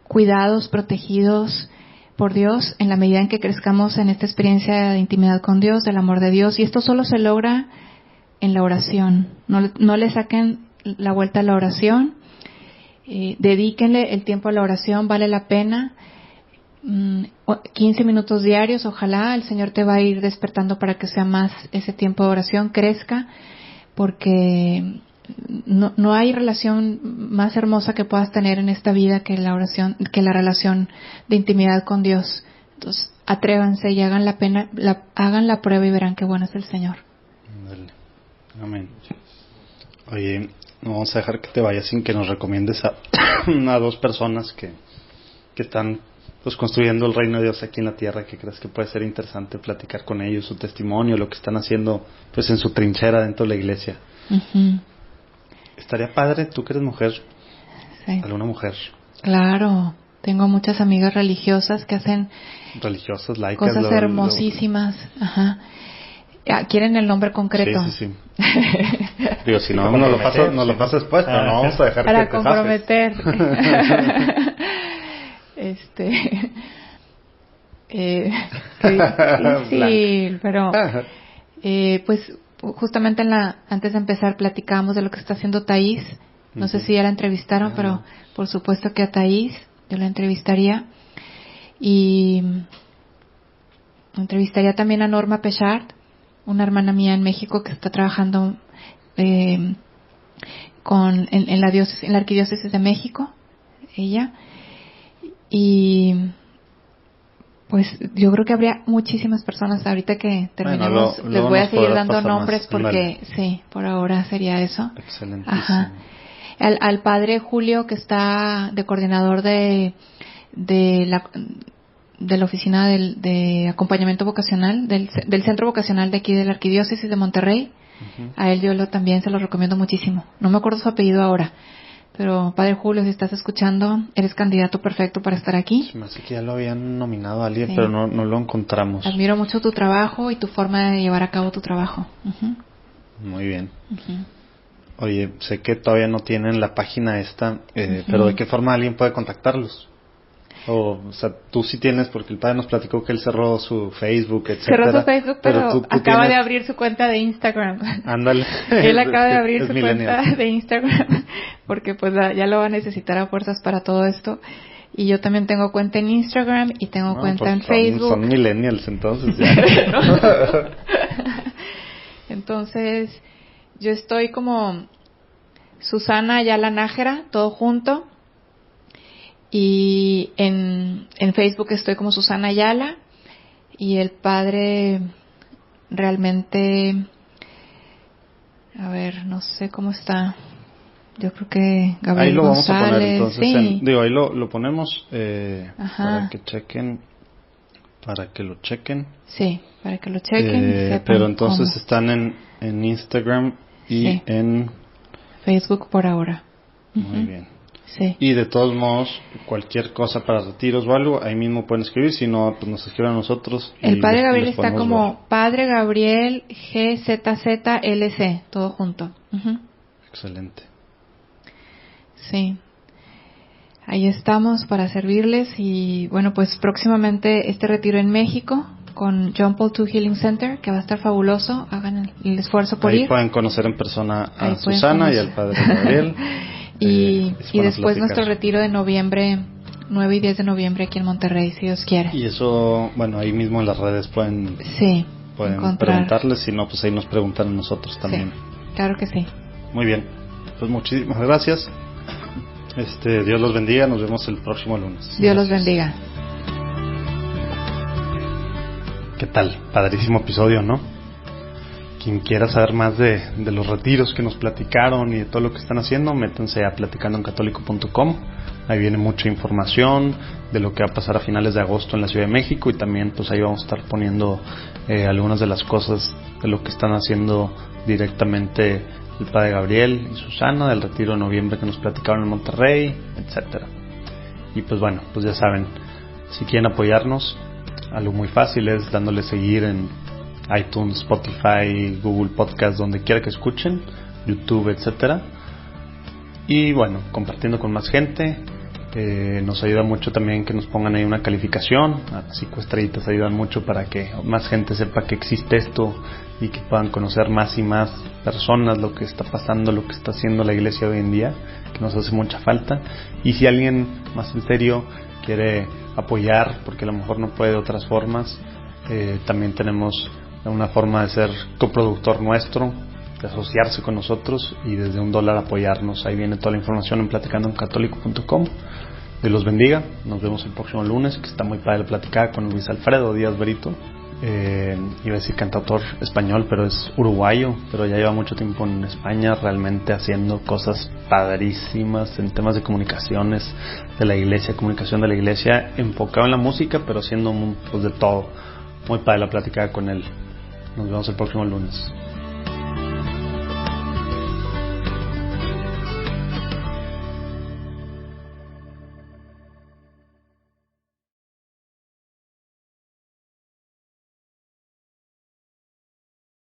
cuidados, protegidos por Dios en la medida en que crezcamos en esta experiencia de intimidad con Dios, del amor de Dios. Y esto solo se logra en la oración. No le saquen la vuelta a la oración. Dedíquenle el tiempo a la oración, vale la pena. 15 minutos diarios, ojalá el Señor te va a ir despertando para que sea más ese tiempo de oración, crezca, porque no hay relación más hermosa que puedas tener en esta vida que la oración, que la relación de intimidad con Dios. Entonces, atrévanse y hagan la prueba y verán qué bueno es el Señor. Amén. Oye, no vamos a dejar que te vayas sin que nos recomiendes a 2 personas que están pues construyendo el reino de Dios aquí en la tierra, que crees que puede ser interesante platicar con ellos, su testimonio, lo que están haciendo pues en su trinchera dentro de la iglesia. Uh-huh. Estaría padre, tú que eres mujer, sí. ¿Alguna mujer? Claro, tengo muchas amigas religiosas que hacen religiosas, laicas, cosas hermosísimas. Ajá. ¿Quieren el nombre concreto? Sí. Digo, si no, nos lo pasas después, pero no vamos a dejar para que te comprometer. Sí, pero pues justamente antes de empezar platicábamos de lo que está haciendo Thaís. No sé si ya la entrevistaron, pero por supuesto que a Thaís yo la entrevistaría. Y entrevistaría también a Norma Pechard, una hermana mía en México que está trabajando en la arquidiócesis de México, ella. Y pues yo creo que habría muchísimas personas. Ahorita que terminemos, les voy a seguir dando nombres porque sí, por ahora sería eso. Excelente. Ajá. Al padre Julio, que está de coordinador de la oficina de acompañamiento vocacional del centro vocacional de aquí de la arquidiócesis de Monterrey. Uh-huh. A él yo también se lo recomiendo muchísimo. No me acuerdo su apellido ahora, Pero Padre Julio, si estás escuchando, eres candidato perfecto para estar aquí. Me hace que ya lo habían nominado a alguien, Sí. pero no lo encontramos. Admiro mucho tu trabajo y tu forma de llevar a cabo tu trabajo. Ujú, Muy bien. ujú. Oye, sé que todavía no tienen la página esta, pero ¿de qué forma alguien puede contactarlos? O sea, tú sí tienes, porque el padre nos platicó que él cerró su Facebook, etcétera. Cerró su Facebook, pero tú acaba tienes... de abrir su cuenta de Instagram. Ándale. Él acaba de abrir Es su millennial. cuenta de Instagram porque pues ya lo va a necesitar a fuerzas para todo esto. Y yo también tengo cuenta en Instagram y tengo No, cuenta pues en Facebook. Son millennials entonces. Ya. Entonces, yo estoy como Susana Ayala Nájera, todo junto. Y en Facebook estoy como Susana Ayala. Y el padre realmente, a ver, no sé cómo está. Yo creo que Gabriel Ahí lo vamos a poner González, entonces. sí. Ahí lo ponemos Ajá. para que chequen. Para que lo chequen. Sí, para que lo chequen. y sepan Pero entonces cómo. están en Instagram y Sí. en... Facebook por ahora. Muy Ujú. bien. Sí. Y de todos modos, cualquier cosa para retiros o algo, ahí mismo pueden escribir. Si no, pues nos escriben a nosotros. El y Padre les Gabriel está podemos como ver. Padre Gabriel GZZLC, todo junto. Ujú. Excelente. Sí. Ahí estamos para servirles y bueno, pues próximamente este retiro en México con John Paul II Healing Center, que va a estar fabuloso. Hagan el esfuerzo por Ahí ir. pueden conocer en persona a Ahí pueden Susana y conocer. al Padre Gabriel. y se y van a después platicar. nuestro retiro de noviembre, 9 y 10 de noviembre aquí en Monterrey, si Dios quiere. Y eso, bueno, ahí mismo en las redes pueden Sí, encontrar. Preguntarles, si no, pues ahí nos preguntan a nosotros también. Sí, claro que sí. Muy bien, pues muchísimas gracias. Dios los bendiga, nos vemos el próximo lunes. Dios los bendiga. ¿Qué tal? Padrísimo episodio, ¿no? Quien quiera saber más de los retiros que nos platicaron y de todo lo que están haciendo, métanse a platicandoencatólico.com. Ahí viene mucha información de lo que va a pasar a finales de agosto en la Ciudad de México, y también pues ahí vamos a estar poniendo algunas de las cosas de lo que están haciendo directamente el Padre Gabriel y Susana, del retiro de noviembre que nos platicaron en Monterrey, etcétera. Y pues bueno, pues ya saben, si quieren apoyarnos, algo muy fácil es dándole seguir en iTunes, Spotify, Google Podcast, donde quiera que escuchen, YouTube, etcétera. Y bueno, compartiendo con más gente. Nos ayuda mucho también que nos pongan ahí una calificación. 5 estrellitas ayudan mucho para que más gente sepa que existe esto y que puedan conocer más y más personas lo que está pasando, lo que está haciendo la iglesia hoy en día, que nos hace mucha falta. Y si alguien más en serio quiere apoyar, porque a lo mejor no puede de otras formas, también tenemos una forma de ser coproductor nuestro, de asociarse con nosotros y desde $1 apoyarnos. Ahí viene toda la información en platicandoencatólico.com. Dios los bendiga, nos vemos el próximo lunes, que está muy padre la platicada con Luis Alfredo Díaz Brito. Iba a decir cantautor español, pero es uruguayo, pero ya lleva mucho tiempo en España, realmente haciendo cosas padrísimas en temas de comunicaciones de la iglesia, comunicación de la iglesia, enfocado en la música, pero haciendo pues de todo. Muy padre la platicada con él. Nos vemos el próximo lunes.